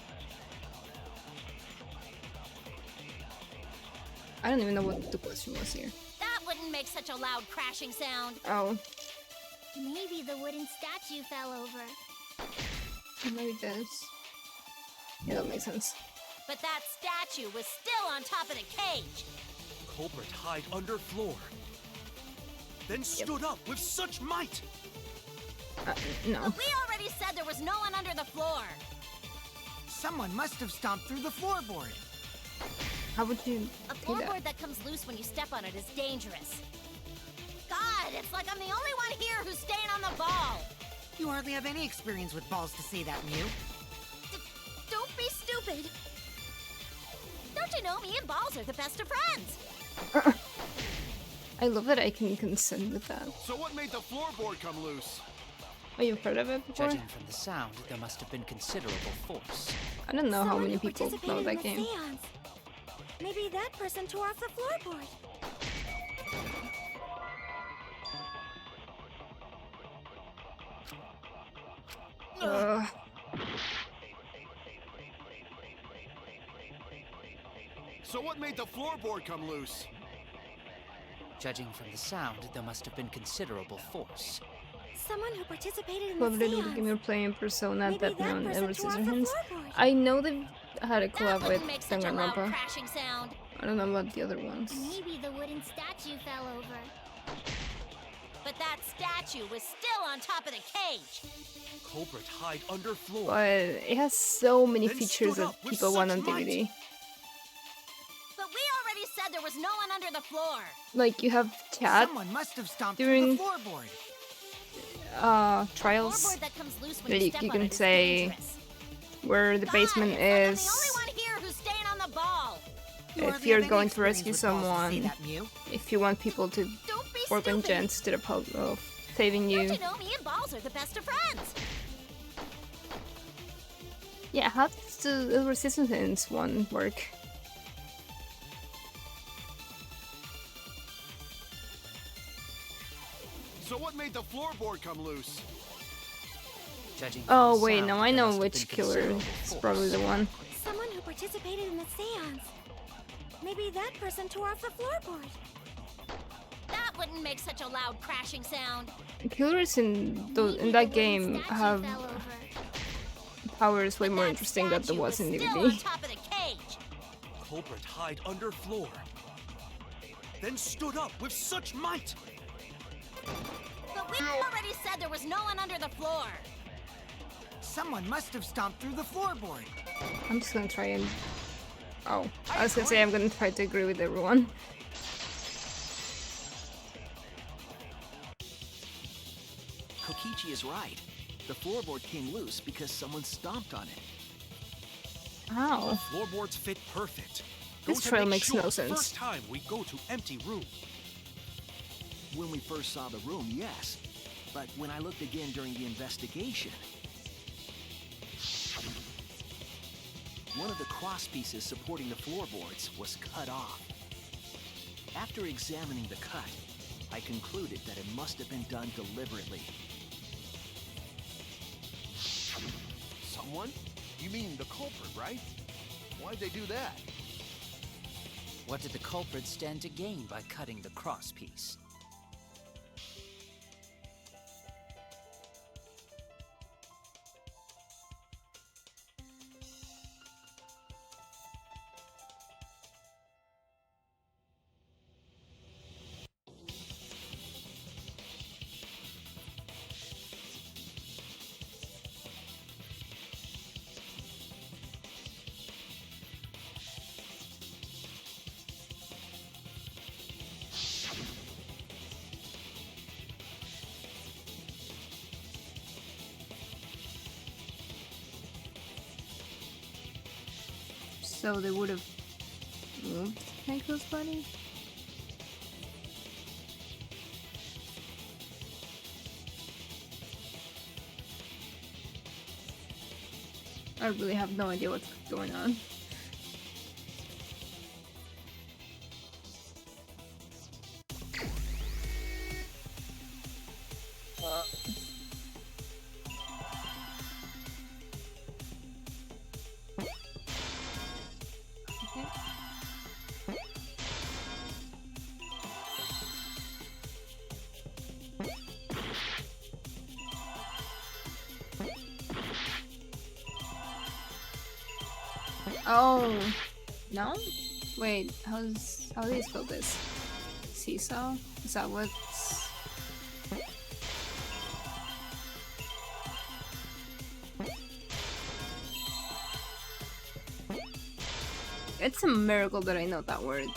I don't even know what the question was here. That wouldn't make such a loud crashing sound. Oh. Maybe the wooden statue fell over. Maybe it does. Yeah, that makes sense. But that statue was still on top of the cage. Culprit hide under floor. Then stood up with such might. No. But we already said there was no one under the floor. Someone must have stomped through the floorboard. How would you A do floorboard that? that comes loose when you step on it is dangerous. God, it's like I'm the only one here who's staying on the ball. You hardly have any experience with balls to say that, Mew. Don't be stupid. Don't you know me and balls are the best of friends? I love that I can consent with that. So what made the floorboard come loose? Oh, you've heard of it before? Judging from the sound, there must have been considerable force. I don't know how Someone many who people know participated that in the game. seance. Maybe that person tore off the floorboard. Ugh. So what made the floorboard come loose? Judging from the sound, there must have been considerable force. Someone who participated in Collaborated the with the seance. game you're playing Persona, Maybe Death that Note, and person Edward tore off the Scissorhands. floorboard. I know they've had a That collab with wouldn't make such a loud Danganronpa. crashing sound. I don't know about the other ones. Maybe the wooden statue fell over. But that statue was still on top of the cage. Culprit hide under floor. But it has so many Then features stood that up with people want such on might. DVD. said there was no one under the floor. Like, you have chat Someone must have stomped during through the floorboard. trials Floorboard that comes loose when that you you step on can it is say dangerous. where the basement I'm the is. only one here who's staying on the ball. If you're going to rescue someone, if you want people to work on gens to the pub of saving Don't you. you know me and balls are the best of friends? Yeah, how does the resistance one work? So what made the floorboard come loose? Judging Oh from the wait, sound, no, I there know must have which been killer considerable is force. probably the one. Someone who participated in the seance. Maybe that person tore off the floorboard. That wouldn't make such a loud crashing sound. Killers in that game have powers way more interesting than there was in Still on DVD. top of the cage. Culprit hide under floor. Then stood up with such might. But we already said there was no one under the floor. Someone must have stomped through the floorboard. I'm just gonna try and... Oh, I was gonna say I'm gonna try to agree with everyone. Kokichi is right. The floorboard came loose because someone stomped on it. Ow. Floorboards fit perfect. This Go to trail make makes sure no sense. First time we go to empty room. When we first saw the room, yes. But when I looked again during the investigation, one of the cross pieces supporting the floorboards was cut off. After examining the cut, I concluded that it must have been done deliberately. Someone? You mean the culprit, right? Why'd they do that? What did the culprit stand to gain by cutting the cross piece? So they would have moved Tanko's body? I really have no idea what's going on. Oh, no? Wait, how do you spell this? Seesaw? Is that what's... It's a miracle that I know that word.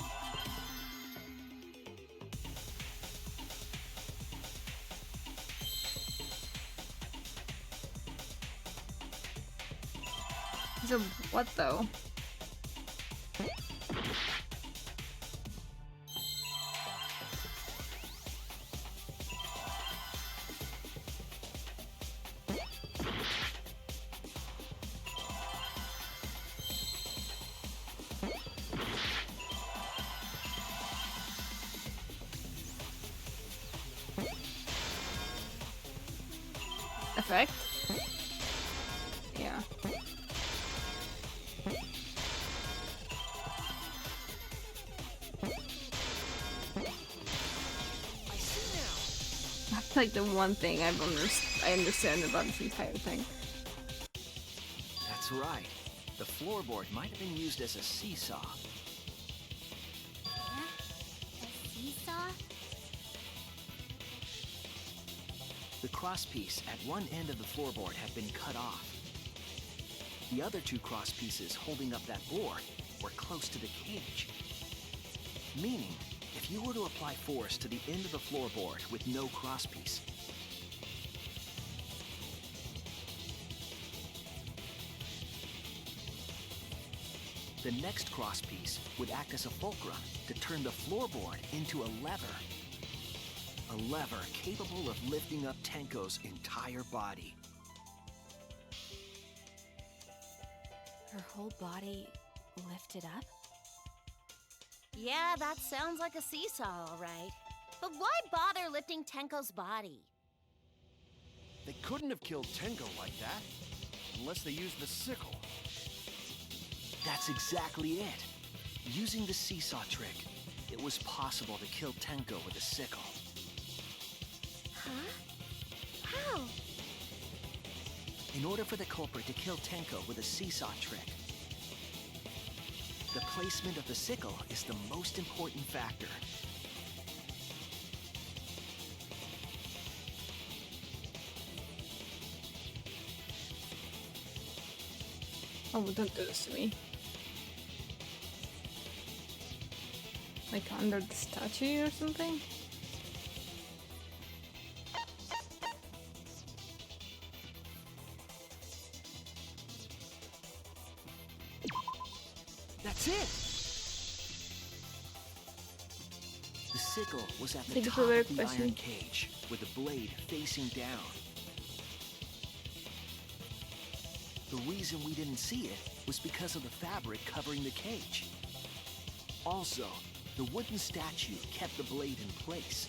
So what though? Effect? Yeah. That's like the one thing I understand about this entire thing. That's right. The floorboard might have been used as a seesaw. A seesaw? The crosspiece at one end of the floorboard had been cut off. The other two cross pieces holding up that board were close to the cage. Meaning, if you were to apply force to the end of the floorboard with no crosspiece, the next crosspiece would act as a fulcrum to turn the floorboard into a lever. A lever capable of lifting up Tenko's entire body. Her whole body lifted up? Yeah, that sounds like a seesaw, all right. But why bother lifting Tenko's body? They couldn't have killed Tenko like that, unless they used the sickle. That's exactly it. Using the seesaw trick, it was possible to kill Tenko with a sickle. Huh? How? In order for the culprit to kill Tenko with a seesaw trick, the placement of the sickle is the most important factor. Oh, don't do this to me. Like under the statue or something? That's it! The sickle was at the Thank you top for the of the question. iron cage, with the blade facing down. The reason we didn't see it was because of the fabric covering the cage. Also, the wooden statue kept the blade in place.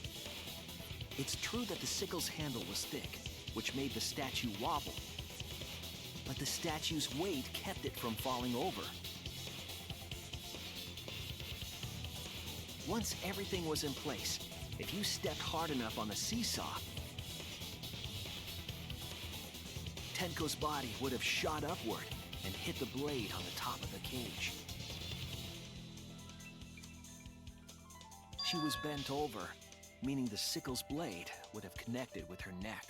It's true that the sickle's handle was thick, which made the statue wobble. But the statue's weight kept it from falling over. Once everything was in place, if you stepped hard enough on the seesaw, Tenko's body would have shot upward and hit the blade on the top of the cage. She was bent over, meaning the sickle's blade would have connected with her neck.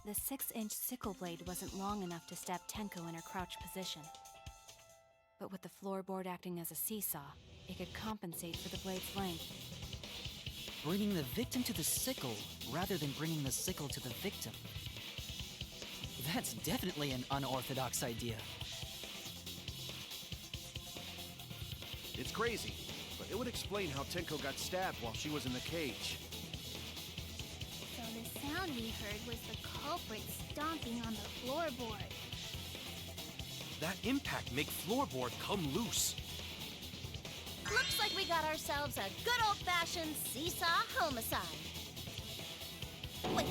The 6-inch sickle blade wasn't long enough to stab Tenko in her crouch position. But with the floorboard acting as a seesaw, it could compensate for the blade's length. Bringing the victim to the sickle rather than bringing the sickle to the victim. That's definitely an unorthodox idea. It's crazy, but it would explain how Tenko got stabbed while she was in the cage. So the sound we heard was the culprit stomping on the floorboard. That impact make floorboard come loose. Looks like we got ourselves a good old-fashioned seesaw homicide. Wait,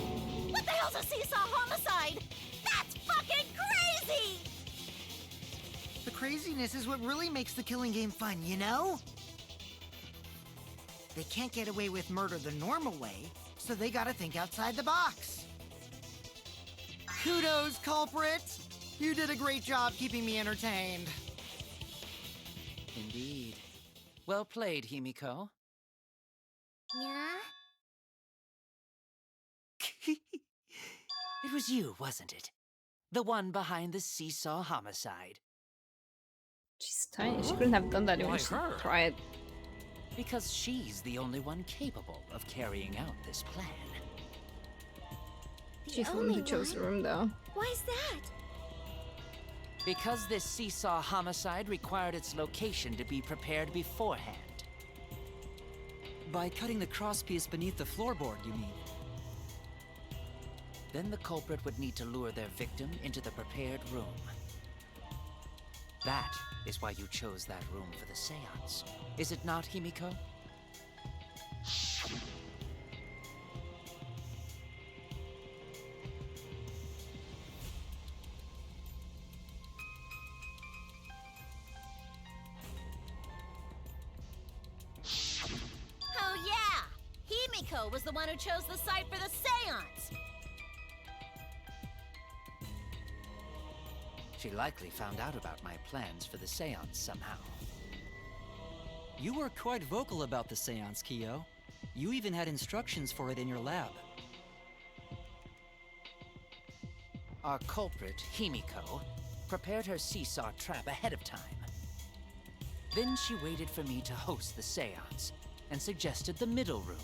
what the hell's a seesaw homicide? That's fucking crazy! The craziness is what really makes the killing game fun, you know? They can't get away with murder the normal way, so they gotta think outside the box. Kudos, culprits! You did a great job keeping me entertained. Indeed. Well played, Himiko. Yeah? It was you, wasn't it? The one behind the seesaw homicide. She's tiny. She couldn't have done that even Why if she her? tried. Because she's the only one capable of carrying out this plan. She's the one who chose the room, though. Why's that? Because this seesaw homicide required its location to be prepared beforehand. By cutting the crosspiece beneath the floorboard, you mean? Then the culprit would need to lure their victim into the prepared room. That is why you chose that room for the seance. Is it not, Himiko? Oh yeah! Himiko was the one who chose the site for the seance! She likely found out about my plans for the seance somehow. You were quite vocal about the seance, Kyo. You even had instructions for it in your lab. Our culprit, Himiko, prepared her seesaw trap ahead of time. Then she waited for me to host the seance and suggested the middle room.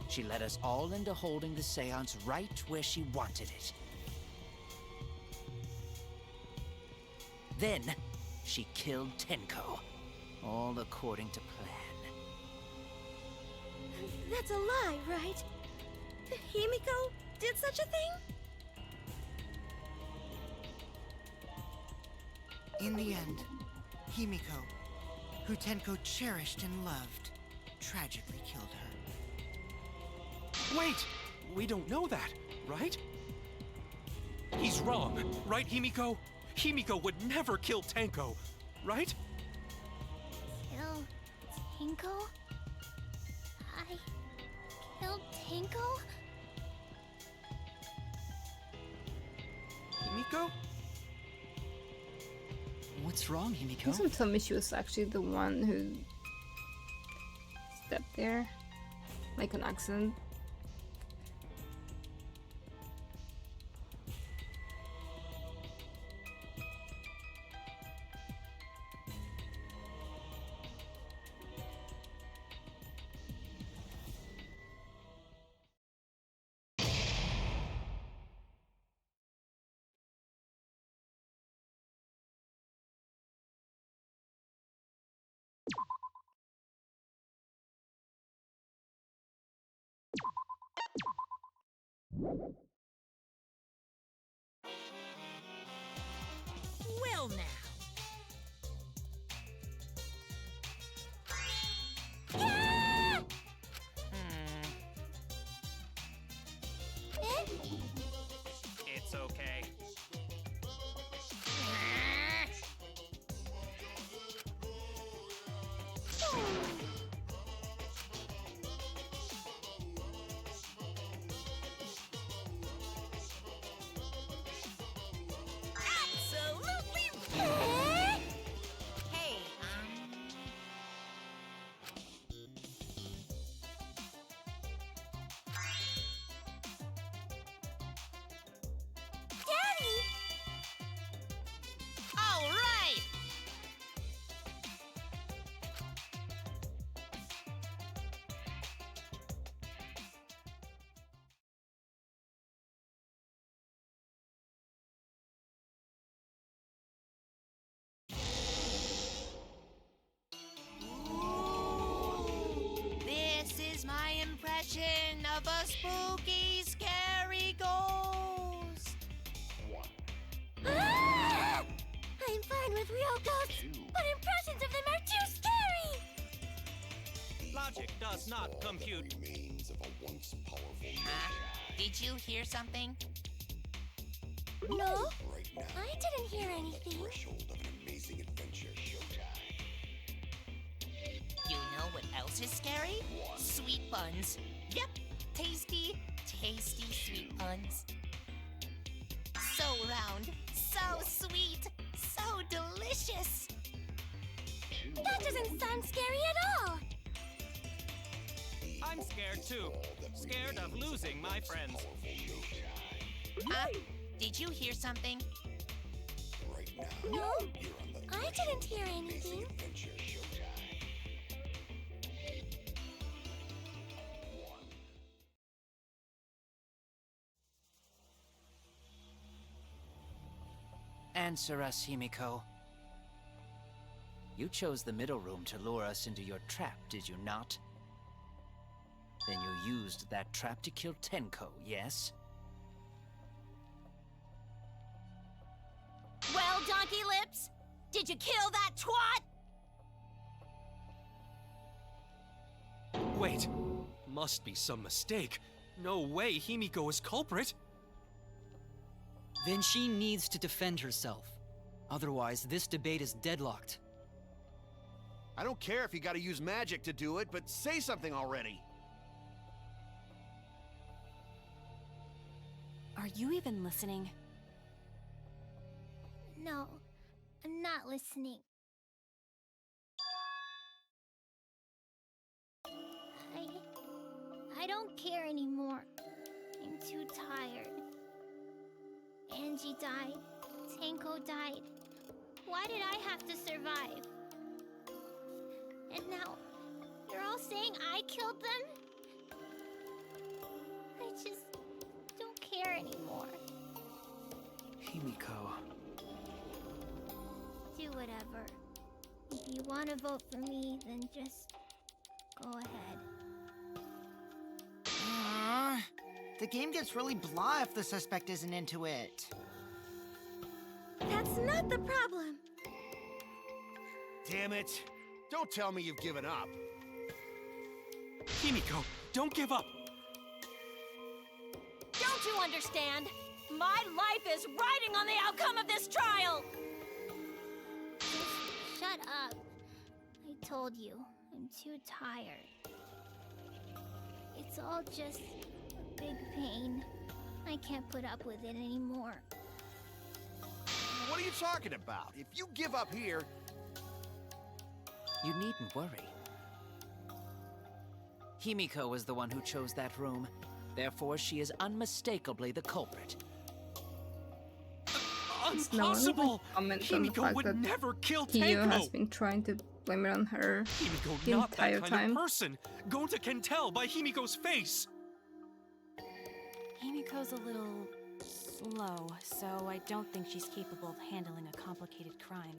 She led us all into holding the seance right where she wanted it. Then, she killed Tenko, all according to plan. That's a lie, right? Himiko did such a thing? In the end, Himiko, who Tenko cherished and loved, tragically killed her. Wait! We don't know that, right? He's wrong, right, Himiko? Himiko would never kill Tenko, right? Kill Tinko? I killed Tinko? Himiko? What's wrong, Himiko? Doesn't tell me she was actually the one who stepped there, like an accident. Well, now. It's okay. Absolutely. Hey, Daddy! All right! This is my impression of a spooky, scary ghost. Ah! I'm fine with real ghosts, but impressions of them are too scary! Logic does not compute. Huh? Did you hear something? No, I didn't hear anything. You know what else is scary? Sweet buns. Yep, tasty, tasty sweet buns. So round, so sweet, so delicious. That doesn't sound scary at all! I'm scared too. Scared of losing my friends. Huh? Did you hear something? No, I didn't hear anything. Answer us, Himiko. You chose the middle room to lure us into your trap, did you not? Then you used that trap to kill Tenko, yes? well, Donkey Lips, did you kill that twat? Wait, must be some mistake. No way Himiko is culprit. Then she needs to defend herself. Otherwise, this debate is deadlocked. I don't care if you gotta use magic to do it, but say something already. Are you even listening? No, I'm not listening. I don't care anymore. I'm too tired. Angie died. Tenko died. Why did I have to survive? saying I killed them? I just don't care anymore. Himiko. Do whatever. If you want to vote for me, then just go ahead. The game gets really blah if the suspect isn't into it. That's not the problem. Damn it. Don't tell me you've given up. Himiko, don't give up! Don't you understand? My life is riding on the outcome of this trial! Just shut up. I told you, I'm too tired. It's all just a big pain. I can't put up with it anymore. What are you talking about? If you give up here... You needn't worry. Himiko was the one who chose that room. Therefore, she is unmistakably the culprit. Impossible! Himiko would never kill Tenko! Has been trying to blame it on her Himiko, the not entire that kind time. of person! Gonta can tell by Himiko's face! Himiko's a little slow, so I don't think she's capable of handling a complicated crime.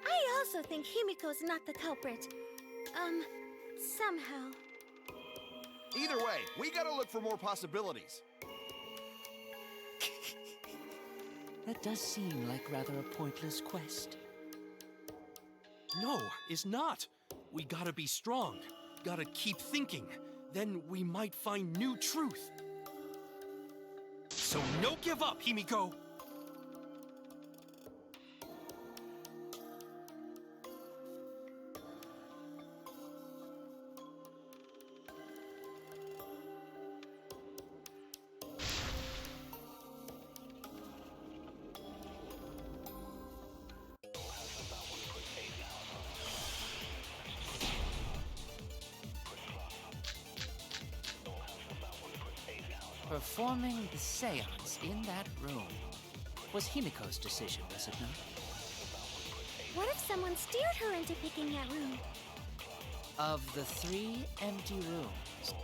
I also think Himiko's not the culprit. Somehow. Either way, we gotta look for more possibilities. That does seem like rather a pointless quest. No, it's not. We gotta be strong. Gotta keep thinking. Then we might find new truth. So no give up, Himiko! Performing the seance in that room was Himiko's decision, was it not? What if someone steered her into picking that room? Of the 3 empty rooms,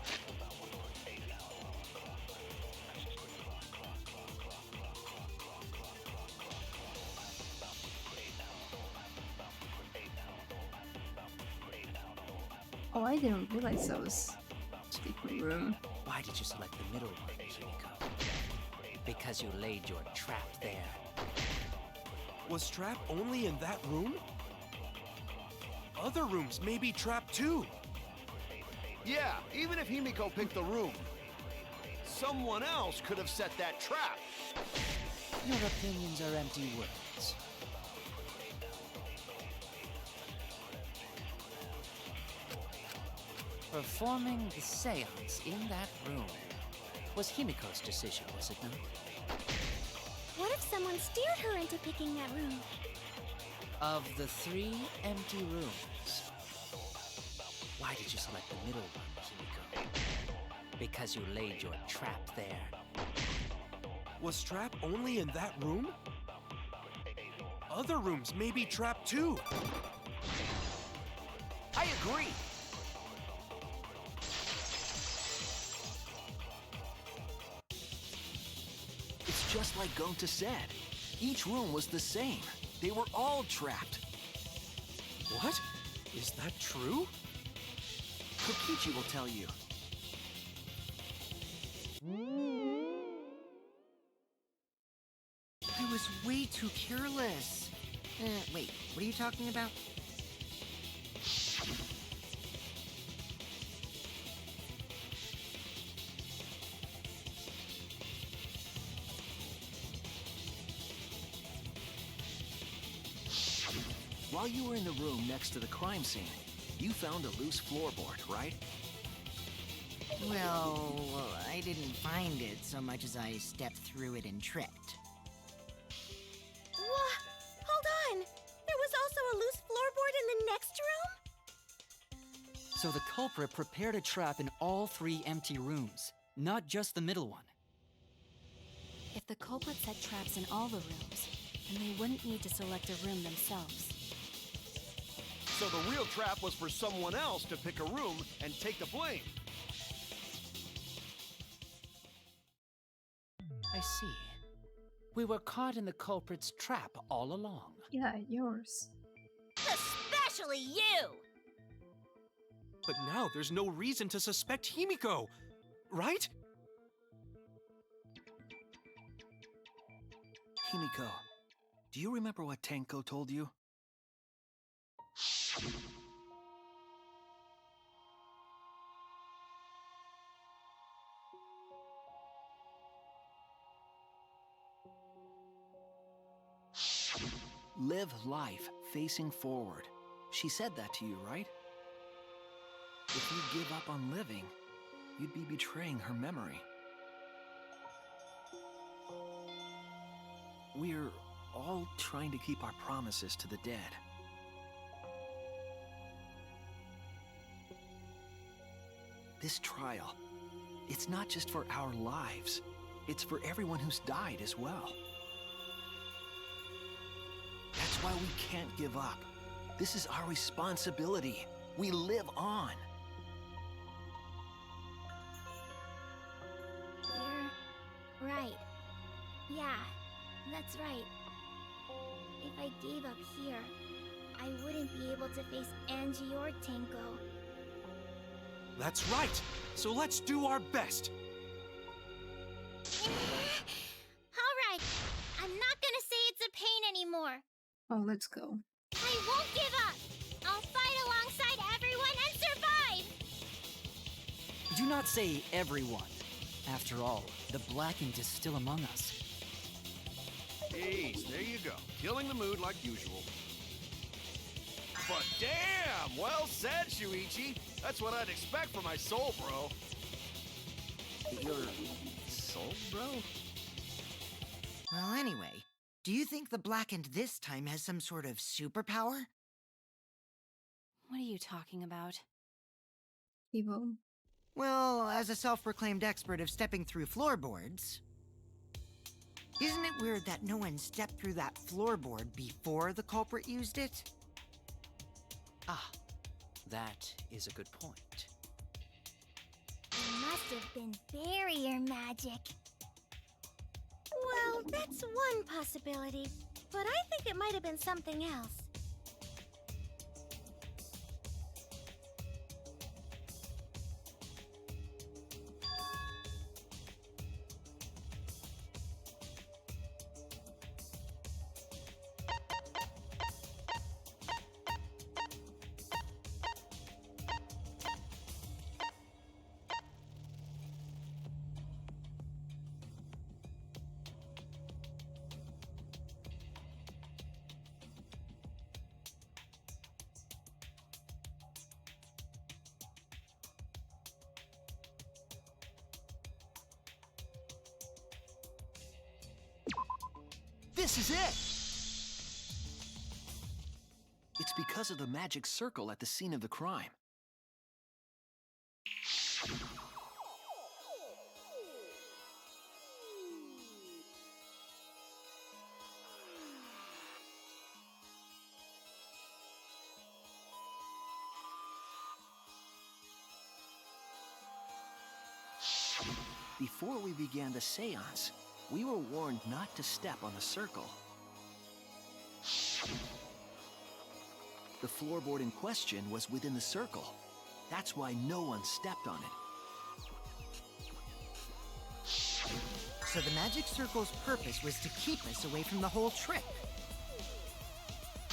Oh, I didn't realize that was a different room. why did you select the middle one, Himiko? Because you laid your trap there. Was Trap only in that room? Other rooms may be trapped too. Yeah, even if Himiko picked the room, someone else could have set that trap. Your opinions are empty words. Performing the seance in that room was Himiko's decision, was it not? What if someone steered her into picking that room? Of the 3 empty rooms, why did you select the middle one, Himiko? Because you laid your trap there. Was Trap only in that room? Other rooms may be trapped too. I agree. It's just like Gonta said. Each room was the same. They were all trapped. What? Is that true? Kokichi will tell you. I was way too careless. Wait, what are you talking about? While you were in the room next to the crime scene, you found a loose floorboard, right? Well, I didn't find it so much as I stepped through it and tripped. What? Hold on! There was also a loose floorboard in the next room? So the culprit prepared a trap in all 3 empty rooms, not just the middle one. If the culprit set traps in all the rooms, then they wouldn't need to select a room themselves. So the real trap was for someone else to pick a room and take the blame. I see. We were caught in the culprit's trap all along. Yeah, yours. Especially you! But now there's no reason to suspect Himiko, right? Himiko, do you remember what Tenko told you? Live life facing forward. She said that to you, right? If you give up on living, you'd be betraying her memory. We're all trying to keep our promises to the dead. This trial, it's not just for our lives. It's for everyone who's died as well. That's why we can't give up. This is our responsibility. We live on. You're right. Yeah, that's right. If I gave up here, I wouldn't be able to face Angie or Tenko. That's right. So let's do our best. Alright, I'm not gonna say it's a pain anymore. Oh, let's go. I won't give up! I'll fight alongside everyone and survive! Do not say everyone. After all, the Blackened is still among us. Ace, there you go. Killing the mood like usual. But damn! Well said, Shuichi. That's what I'd expect from my soul, bro. Your soul, bro? Well, anyway, do you think the Blackened this time has some sort of superpower? What are you talking about? Evil. Well, as a self-proclaimed expert of stepping through floorboards, isn't it weird that no one stepped through that floorboard before the culprit used it? Ah, that is a good point. It must have been barrier magic. Well, that's one possibility, but I think it might have been something else. This is it! It's because of the magic circle at the scene of the crime. Before we began the seance, we were warned not to step on the circle. The floorboard in question was within the circle. That's why no one stepped on it. So the magic circle's purpose was to keep us away from the whole trick.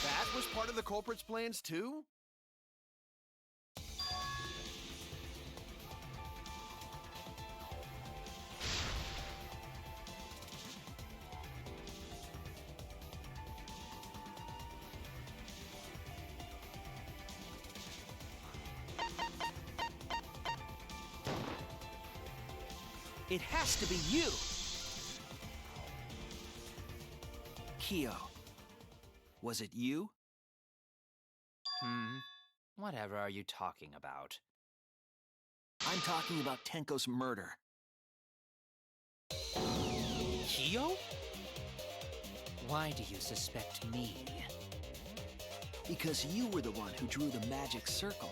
That was part of the culprit's plans too? It has to be you! Kyo, was it you? Whatever are you talking about? I'm talking about Tenko's murder. Kyo? Why do you suspect me? Because you were the one who drew the magic circle.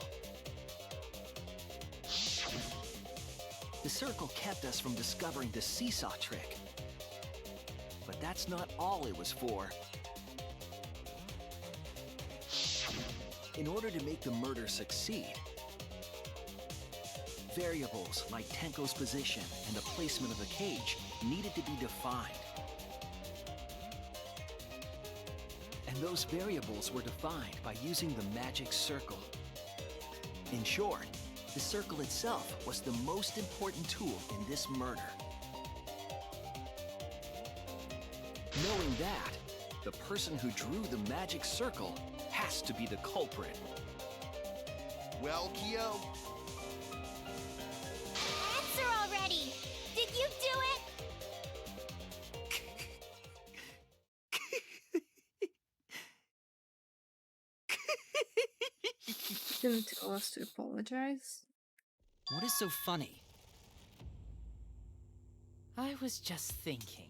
The circle kept us from discovering the seesaw trick. But that's not all it was for. In order to make the murder succeed, variables like Tenko's position and the placement of the cage needed to be defined. And those variables were defined by using the magic circle. In short, the circle itself was the most important tool in this murder. Knowing that, the person who drew the magic circle has to be the culprit. Well, Kyo, Answer already! Did you do it? Didn't tell us to apologize. What is so funny? I was just thinking.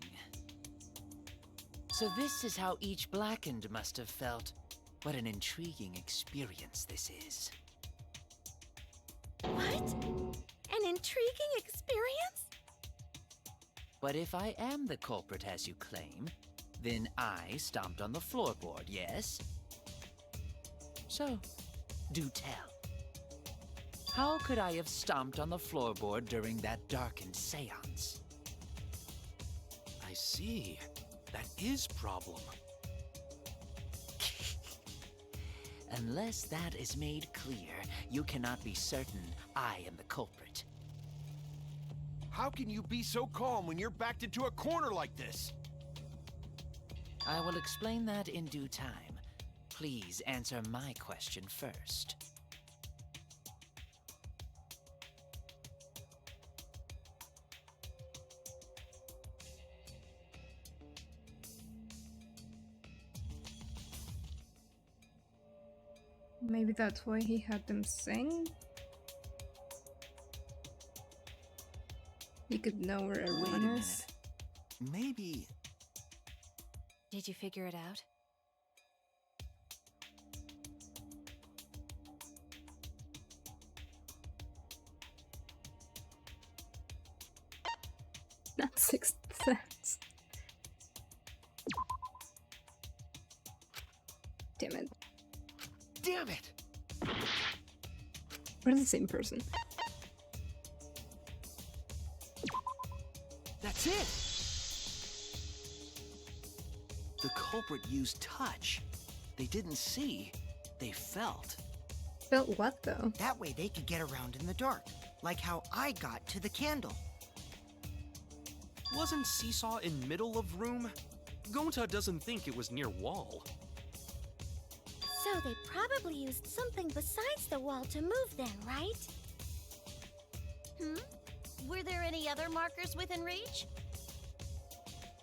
So this is how each Blackened must have felt. What an intriguing experience this is. What? An intriguing experience? But if I am the culprit as you claim, then I stomped on the floorboard, yes? So, do tell. How could I have stomped on the floorboard during that darkened seance? I see. That is problem. Unless that is made clear, you cannot be certain I am the culprit. how can you be so calm when you're backed into a corner like this? I will explain that in due time. Please answer my question first. Maybe that's why he had them sing? He could know where Wait a everyone minute. is. Maybe... Did you figure it out? Not Sixth Sense. Damn it. Damn it! We're the same person. That's it! The culprit used touch. They didn't see, they felt. Felt what, though? That way they could get around in the dark, like how I got to the candle. Wasn't Seesaw in middle of room? Gonta doesn't think it was near wall. So they probably used something besides the wall to move then, right? Were there any other markers within reach?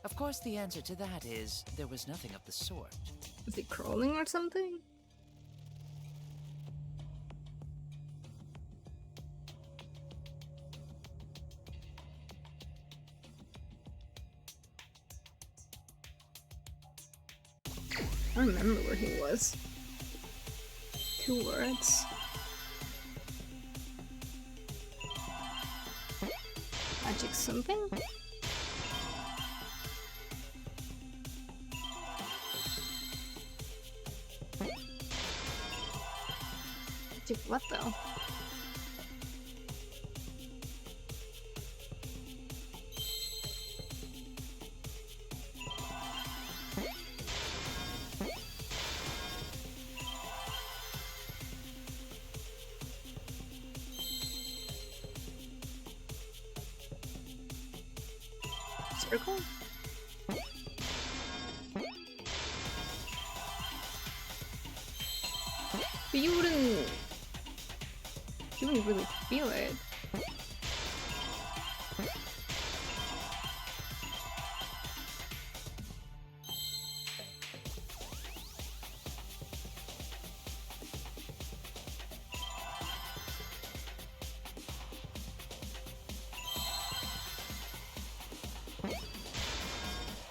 Of course, the answer to that is there was nothing of the sort. Was he crawling or something? I remember where he was. 2 words. Magic something? Magic what though? Circle? But you wouldn't really feel it.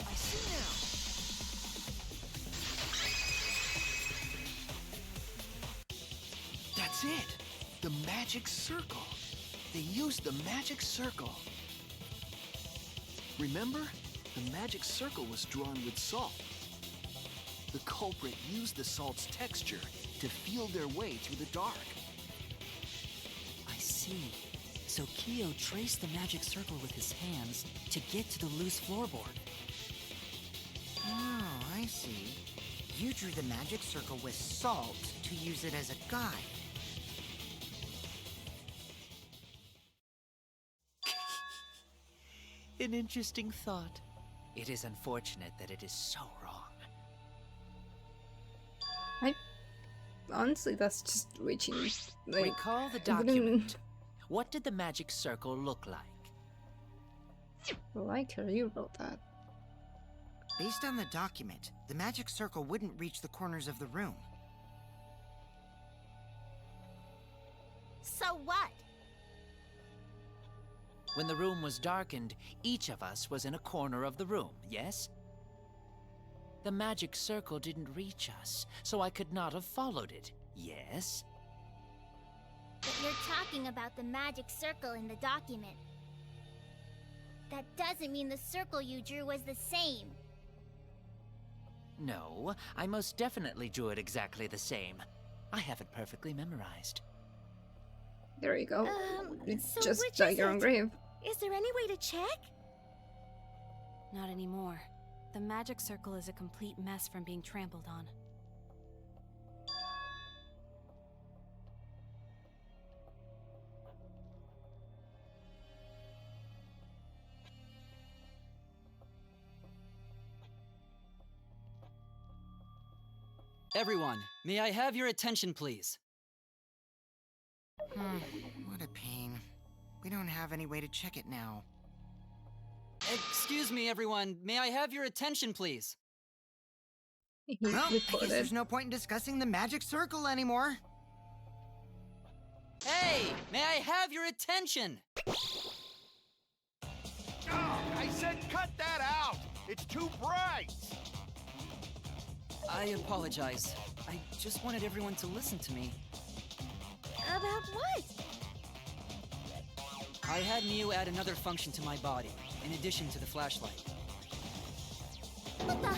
I see now. That's it! The magic circle. They used the magic circle. Remember? The magic circle was drawn with salt. The culprit used the salt's texture to feel their way through the dark. I see. So Kyo traced the magic circle with his hands to get to the loose floorboard. Oh, I see. You drew the magic circle with salt to use it as a guide. An interesting thought. It is unfortunate that it is so wrong. Honestly, that's just reaching. Like, Recall the I wouldn't- document. What did the magic circle look like? Like her, you wrote that. Based on the document, the magic circle wouldn't reach the corners of the room. So what? When the room was darkened, each of us was in a corner of the room, yes? The magic circle didn't reach us, so I could not have followed it, yes? But you're talking about the magic circle in the document. That doesn't mean the circle you drew was the same. No, I most definitely drew it exactly the same. I have it perfectly memorized. There you go. It's so just which is Dagger on it? Grave. Is there any way to check? Not anymore. The magic circle is a complete mess from being trampled on. Everyone, may I have your attention, please? What a pain. We don't have any way to check it now. Excuse me, everyone. May I have your attention, please? Well, I guess there's no point in discussing the magic circle anymore. Hey, may I have your attention? Oh, I said cut that out! It's too bright! I apologize. I just wanted everyone to listen to me. About what? I had Miu add another function to my body, in addition to the flashlight. What the?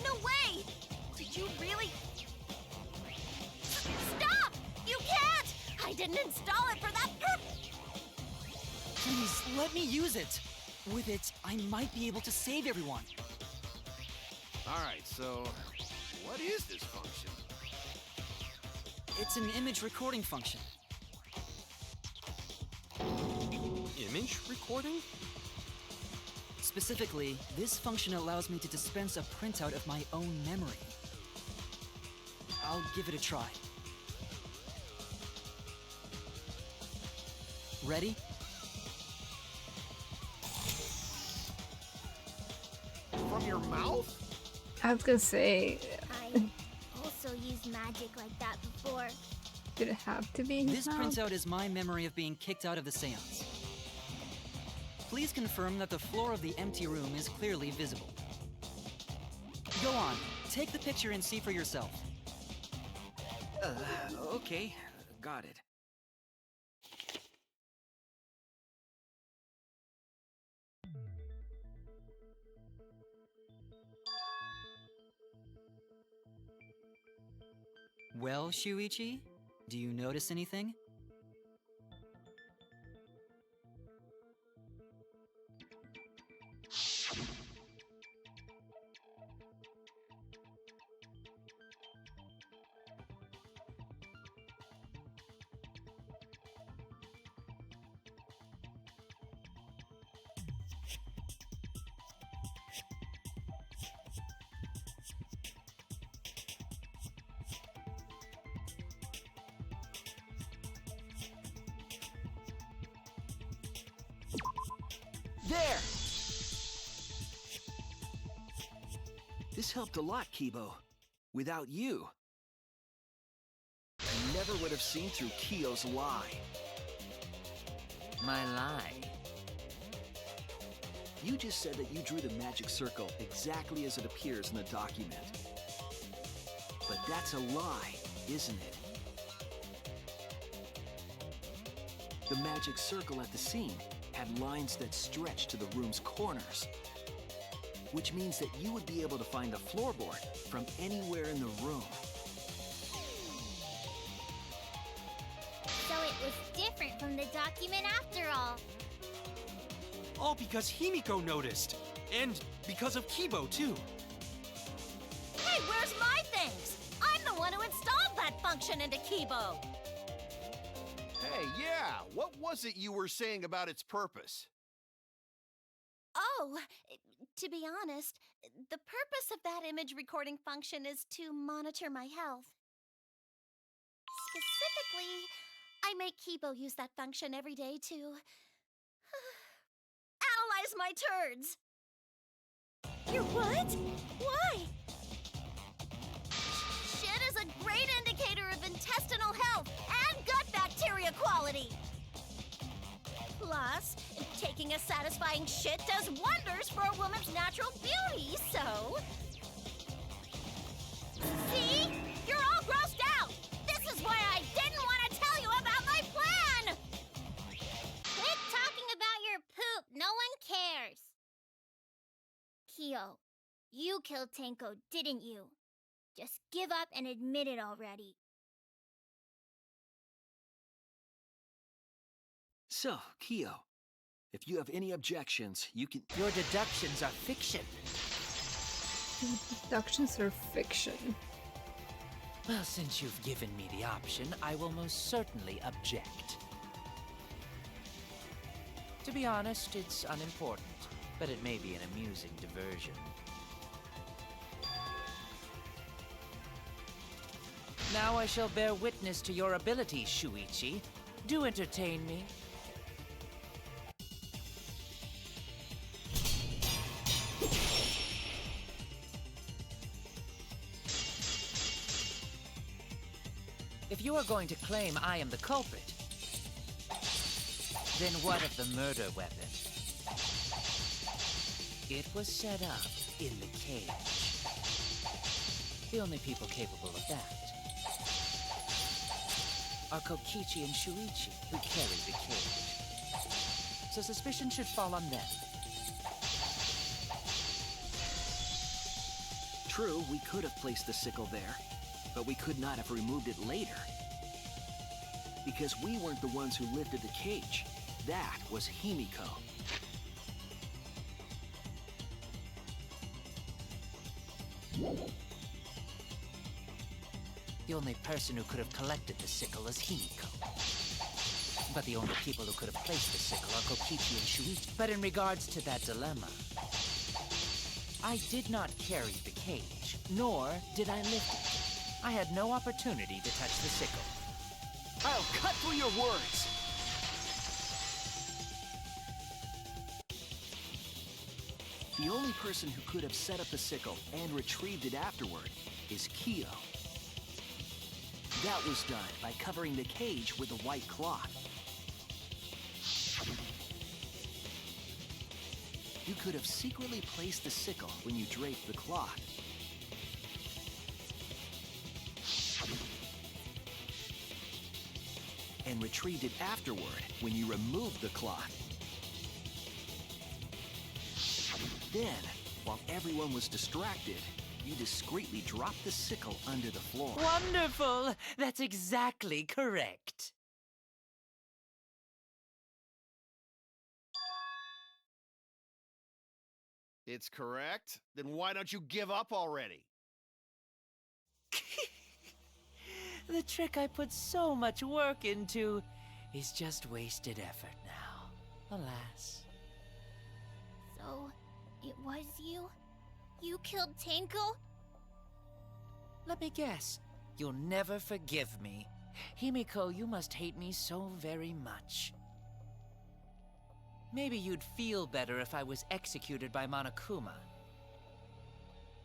No way! Did you really? Stop! You can't! I didn't install it for that purpose! Please, let me use it! With it, I might be able to save everyone. Alright, so what is this function? It's an image recording function. Image recording? Specifically, this function allows me to dispense a printout of my own memory. I'll give it a try. Ready? From your mouth? I was gonna say, I also used magic like that before. did it have to be This his mouth? printout is my memory of being kicked out of the seance. Please confirm that the floor of the empty room is clearly visible. Go on, take the picture and see for yourself. Okay, got it. Well, Shuichi, do you notice anything? There! This helped a lot, Kibo. Without you, I never would have seen through Kyo's lie. My lie. You just said that you drew the magic circle exactly as it appears in the document. But that's a lie, isn't it? The magic circle at the scene had lines that stretched to the room's corners, which means that you would be able to find the floorboard from anywhere in the room. So it was different from the document after all. All because Himiko noticed. And because of Kibo, too. Hey, where's my things? I'm the one who installed that function into Kibo. Hey, yeah, what was it you were saying about its purpose? Oh, to be honest, the purpose of that image recording function is to monitor my health. Specifically, I make Kibo use that function every day to analyze my turds. Your what? Why? Shit is a great indicator of intestinal health and gut bacteria quality. Plus, taking a satisfying shit does wonders for a woman's natural beauty, so... See? You're all grossed out! This is why I didn't want to tell you about my plan! Quit talking about your poop. No one cares. Kyo, you killed Tenko, didn't you? Just give up and admit it already. So, Kyo, if you have any objections, you can... Your deductions are fiction. Deductions are fiction. Well, since you've given me the option, I will most certainly object. To be honest, it's unimportant, but it may be an amusing diversion. Now I shall bear witness to your abilities, Shuichi. Do entertain me. If you are going to claim I am the culprit, then what of the murder weapon? It was set up in the cage. The only people capable of that are Kokichi and Shuichi, who carried the cage. So suspicion should fall on them. True, we could have placed the sickle there, but we could not have removed it later. Because we weren't the ones who lifted the cage. That was Himiko. The only person who could have collected the sickle is Himiko. But the only people who could have placed the sickle are Kokichi and Shuichi. But in regards to that dilemma, I did not carry the cage, nor did I lift it. I had no opportunity to touch the sickle. I'll cut through your words! The only person who could have set up the sickle and retrieved it afterward is Kyo. That was done by covering the cage with a white cloth. You could have secretly placed the sickle when you draped the cloth. And retrieved it afterward when you removed the cloth. Then, while everyone was distracted, you discreetly dropped the sickle under the floor. Wonderful! That's exactly correct. It's correct? Then why don't you give up already? The trick I put so much work into is just wasted effort now. Alas. So, it was you? You killed Tenko? Let me guess. You'll never forgive me. Himiko, you must hate me so very much. Maybe you'd feel better if I was executed by Monokuma.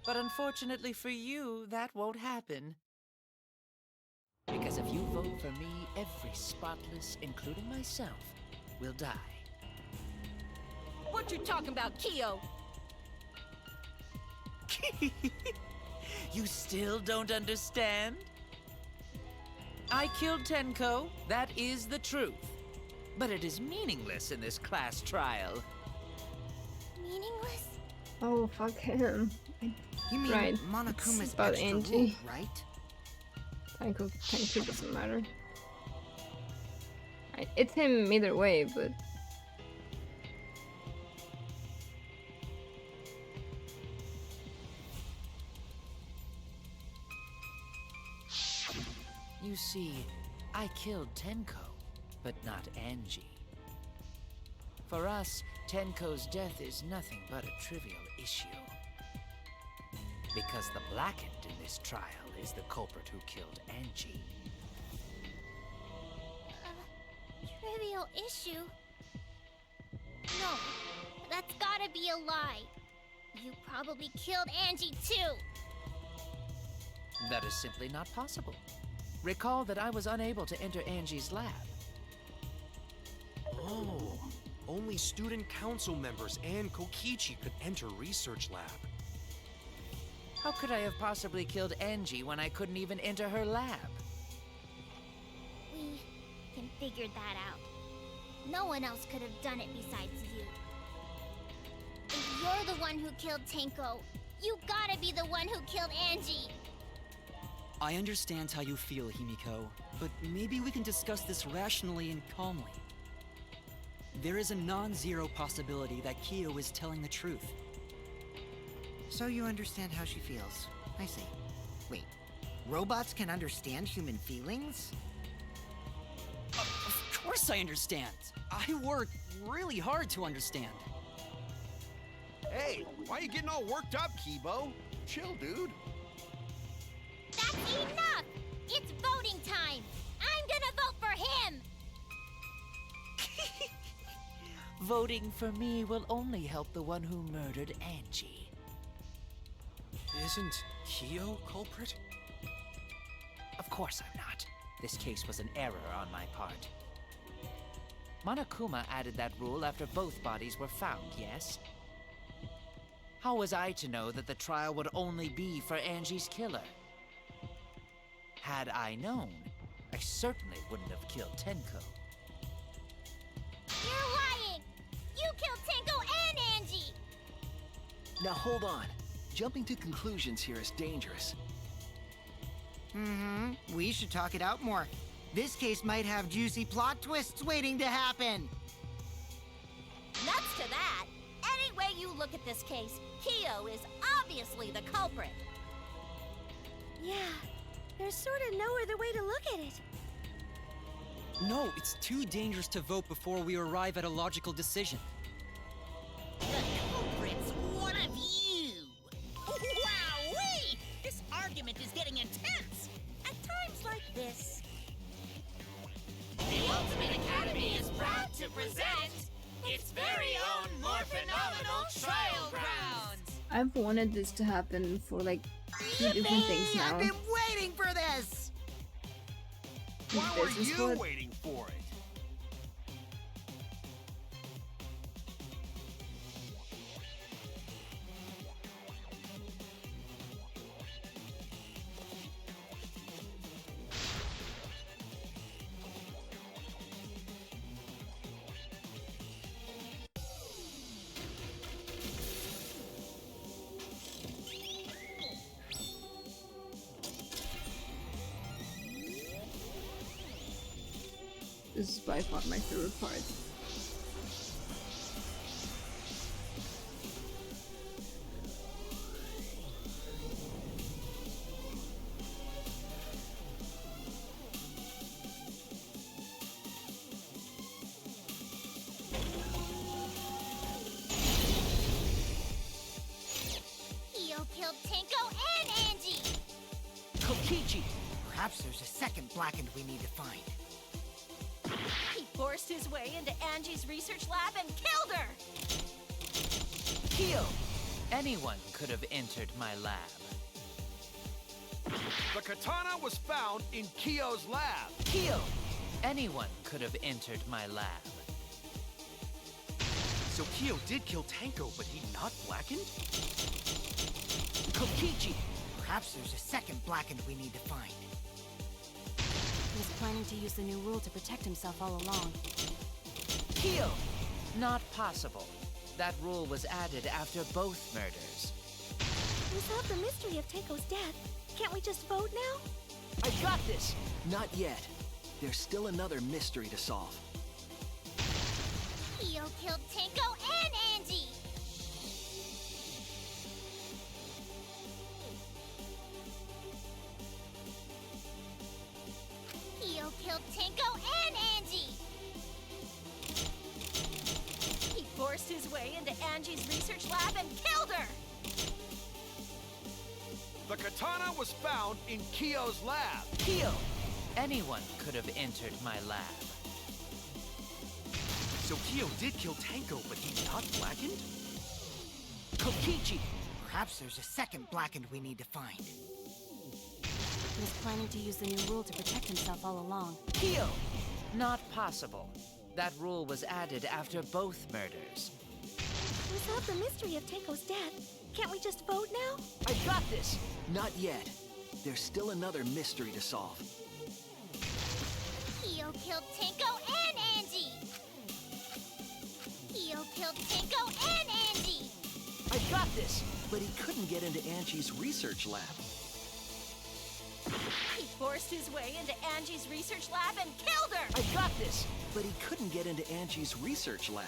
But unfortunately for you, that won't happen. Because if you vote for me, every spotless, including myself, will die. What you talking about, Kyo? You still don't understand? I killed Tenko, that is the truth. but it is meaningless in this class trial. Meaningless? Oh, fuck him. You mean Right. Monokuma's It's about extra Angie. rule, right? Tenko doesn't matter. It's him either way, but... You see, I killed Tenko, but not Angie. For us, Tenko's death is nothing but a trivial issue. Because the Blackened in this trial is the culprit who killed Angie. Trivial issue? No, that's gotta be a lie. You probably killed Angie too. That is simply not possible. Recall that I was unable to enter Angie's lab. Oh, only student council members and Kokichi could enter research lab. How could I have possibly killed Angie when I couldn't even enter her lab? We can figure that out. No one else could have done it besides you. If you're the one who killed Tenko, you gotta be the one who killed Angie. I understand how you feel, Himiko, but maybe we can discuss this rationally and calmly. There is a non-zero possibility that Kyo is telling the truth. So you understand how she feels. I see. Wait, robots can understand human feelings? Of course I understand. I work really hard to understand. Hey, why are you getting all worked up, Kibo? Chill, dude. That's enough! It's voting time! I'm gonna vote for him! Voting for me will only help the one who murdered Angie. Isn't Kyo culprit? Of course I'm not. This case was an error on my part. Monokuma added that rule after both bodies were found, yes? How was I to know that the trial would only be for Angie's killer? Had I known, I certainly wouldn't have killed Tenko. You're lying! You killed Tenko and Angie! Now hold on. Jumping to conclusions here is dangerous. We should talk it out more. This case might have juicy plot twists waiting to happen. Nuts to that! Any way you look at this case, Kyo is obviously the culprit. Yeah, there's sort of no other way to look at it. No, it's too dangerous to vote before we arrive at a logical decision. The culprit's one of you! Wowee! This argument is getting intense! At times like this. The Ultimate Academy is proud to present its very own more phenomenal trial grounds! I've wanted this to happen for like 2 different things now. I've been waiting for this! Why were This is you what- waiting for it? This is by far my favorite part. Kyo killed Tenko and Angie! Kokichi! Perhaps there's a second Blackened we need to find. He forced his way into Angie's research lab and killed her! Kyo! Anyone could have entered my lab. The katana was found in Kyo's lab. Kyo! Anyone could have entered my lab. So Kyo did kill Tenko, but he not Blackened? Kokichi! Perhaps there's a second Blackened we need to find. He was planning to use the new rule to protect himself all along. Kyo! Not possible. That rule was added after both murders. We solved the mystery of Teiko's death. Can't we just vote now? I got this! Not yet. There's still another mystery to solve. Kyo killed Tenko and Angie! Kyo killed Tenko and Angie! He forced his way into Angie's research lab and killed her! The katana was found in Kyo's lab. Kyo! Anyone could have entered my lab. So Kyo did kill Tenko, but he's not blackened? Kokichi! Perhaps there's a second blackened we need to find. He was planning to use the new rule to protect himself all along. Kyo! Not possible. That rule was added after both murders. We solved the mystery of Teiko's death. Can't we just vote now? I got this! Not yet. There's still another mystery to solve. Kyo killed Tenko and Angie! Kyo killed Tenko and Angie! I got this! But he couldn't get into Angie's research lab. He forced his way into Angie's research lab and killed her! I got this! But he couldn't get into Angie's research lab.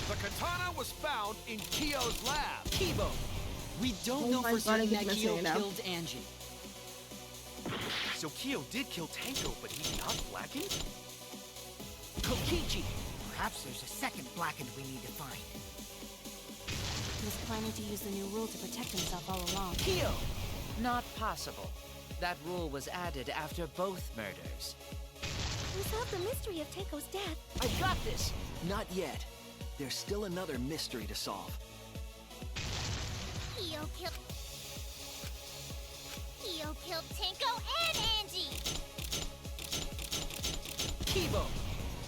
The katana was found in Kyo's lab. Kibo! We don't know for certain that Kyo killed Angie. So Kyo did kill Tenko, but he's not blackened? Kokichi! Perhaps there's a second blackened we need to find. He was planning to use the new rule to protect himself all along. Kyo! Not possible. That rule was added after both murders. We solved the mystery of Teiko's death. I got this! Not yet. There's still another mystery to solve. Kyo killed Tenko and Angie! Kibo!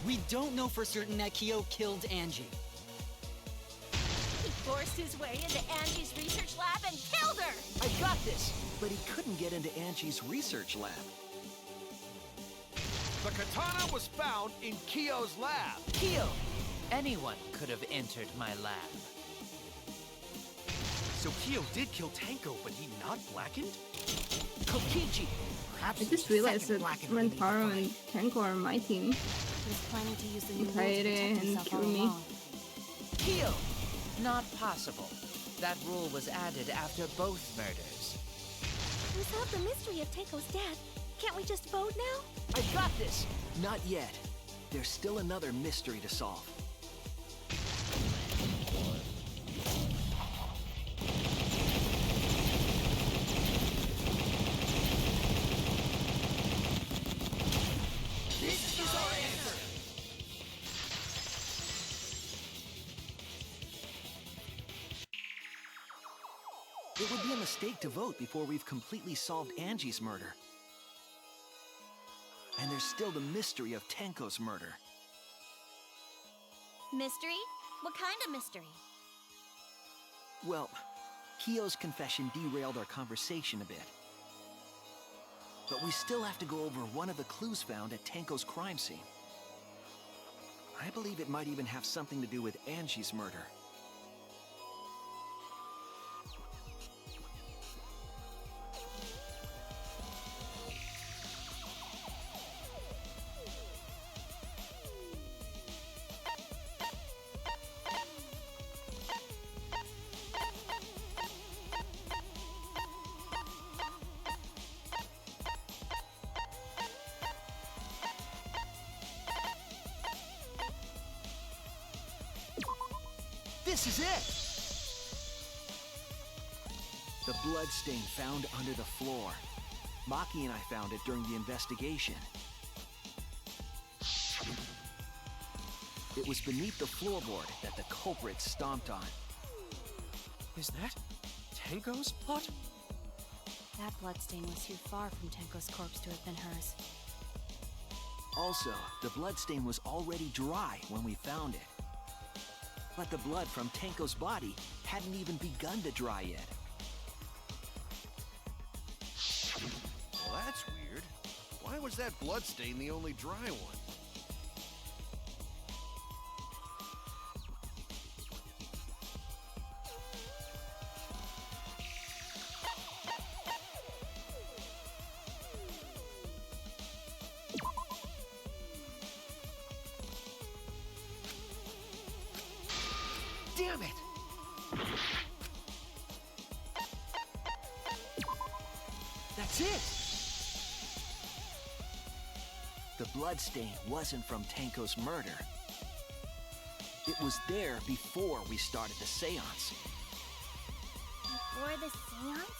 We don't know for certain that Kyo killed Angie. He forced his way into Angie's research lab and killed her! I got this! But he couldn't get into Angie's research lab. The katana was found in Kyo's lab. Kyo! Anyone could have entered my lab. So Kyo did kill Tenko, but he's not blackened? Kokichi! Perhaps I just there's a realized second that blackened we need to Rentaro find. and Tenko are my team. He was planning to use the new rule to Kaede protect and himself all Kirumi. along. Kyo! Not possible. That rule was added after both murders. We solved the mystery of Teiko's death. Can't we just vote now? I got this! Not yet. There's still another mystery to solve. This is our answer! It would be a mistake to vote before we've completely solved Angie's murder. And there's still the mystery of Tenko's murder. Mystery? What kind of mystery? Well, Kyo's confession derailed our conversation a bit. But we still have to go over one of the clues found at Tenko's crime scene. I believe it might even have something to do with Angie's murder. This is it! The bloodstain found under the floor. Maki and I found it during the investigation. It was beneath the floorboard that the culprit stomped on. Is that Tenko's blood? That bloodstain was too far from Tenko's corpse to have been hers. Also, the bloodstain was already dry when we found it. But the blood from Tenko's body hadn't even begun to dry yet. Well, that's weird. Why was that bloodstain the only dry one? The bloodstain wasn't from Tenko's murder. It was there before we started the seance. Before the seance?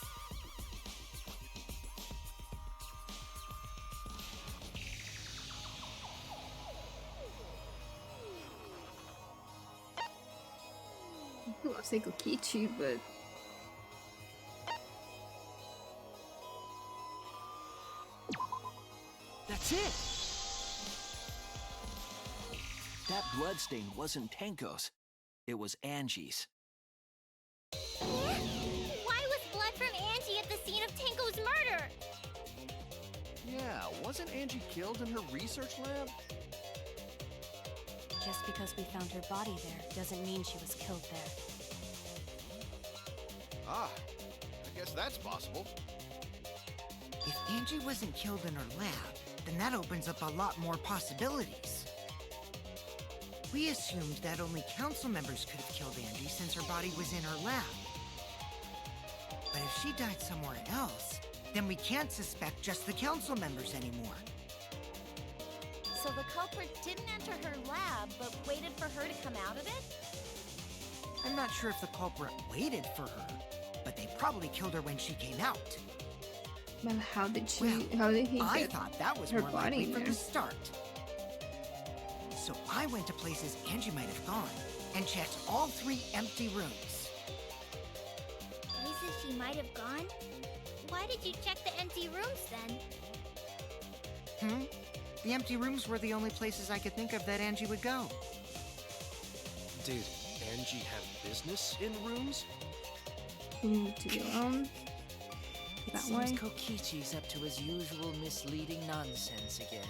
I'll say Kokichi, but That's it! That bloodstain wasn't Tenko's. It was Angie's. Why was blood from Angie at the scene of Tenko's murder? Yeah, wasn't Angie killed in her research lab? Just because we found her body there doesn't mean she was killed there. Ah, I guess that's possible. If Angie wasn't killed in her lab, then that opens up a lot more possibilities. We assumed that only council members could have killed Angie since her body was in her lab. But if she died somewhere else, then we can't suspect just the council members anymore. So the culprit didn't enter her lab, but waited for her to come out of it? I'm not sure if the culprit waited for her, but they probably killed her when she came out. well, how did she? Well, how did he I get thought that was her more body likely in from there? the start. So I went to places Angie might have gone and checked all 3 empty rooms. Places she might have gone? Why did you check the empty rooms then? The empty rooms were the only places I could think of that Angie would go. Did Angie have business in rooms? To go on It that seems way. Kokichi's up to his usual misleading nonsense again.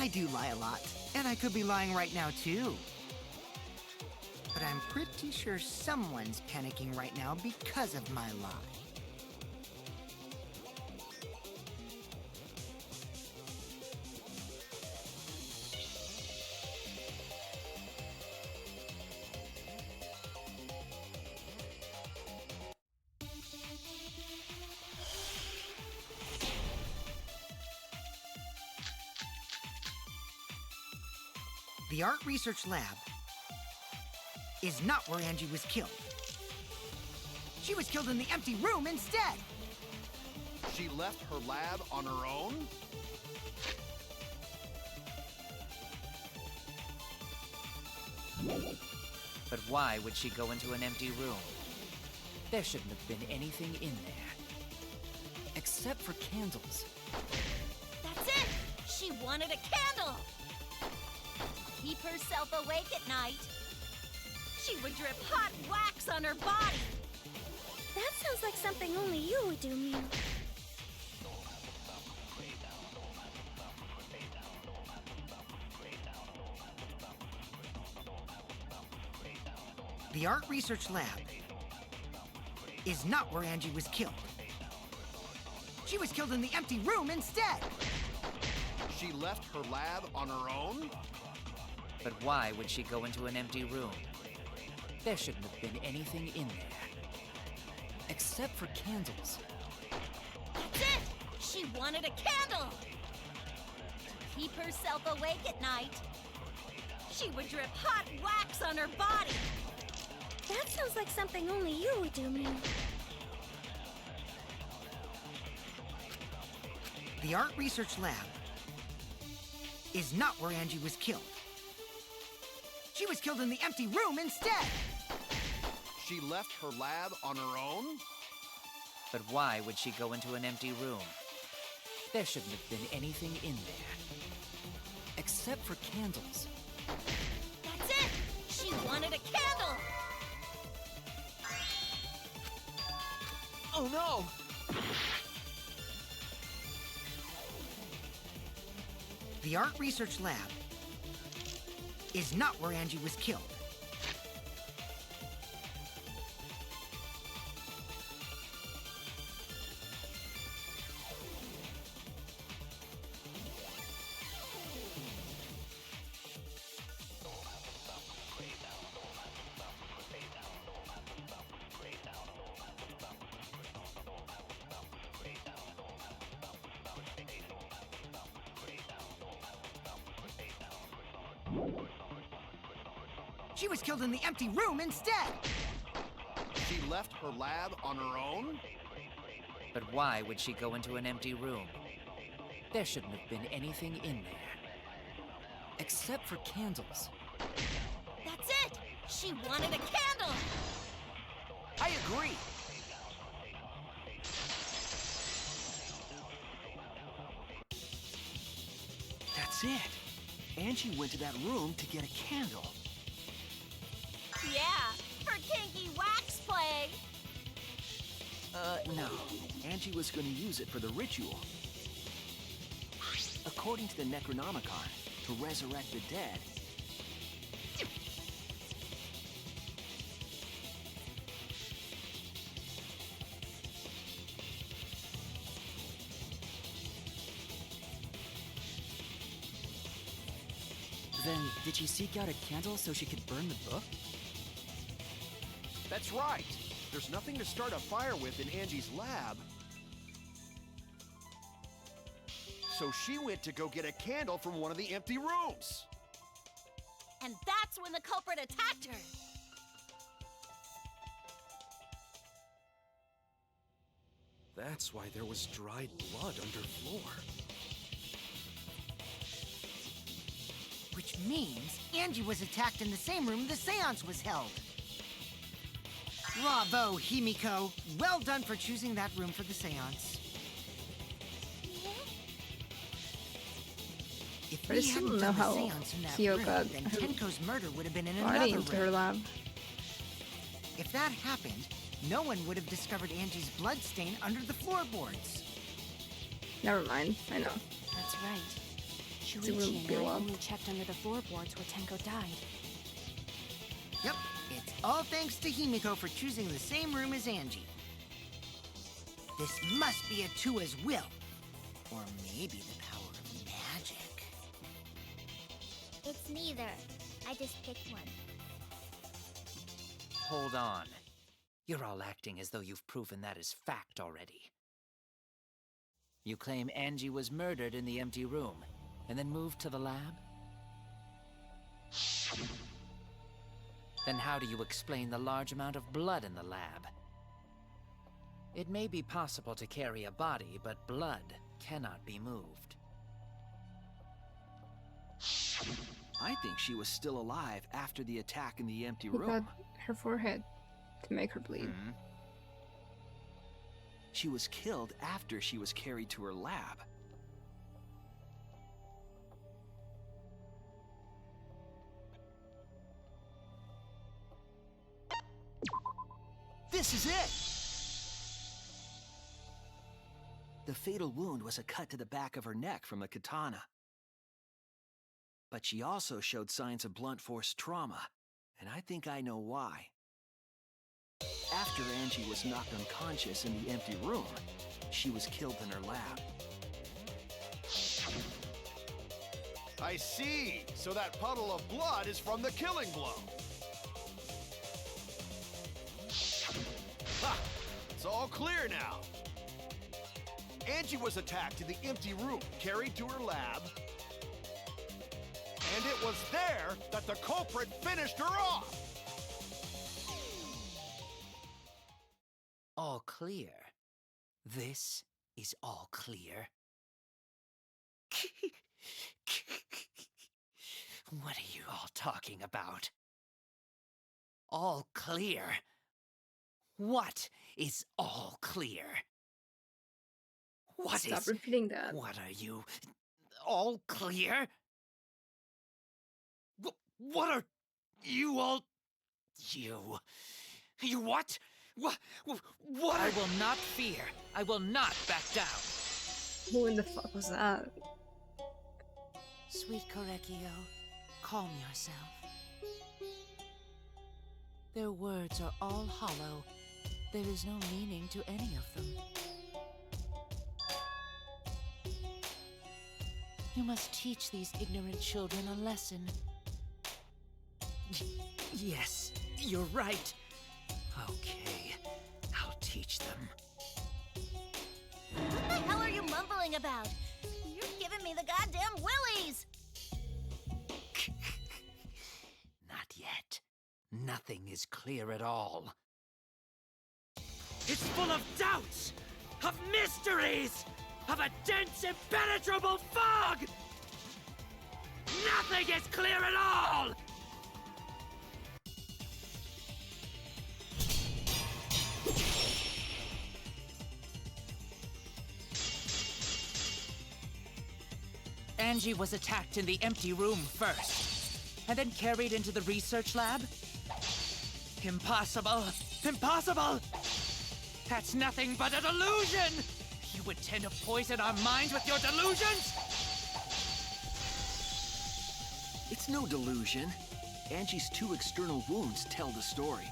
I do lie a lot, and I could be lying right now too. But I'm pretty sure someone's panicking right now because of my lie. The Art Research Lab is not where Angie was killed. She was killed in the empty room instead! She left her lab on her own? But why would she go into an empty room? There shouldn't have been anything in there. Except for candles. That's it! She wanted a candle! To keep herself awake at night. She would drip hot wax on her body! That sounds like something only you would do, Mew. The Art Research Lab is not where Angie was killed. She was killed in the empty room instead! She left her lab on her own? But why would she go into an empty room? There shouldn't have been anything in there. Except for candles. That's it! She wanted a candle! To keep herself awake at night. She would drip hot wax on her body! That sounds like something only you would do, Mew. The Art Research Lab is not where Angie was killed. She was killed in the empty room instead! She left her lab on her own? But why would she go into an empty room? There shouldn't have been anything in there. Except for candles. That's it! She wanted a candle! Oh no! The Art Research Lab is not where Angie was killed. She was killed in the empty room instead! She left her lab on her own? But why would she go into an empty room? There shouldn't have been anything in there. Except for candles. That's it! She wanted a candle! I agree. That's it. Angie went to that room to get a candle. Yeah, for kinky wax play! No. Angie was going to use it for the ritual. According to the Necronomicon, to resurrect the dead. Then, did she seek out a candle so she could burn the book? That's right. There's nothing to start a fire with in Angie's lab. So she went to go get a candle from one of the empty rooms. And that's when the culprit attacked her! That's why there was dried blood underfloor. Which means Angie was attacked in the same room the seance was held. Bravo, Himiko. Well done for choosing that room for the seance. If I we still hadn't don't know done the how seance in that Kyo room, got then her Tenko's murder would have been in body another into her room. lab. If that happened, no one would have discovered Angie's blood stain under the floorboards. Never mind. I know. That's right. It Shuichi wouldn't and be I well. only checked under the floorboards where Tenko died. Yep, it's all thanks to Himiko for choosing the same room as Angie. This must be Atua's will. Or maybe the power of magic. It's neither. I just picked one. Hold on. You're all acting as though you've proven that as fact already. You claim Angie was murdered in the empty room, and then moved to the lab? Then how do you explain the large amount of blood in the lab? It may be possible to carry a body, but blood cannot be moved. I think she was still alive after the attack in the empty He room. got her forehead to make her bleed. She was killed after she was carried to her lab. This is it! The fatal wound was a cut to the back of her neck from a katana. But she also showed signs of blunt force trauma, and I think I know why. After Angie was knocked unconscious in the empty room, she was killed in her lab. I see. So that puddle of blood is from the killing blow. Ha! It's all clear now. Angie was attacked in the empty room, carried to her lab, and it was there that the culprit finished her off. All clear. This is all clear. What are you all talking about? All clear? What is all clear? Stop repeating that. What are you? All clear? What are you all? You what? What? I will not fear. I will not back down. Who in the fuck was that? Sweet Korekio, calm yourself. Their words are all hollow. There is no meaning to any of them. You must teach these ignorant children a lesson. Yes, you're right. Okay, I'll teach them. What the hell are you mumbling about? You're giving me the goddamn willies! Not yet. Nothing is clear at all. It's full of doubts, of mysteries, of a dense, impenetrable fog! Nothing is clear at all! Angie was attacked in the empty room first, and then carried into the research lab? Impossible! Impossible! That's nothing but a delusion! You intend to poison our minds with your delusions? It's no delusion. Angie's 2 external wounds tell the story.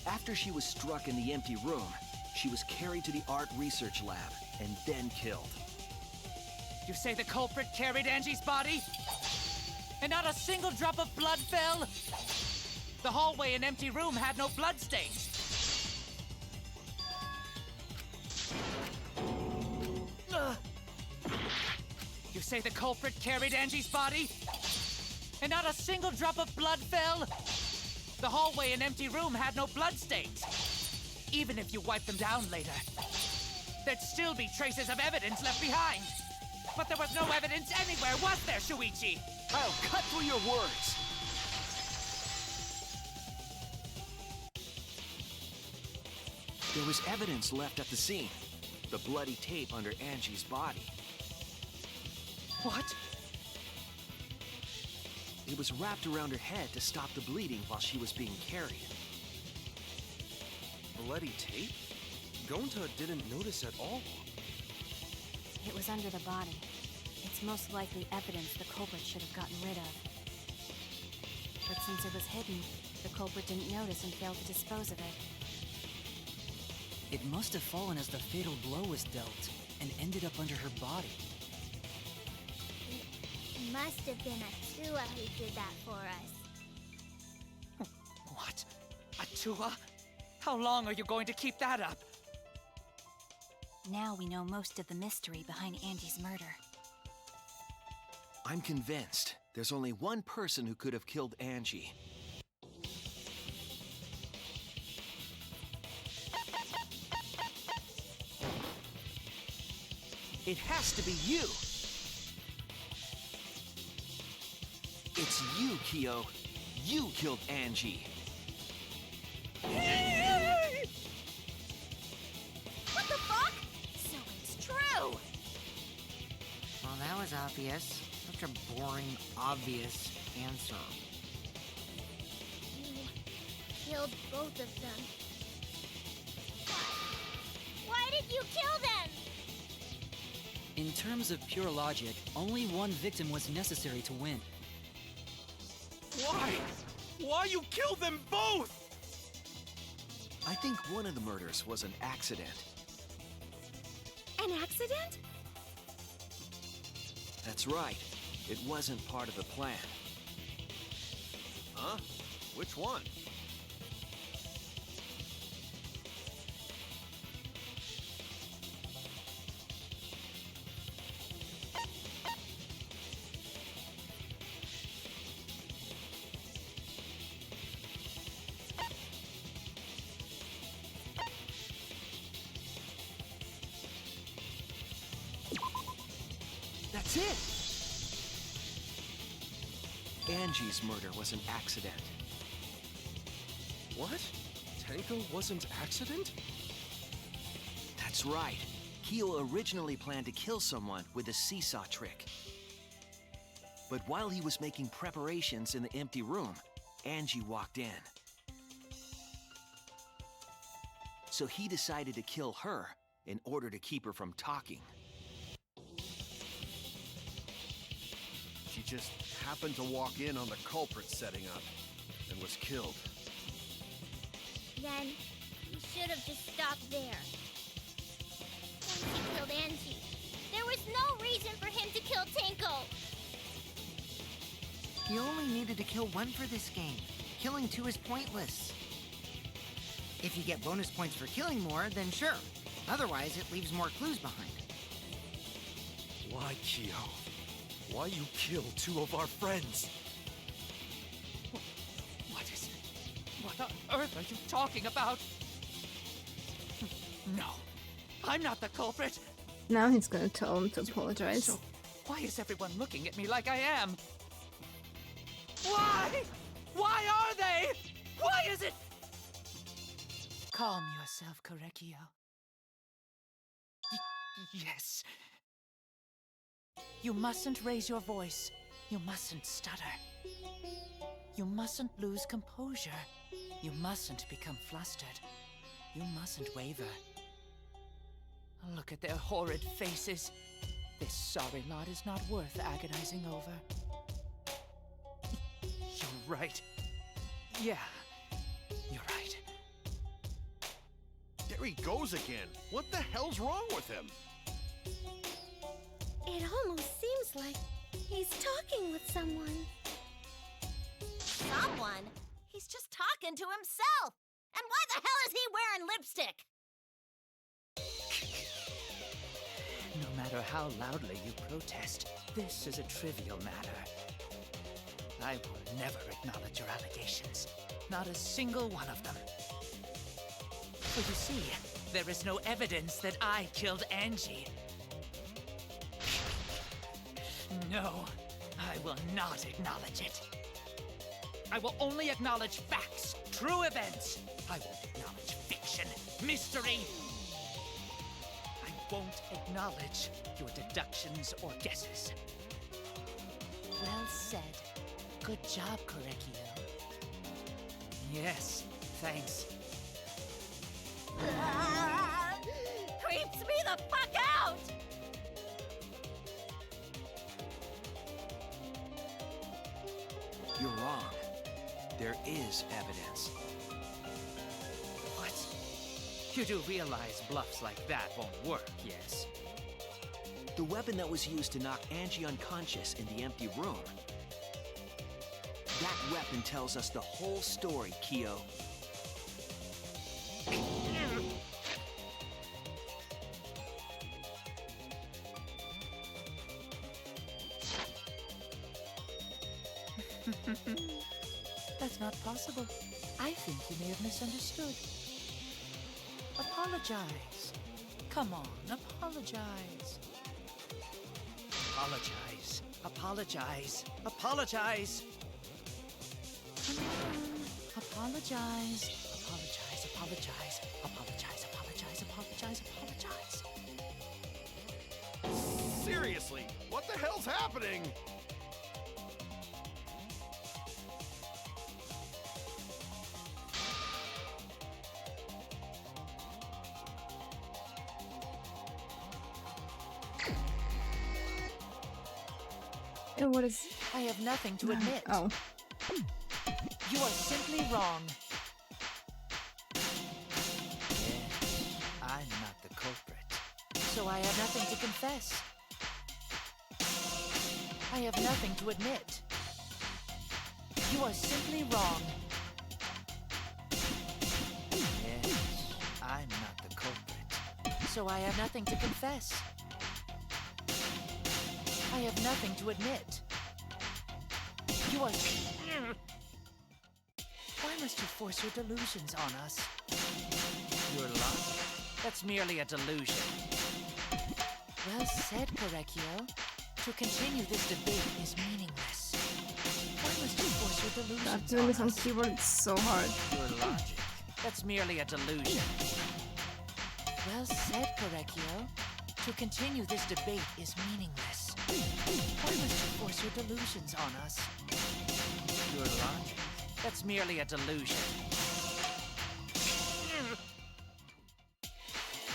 After she was struck in the empty room, she was carried to the art research lab and then killed. You say the culprit carried Angie's body? And not a single drop of blood fell? The hallway and empty room had no bloodstains. You say the culprit carried Angie's body? And not a single drop of blood fell? The hallway and empty room had no bloodstains. Even if you wipe them down later, there'd still be traces of evidence left behind. But there was no evidence anywhere, was there, Shuichi? I'll cut through your words! There was evidence left at the scene. The bloody tape under Angie's body. What? It was wrapped around her head to stop the bleeding while she was being carried. Bloody tape? Gonta didn't notice at all. It was under the body. It's most likely evidence the culprit should have gotten rid of. But since it was hidden, the culprit didn't notice and failed to dispose of it. It must have fallen as the fatal blow was dealt, and ended up under her body. It must have been Atua who did that for us. What? Atua? How long are you going to keep that up? Now we know most of the mystery behind Angie's murder. I'm convinced there's only one person who could have killed Angie. It has to be you! It's you, Kyo. You killed Angie. What the fuck? So it's true! Well, that was obvious. Such a boring, obvious answer. You killed both of them. Why did you kill them? In terms of pure logic, only one victim was necessary to win. Why? Why you killed them both? I think one of the murders was an accident. An accident? That's right. It wasn't part of the plan. Huh? Which one? That's it! Angie's murder was an accident. What? Tenko wasn't accident? That's right. Kyo originally planned to kill someone with a seesaw trick. But while he was making preparations in the empty room, Angie walked in. So he decided to kill her in order to keep her from talking. She just happened to walk in on the culprit setting up and was killed. Then you should have just stopped there. Once he killed Angie, there was no reason for him to kill Tenko. You only needed to kill one for this game. Killing 2 is pointless. If you get bonus points for killing more, then sure. Otherwise, it leaves more clues behind. Why, Kyo? Why you kill 2 of our friends? What on earth are you talking about? No, I'm not the culprit. Now he's gonna tell him to apologize. So, why is everyone looking at me like I am? Why? Why are they? Why is it? Calm yourself, Korekio. Yes. You mustn't raise your voice. You mustn't stutter. You mustn't lose composure. You mustn't become flustered. You mustn't waver. Look at their horrid faces. This sorry lot is not worth agonizing over. You're right. Yeah, you're right. There he goes again. What the hell's wrong with him? It almost seems like he's talking with someone. Someone? He's just talking to himself. And why the hell is he wearing lipstick? No matter how loudly you protest, this is a trivial matter. I will never acknowledge your allegations. Not a single one of them. For you see, there is no evidence that I killed Angie. No, I will not acknowledge it. I will only acknowledge facts, true events. I won't acknowledge fiction, mystery. I won't acknowledge your deductions or guesses. Well said. Good job, Korekio. Yes, thanks. Creeps me the fuck out! You're wrong. There is evidence. What? You do realize bluffs like that won't work, yes? The weapon that was used to knock Angie unconscious in the empty room. That weapon tells us the whole story, Kyo. That's not possible. I think you may have misunderstood. Apologize. Come on, apologize. Apologize. Apologize. Apologize. Come on, apologize. Apologize, apologize. Apologize, apologize, apologize, apologize. Seriously, what the hell's happening? And what is... I have nothing to admit. Oh. You are simply wrong. Yes, I'm not the culprit. So I have nothing to confess. I have nothing to admit. You are simply wrong. Yes, I'm not the culprit. So I have nothing to confess. I have nothing to admit. You are... Why must you force your delusions on us? Your logic? That's merely a delusion. Well said, Korekio. To continue this debate is meaningless. Why must you force your delusions God, doing this on us? keyboard is so hard. Your logic? That's merely a delusion. Well said, Korekio. To continue this debate is meaningless. Why must you force your delusions on us? Your logic? That's merely a delusion.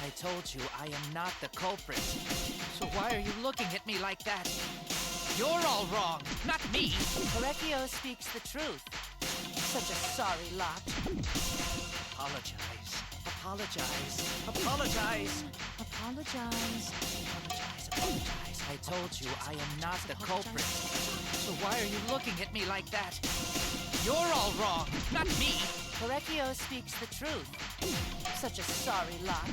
I told you I am not the culprit. So why are you looking at me like that? You're all wrong, not me. Korekio speaks the truth. Such a sorry lot. Apologize. Apologize. Apologize. Apologize. Apologize. Apologize. I told you I am not the culprit. So why are you looking at me like that? You're all wrong, not me. Korekio speaks the truth. Such a sorry lot.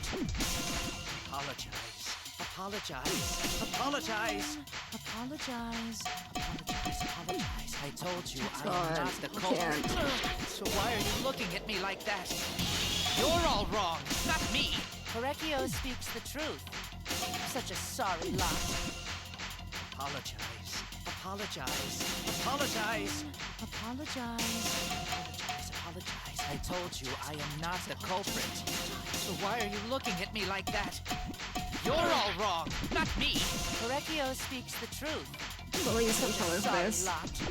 Apologize. Apologize. Apologize. Apologize. Apologize. Apologize. I told you I God, am not the I culprit. can't. So why are you looking at me like that? You're all wrong, not me. Correcchio speaks the truth. Such a sorry lot. Apologize. Apologize. Apologize. Apologize. Apologize. Apologize. I told you I am not the culprit. So why are you looking at me like that? You're all wrong, not me. Correcchio speaks the truth. What will you tell us this? Apologize.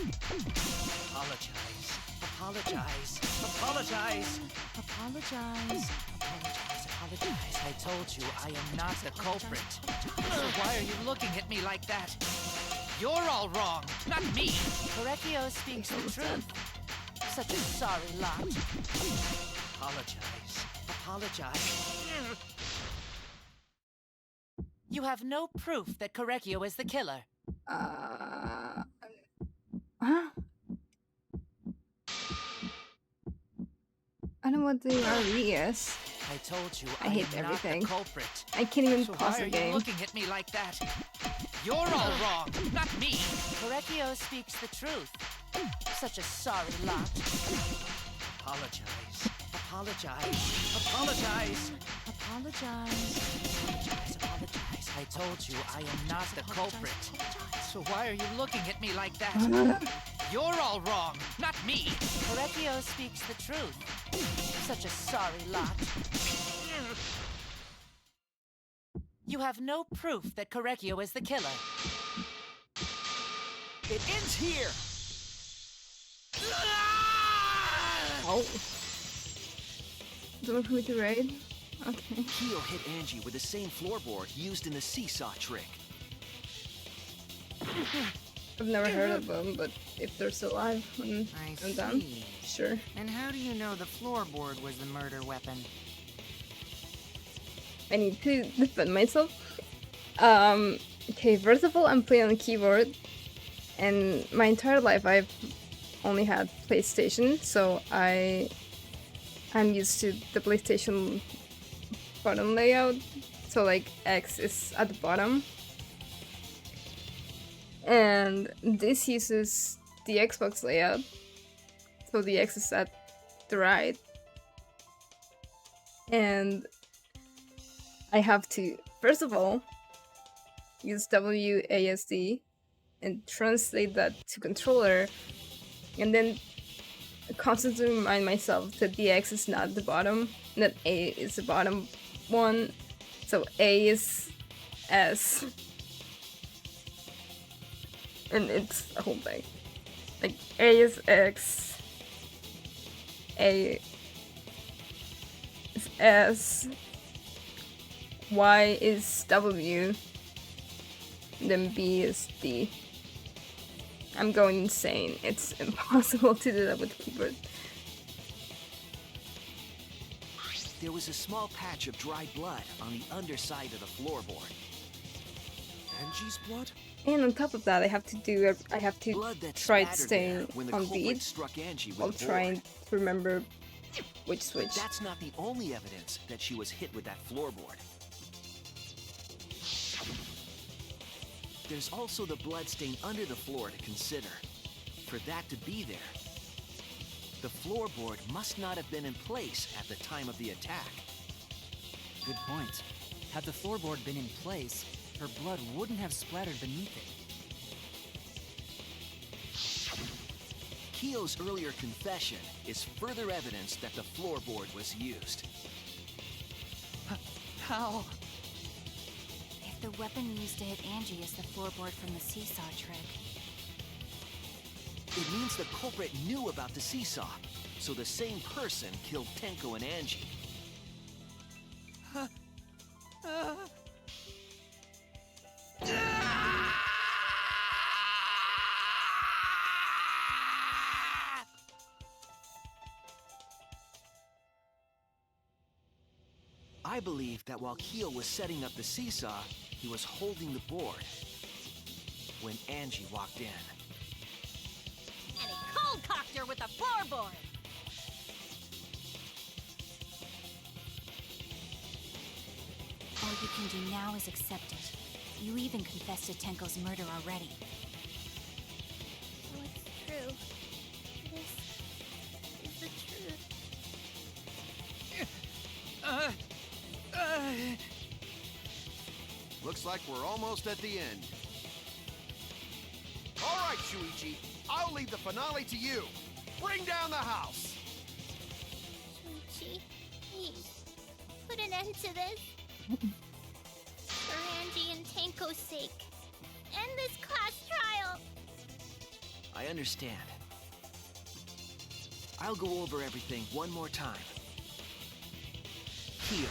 Apologize. Apologize. Apologize. Apologize. Apologize. I told you I am not the culprit. So why are you looking at me like that? You're all wrong, not me. Correcchio speaks the truth. Such a sorry lot. Apologize. Apologize. You have no proof that Correcchio is the killer. Huh? I don't know what the RE is. I told you I hate am everything. Not the culprit. I can't even So pause why the are you game. looking at me like that? You're all wrong, not me. Correcchio speaks the truth. Such a sorry lot. Apologize. Apologize. Apologize. Apologize. Apologize. Apologize. I told you I am not the culprit. So why are you looking at me like that? You're all wrong, not me. Correcchio speaks the truth. Such a sorry lot. You have no proof that Correcchio is the killer. It ends here! Oh. Someone for me to raid? Okay. Kyo hit Angie with the same floorboard used in the seesaw trick. I've never heard of them, but if they're still alive when I'm done, sure. And how do you know the floorboard was the murder weapon? I need to defend myself. Okay, first of all, I'm playing on the keyboard, and my entire life I've only had PlayStation, so I'm used to the PlayStation button layout. So like X is at the bottom, and this uses the Xbox layout, so the X is at the right, and I have to, first of all, use WASD and translate that to controller, and then constantly remind myself that the X is not the bottom, and that A is the bottom one, so A is S. And it's a whole thing. Like, A is X, A is S, Y is W, then B is D. I'm going insane. It's impossible to do that with keyboard. There was a small patch of dried blood on the underside of the floorboard. Angie's blood? And on top of that, I have to try to stay on beat struck Angie with while a board. trying to remember which switch. That's not the only evidence that she was hit with that floorboard. There's also the blood stain under the floor to consider. For that to be there, the floorboard must not have been in place at the time of the attack. Good point. Had the floorboard been in place, her blood wouldn't have splattered beneath it. Kyo's earlier confession is further evidence that the floorboard was used. How? If the weapon used to hit Angie is the floorboard from the seesaw trick, It means the culprit knew about the seesaw, so the same person killed Tenko and Angie. I believe that while Kyo was setting up the seesaw, he was holding the board when Angie walked in. And he cold-cocked her with the floorboard. all you can do now is accept it. You even confessed to Tenko's murder already. true. This is the truth. Looks like we're almost at the end. All right, Shuichi. I'll leave the finale to you. Bring down the house. Shuichi, please, put an end to this. For Angie and Tenko's sake. End this class trial. I understand. I'll go over everything one more time. Kyo,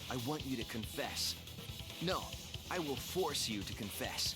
I want you to confess. No, I will force you to confess.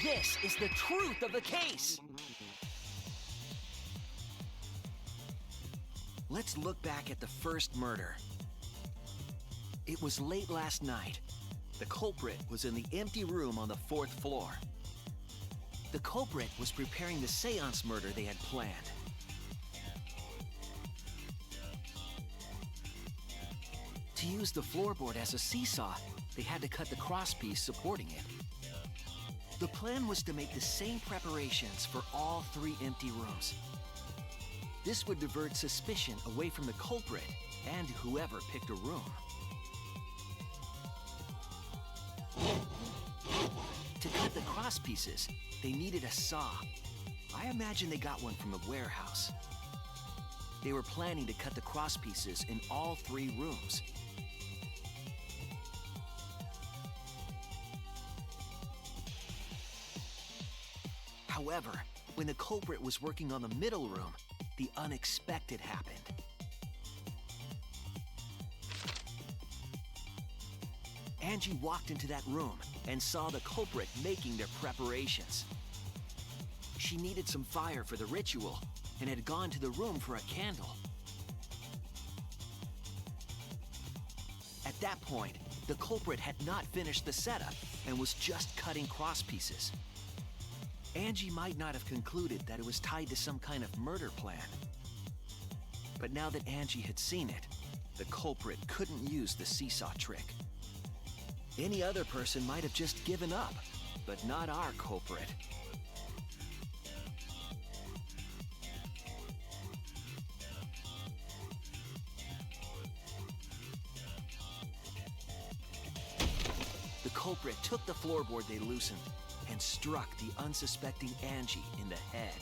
This is the truth of the case! Let's look back at the first murder. It was late last night. The culprit was in the empty room on the 4th floor. The culprit was preparing the seance murder they had planned. To use the floorboard as a seesaw, they had to cut the crosspiece supporting it. The plan was to make the same preparations for all 3 empty rooms. This would divert suspicion away from the culprit and whoever picked a room. To cut the crosspieces, they needed a saw. I imagine they got one from a warehouse. They were planning to cut the crosspieces in all 3 rooms. However, when the culprit was working on the middle room, the unexpected happened. Angie walked into that room and saw the culprit making their preparations. She needed some fire for the ritual and had gone to the room for a candle. At that point, the culprit had not finished the setup and was just cutting cross pieces. Angie might not have concluded that it was tied to some kind of murder plan. But now that Angie had seen it, the culprit couldn't use the seesaw trick. Any other person might have just given up, but not our culprit. The culprit took the floorboard they loosened and struck the unsuspecting Angie in the head.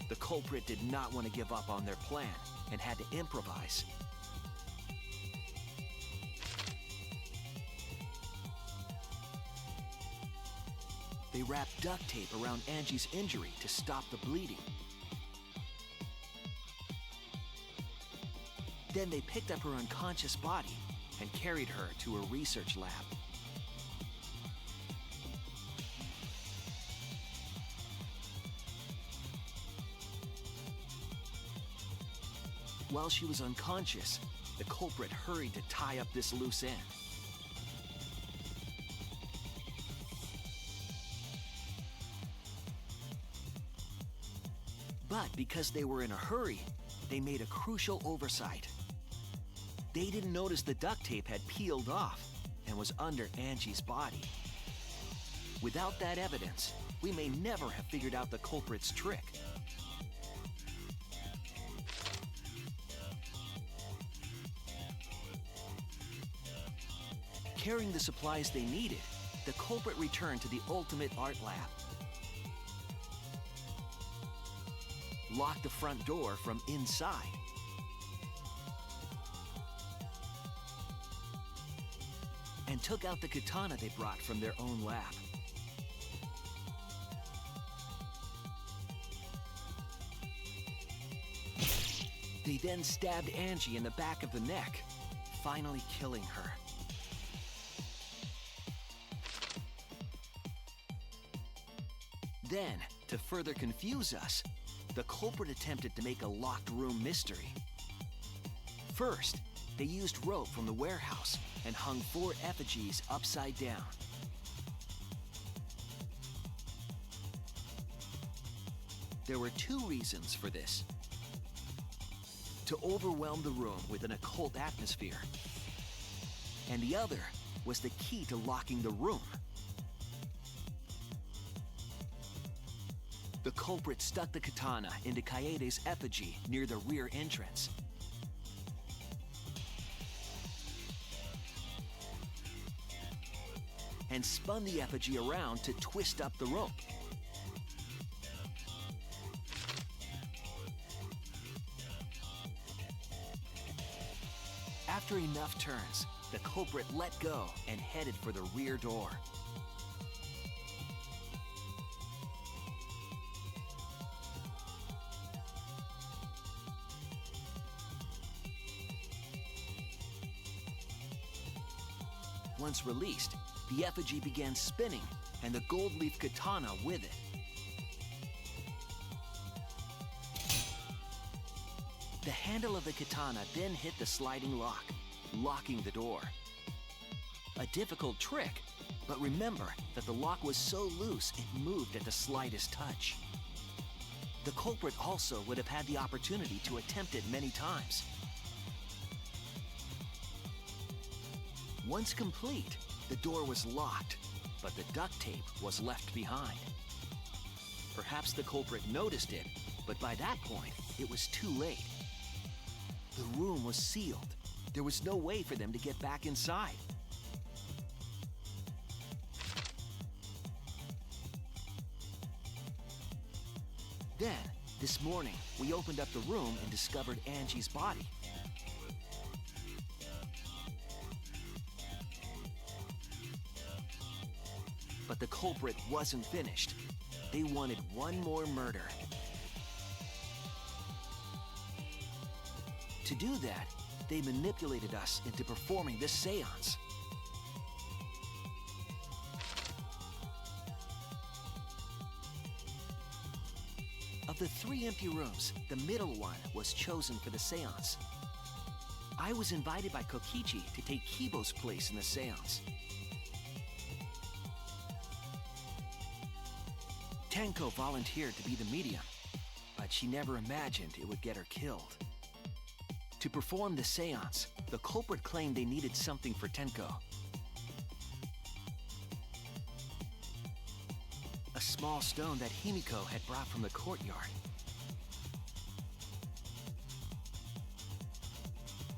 The culprit did not want to give up on their plan and had to improvise. They wrapped duct tape around Angie's injury to stop the bleeding. Then they picked up her unconscious body and carried her to a research lab. While she was unconscious, the culprit hurried to tie up this loose end. But because they were in a hurry, they made a crucial oversight. They didn't notice the duct tape had peeled off and was under Angie's body. Without that evidence, we may never have figured out the culprit's trick. Carrying the supplies they needed, the culprit returned to the ultimate art lab. Locked the front door from inside. And took out the katana they brought from their own lab. They then stabbed Angie in the back of the neck, finally killing her. Then, to further confuse us, the culprit attempted to make a locked room mystery. First, they used rope from the warehouse and hung 4 effigies upside down. There were 2 reasons for this. To overwhelm the room with an occult atmosphere. And the other was the key to locking the room. The culprit stuck the katana into Kaede's effigy near the rear entrance. And spun the effigy around to twist up the rope. After enough turns, the culprit let go and headed for the rear door. Once released, the effigy began spinning, and the gold leaf katana with it. The handle of the katana then hit the sliding lock, locking the door. A difficult trick, but remember that the lock was so loose it moved at the slightest touch. The culprit also would have had the opportunity to attempt it many times. Once complete, the door was locked, but the duct tape was left behind. Perhaps the culprit noticed it, but by that point, it was too late. The room was sealed. There was no way for them to get back inside. Then, this morning, we opened up the room and discovered Angie's body. But the culprit wasn't finished. They wanted one more murder. To do that, they manipulated us into performing this seance. Of the 3 empty rooms, the middle one was chosen for the seance. I was invited by Kokichi to take Kibo's place in the seance. Tenko volunteered to be the medium, but she never imagined it would get her killed. To perform the seance, the culprit claimed they needed something for Tenko. A small stone that Himiko had brought from the courtyard.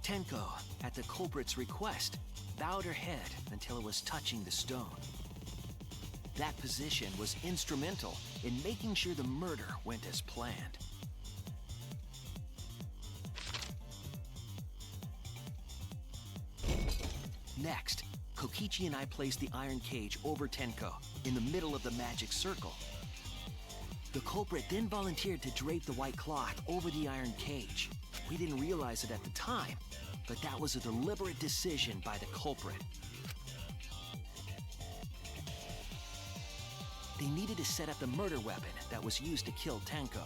Tenko, at the culprit's request, bowed her head until it was touching the stone. That position was instrumental in making sure the murder went as planned. Next, Kokichi and I placed the iron cage over Tenko in the middle of the magic circle. The culprit then volunteered to drape the white cloth over the iron cage. We didn't realize it at the time, but that was a deliberate decision by the culprit. They needed to set up the murder weapon that was used to kill Tenko.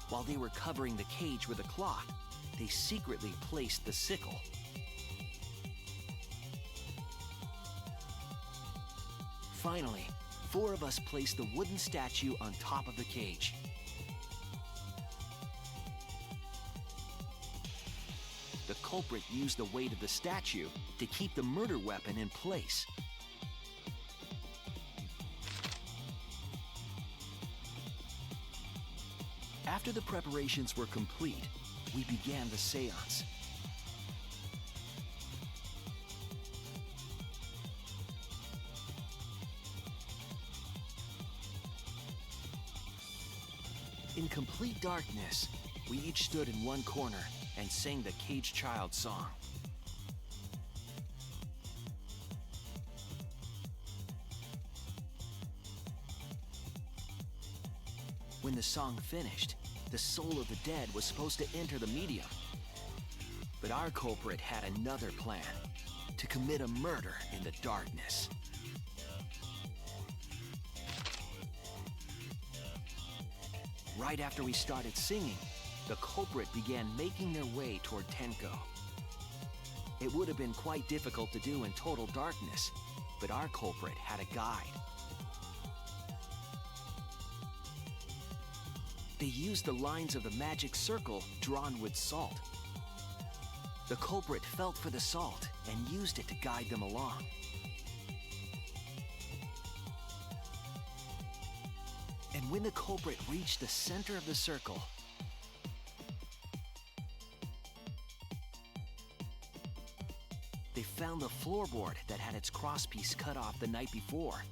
While they were covering the cage with a cloth, they secretly placed the sickle. Finally, 4 of us placed the wooden statue on top of the cage. The culprit used the weight of the statue to keep the murder weapon in place. After the preparations were complete, we began the seance. In complete darkness, we each stood in one corner and sang the Caged Child song. When the song finished, the soul of the dead was supposed to enter the medium. But our culprit had another plan, to commit a murder in the darkness. Right after we started singing, the culprit began making their way toward Tenko. It would have been quite difficult to do in total darkness, but our culprit had a guide. They used the lines of the magic circle drawn with salt. The culprit felt for the salt and used it to guide them along. And when the culprit reached the center of the circle, they found the floorboard that had its crosspiece cut off the night before.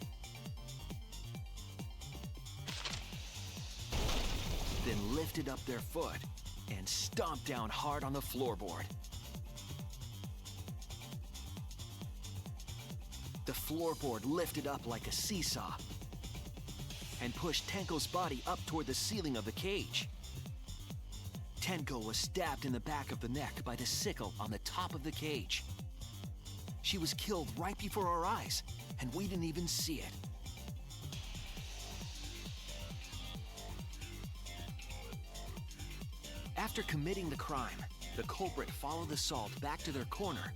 Then lifted up their foot and stomped down hard on the floorboard. The floorboard lifted up like a seesaw and pushed Tenko's body up toward the ceiling of the cage. Tenko was stabbed in the back of the neck by the sickle on the top of the cage. She was killed right before our eyes, and we didn't even see it. After committing the crime, the culprit followed the salt back to their corner.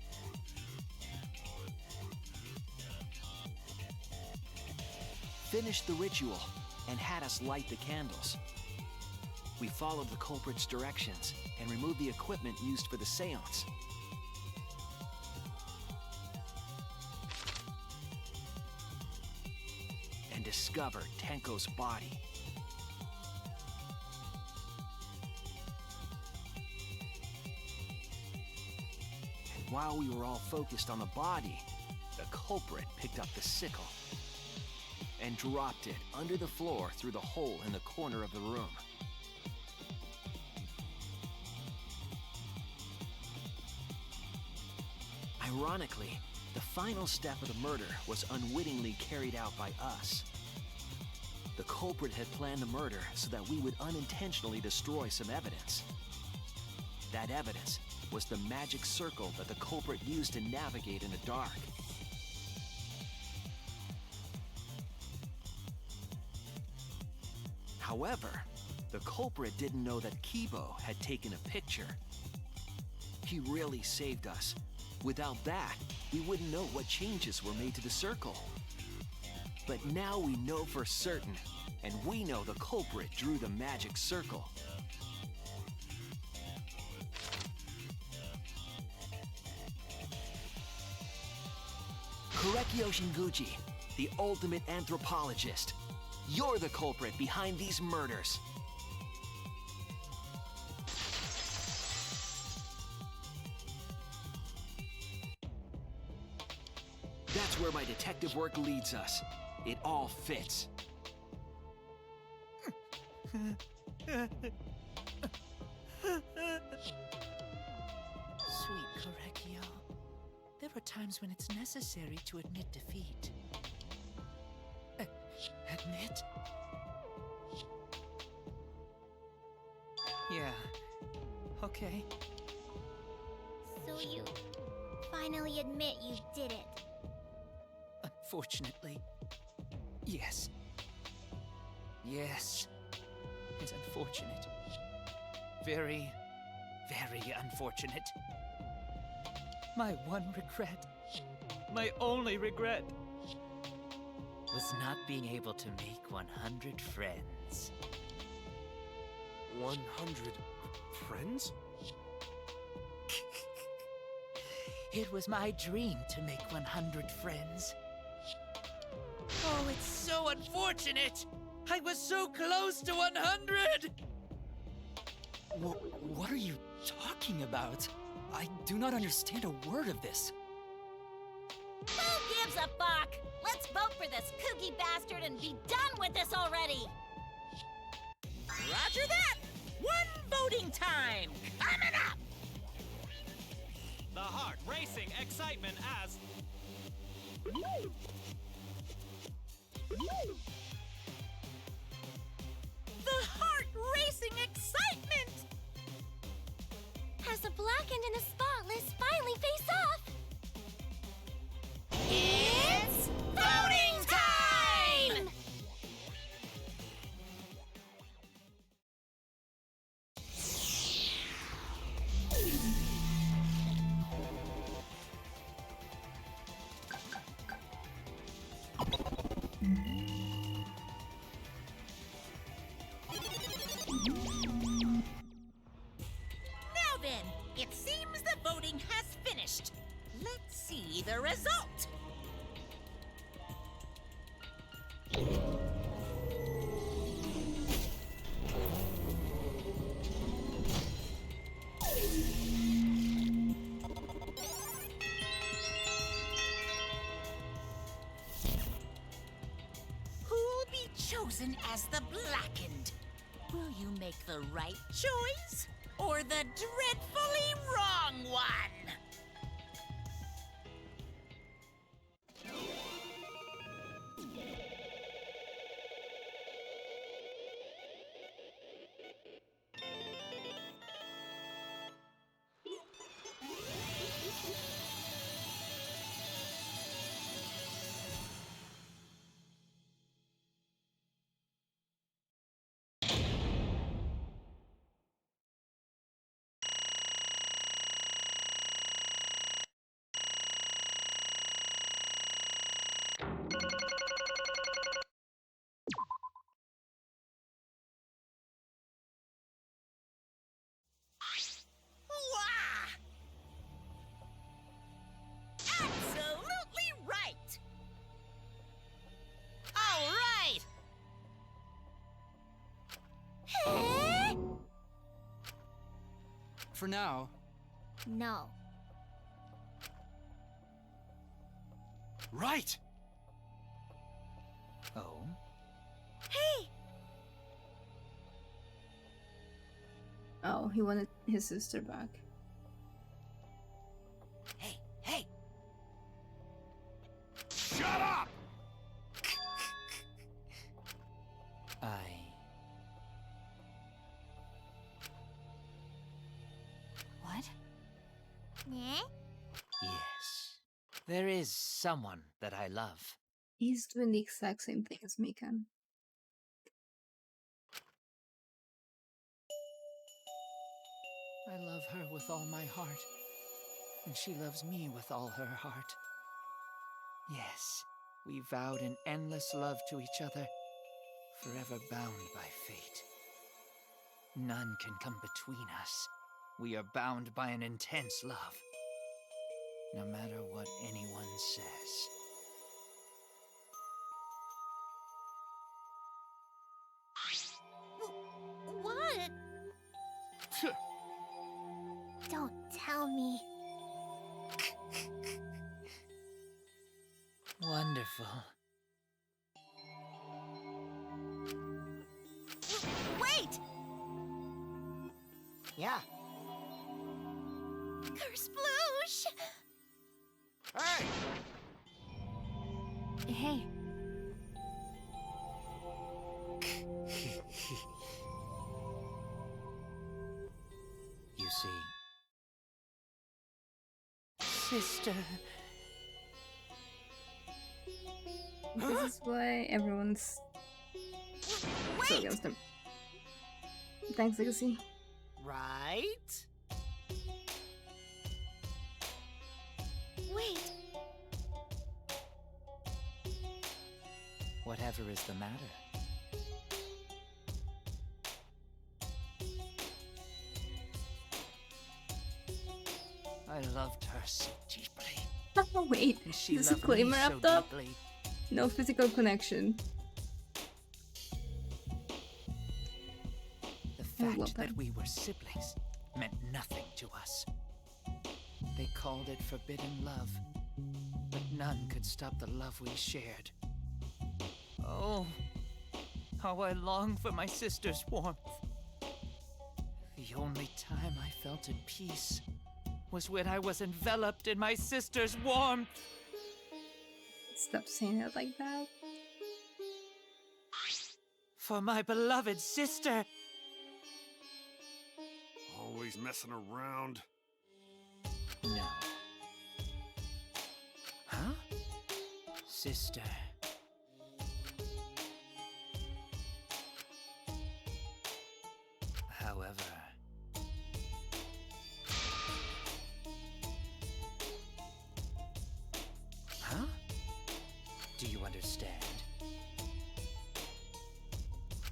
Finished the ritual and had us light the candles. We followed the culprit's directions and removed the equipment used for the seance. And discovered Tenko's body. And while we were all focused on the body, the culprit picked up the sickle and dropped it under the floor through the hole in the corner of the room. Ironically, The final step of the murder was unwittingly carried out by us. The culprit had planned the murder so that we would unintentionally destroy some evidence. That evidence was the magic circle that the culprit used to navigate in the dark. However, the culprit didn't know that Kibo had taken a picture. He really saved us. Without that, we wouldn't know what changes were made to the circle. But now we know for certain, and we know the culprit drew the magic circle. Korekio Shinguchi, the ultimate anthropologist. You're the culprit behind these murders. That's where my detective work leads us. It all fits. Sweet Korekio, there are times when it's necessary to admit defeat. Admit? Yeah. Okay. So you finally admit you did it. Unfortunately, yes. Yes. It's unfortunate. Very, very unfortunate. My one regret, my only regret, was not being able to make 100 friends. 100 friends? It was my dream to make 100 friends. Oh, it's so unfortunate! I was so close to 100! What are you talking about? I do not understand a word of this. Who gives a fuck? Let's vote for this kooky bastard and be done with this already! Roger that! One voting time! Coming up! The heart racing excitement as... The heart racing excitement! As the blackened and the spotless finally face off! It's voting time! Now then, it seems the voting has finished. Let's see the result. Who'll be chosen as the blackened? Will you make the right choice or the dreadfully wrong one? Wah! Absolutely right! All right! For now, No. Right! Oh? Hey! Oh, he wanted his sister back. Hey, hey! Eh? Yes. There is someone that I love. He's doing the exact same thing as Mikan. I love her with all my heart, and she loves me with all her heart. Yes, we vowed an endless love to each other, forever bound by fate. None can come between us. We are bound by an intense love, no matter what anyone says. What? Don't tell me. Wonderful. Wait! Yeah. Kersploosh! Hey! Hey. You see, sister. This is why everyone's so against him. Thanks, Legacy. Right? Wait. Whatever is the matter? I loved her so deeply. Oh, wait, And she loved disclaimer me up so top. deeply. No physical connection. The I love fact that. that we were siblings meant nothing to us. They called it forbidden love, but none could stop the love we shared. Oh, how I long for my sister's warmth. The only time I felt at peace was when I was enveloped in my sister's warmth. Stop saying it like that. For my beloved sister. Always messing around. No. Huh? Sister. However... Huh? Do you understand?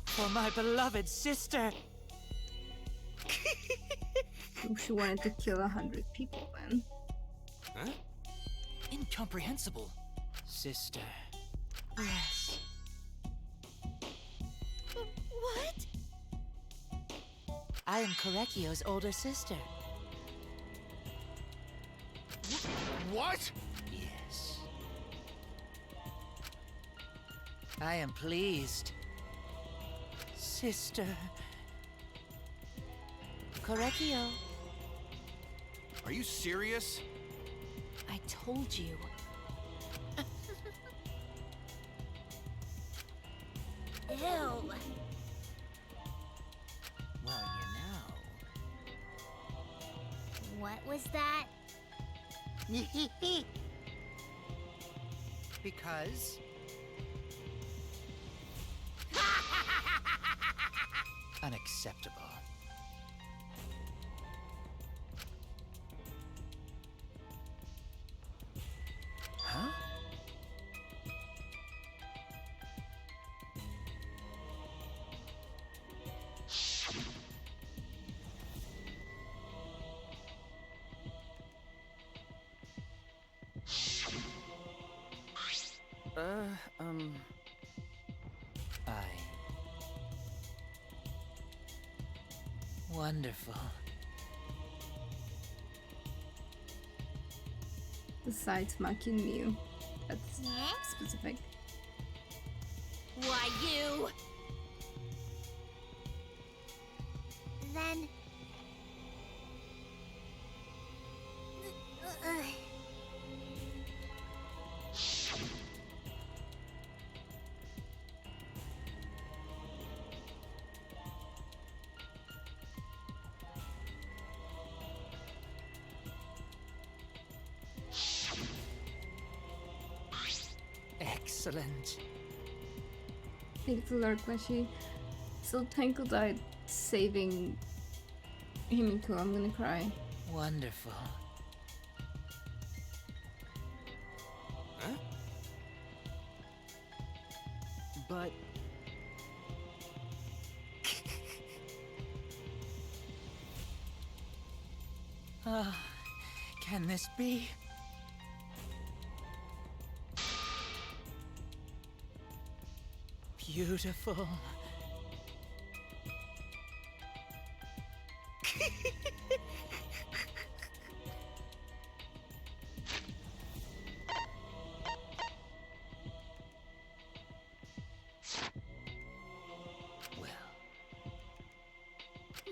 For my beloved sister! She wanted to kill 100 people then. Huh? Incomprehensible. Sister. Yes. What? I am Korekio's older sister. What? Yes. I am pleased. Sister. Korekio. Are you serious? I told you. Ew. Well, What was that? Because unacceptable. Huh? Wonderful. Besides Maki knew. That's specific. Why, you? Then... Excellent. Thanks, Lord Queshy. So Tenko died saving Himiko. I'm gonna cry. Wonderful. Huh? But... Can this be? Beautiful.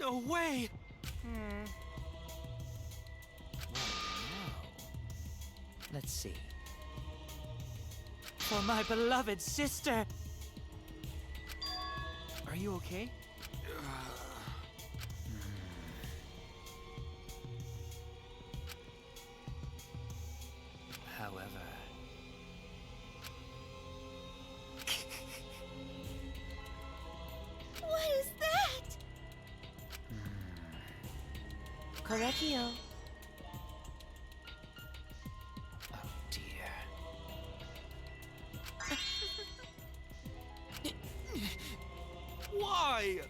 No way! Let's see. For my beloved sister! Are you okay? However... What is that? Correcchio. Oh dear. Why?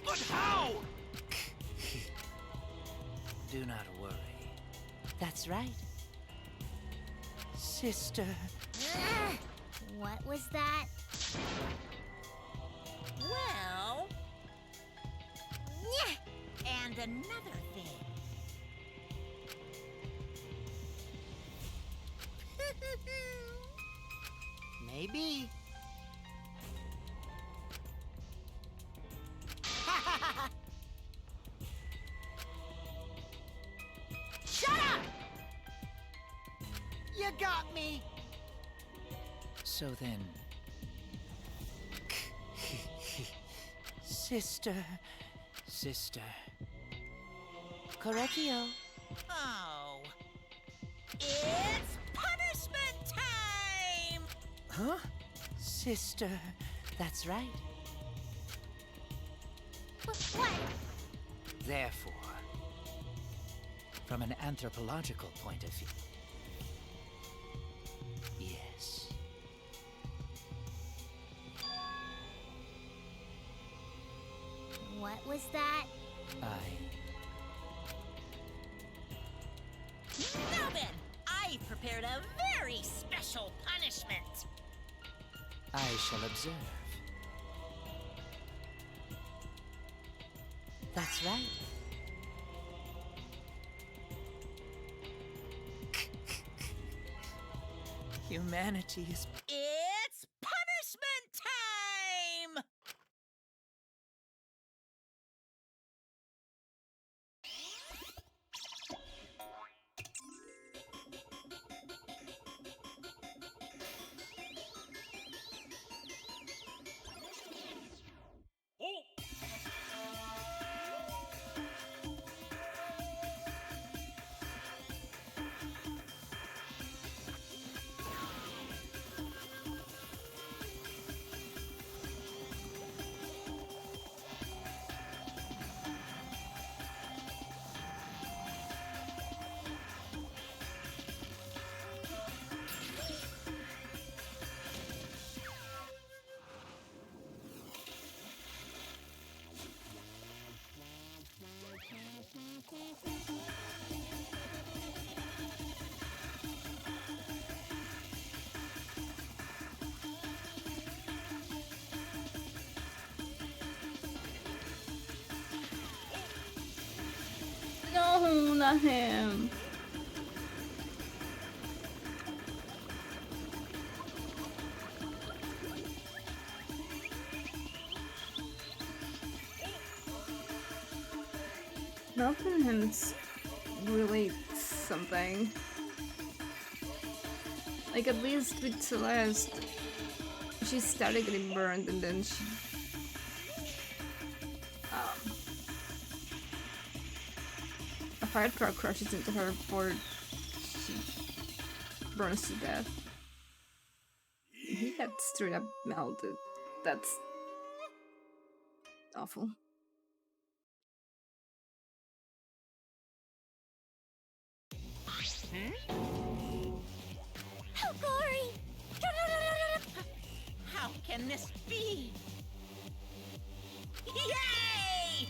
But how? Do not worry. That's right. Sister. What was that? Well... And another thing. Maybe. Shut up! You got me! So then... Sister. Correcchio. Oh. It's punishment time! Huh? Sister. That's right. What? Therefore, from an anthropological point of view, yes. What was that? Now then, I've prepared a very special punishment. I shall observe. That's right. Humanity is... It's punishment time! No, not him. Melting him's really something. Like, at least with Celeste, she started getting burned and then she... a fire truck crashes into her before she burns to death. head straight up melted. That's awful. How gory! How can this be? Yay!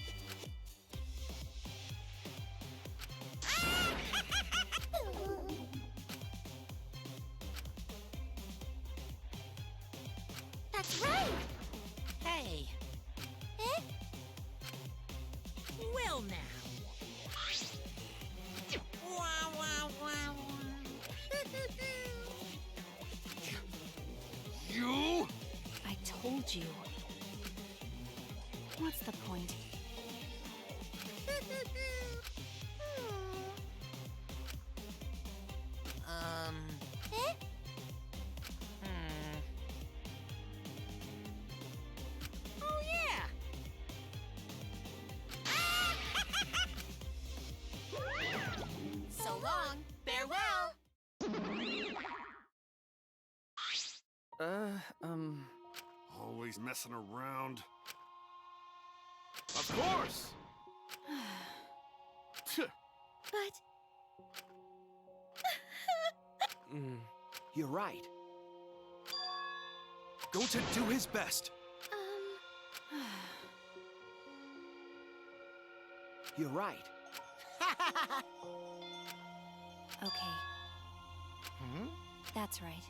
That's right! Hey. Eh? Well now. Wow, wow, wow. You? I told you. What's the point? Eh? Oh, yeah. So long. Farewell. Always messing around. Of course! But... You're right. Going to do his best. You're right. Okay. That's right.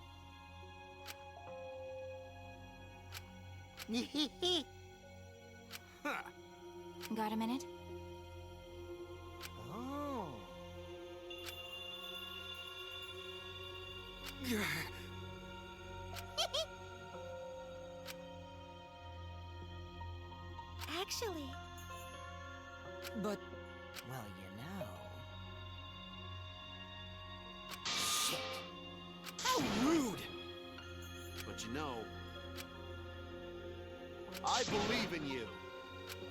Got a minute? Oh. Actually... But Well, you know. Shit! How rude! But you know, I believe in you.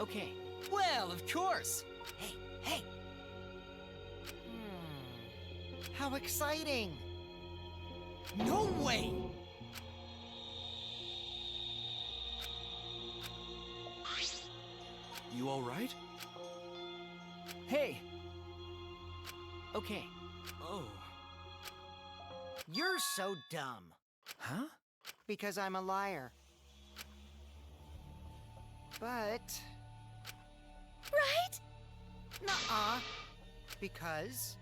Okay. well, of course. Hey, hey! How exciting! No way. You all right? Hey! Okay. Oh. You're so dumb. Huh? Because I'm a liar. But... Right? Nuh-uh. Because...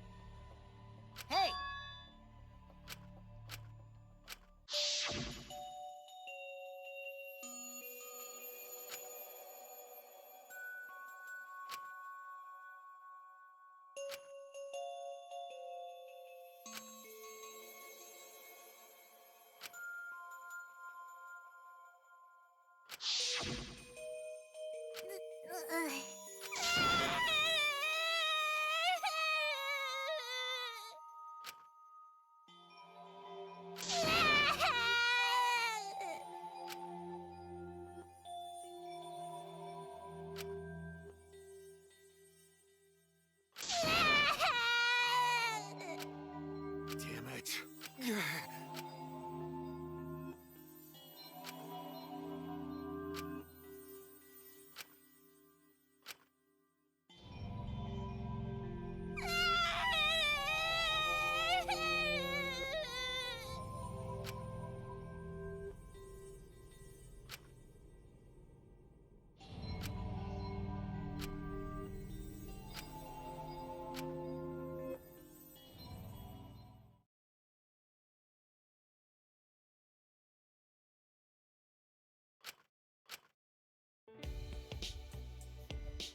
Hey! Damn it.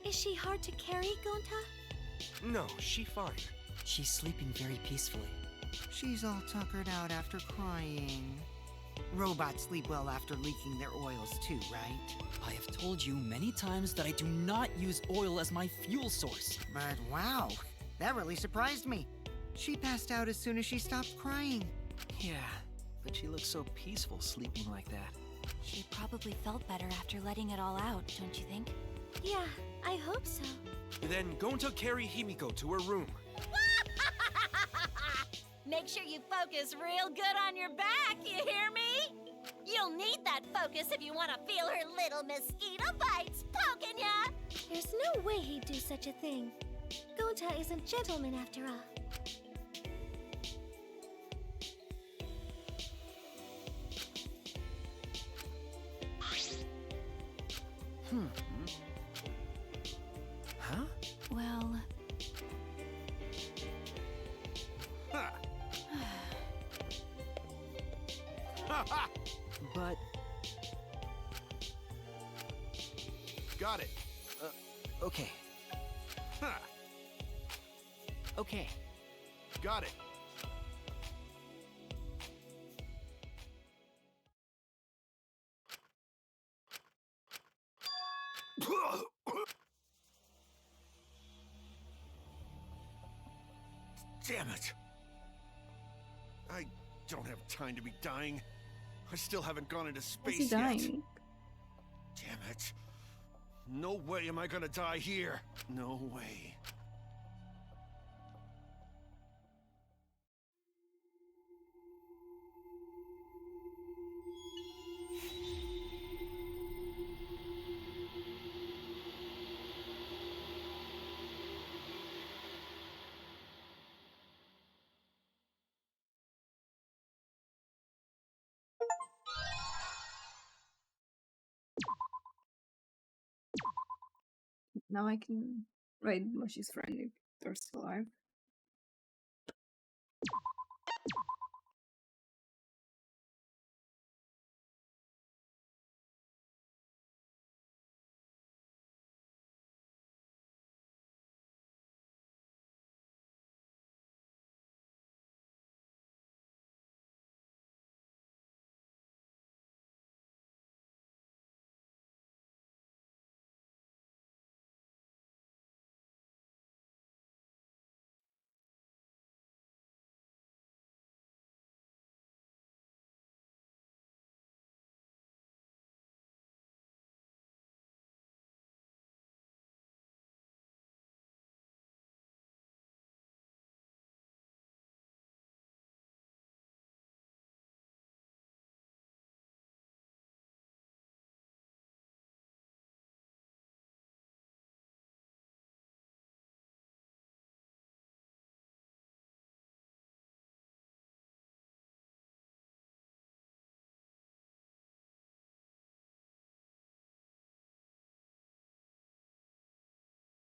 Is she hard to carry, Gonta? No, she fine. She's sleeping very peacefully. She's all tuckered out after crying. Robots sleep well after leaking their oils too, right? I have told you many times that I do not use oil as my fuel source. But wow, that really surprised me. She passed out as soon as she stopped crying. Yeah, but she looks so peaceful sleeping like that. She probably felt better after letting it all out, don't you think? Yeah, I hope so. Then going to carry Himiko to her room. Make sure you focus real good on your back, you hear me? You You'll need that focus if you want to feel her little mosquito bites poking ya! There's no way he'd do such a thing. Gota isn't gentleman after all. Huh? Well... But... Got it. Okay. Ha! Okay. Got it. Damn it! I don't have time to be dying. I still haven't gone into Why is he space yet. dying? Damn it. No way am I gonna die here. No way. Now I can raid Mushy's friend if they're still alive.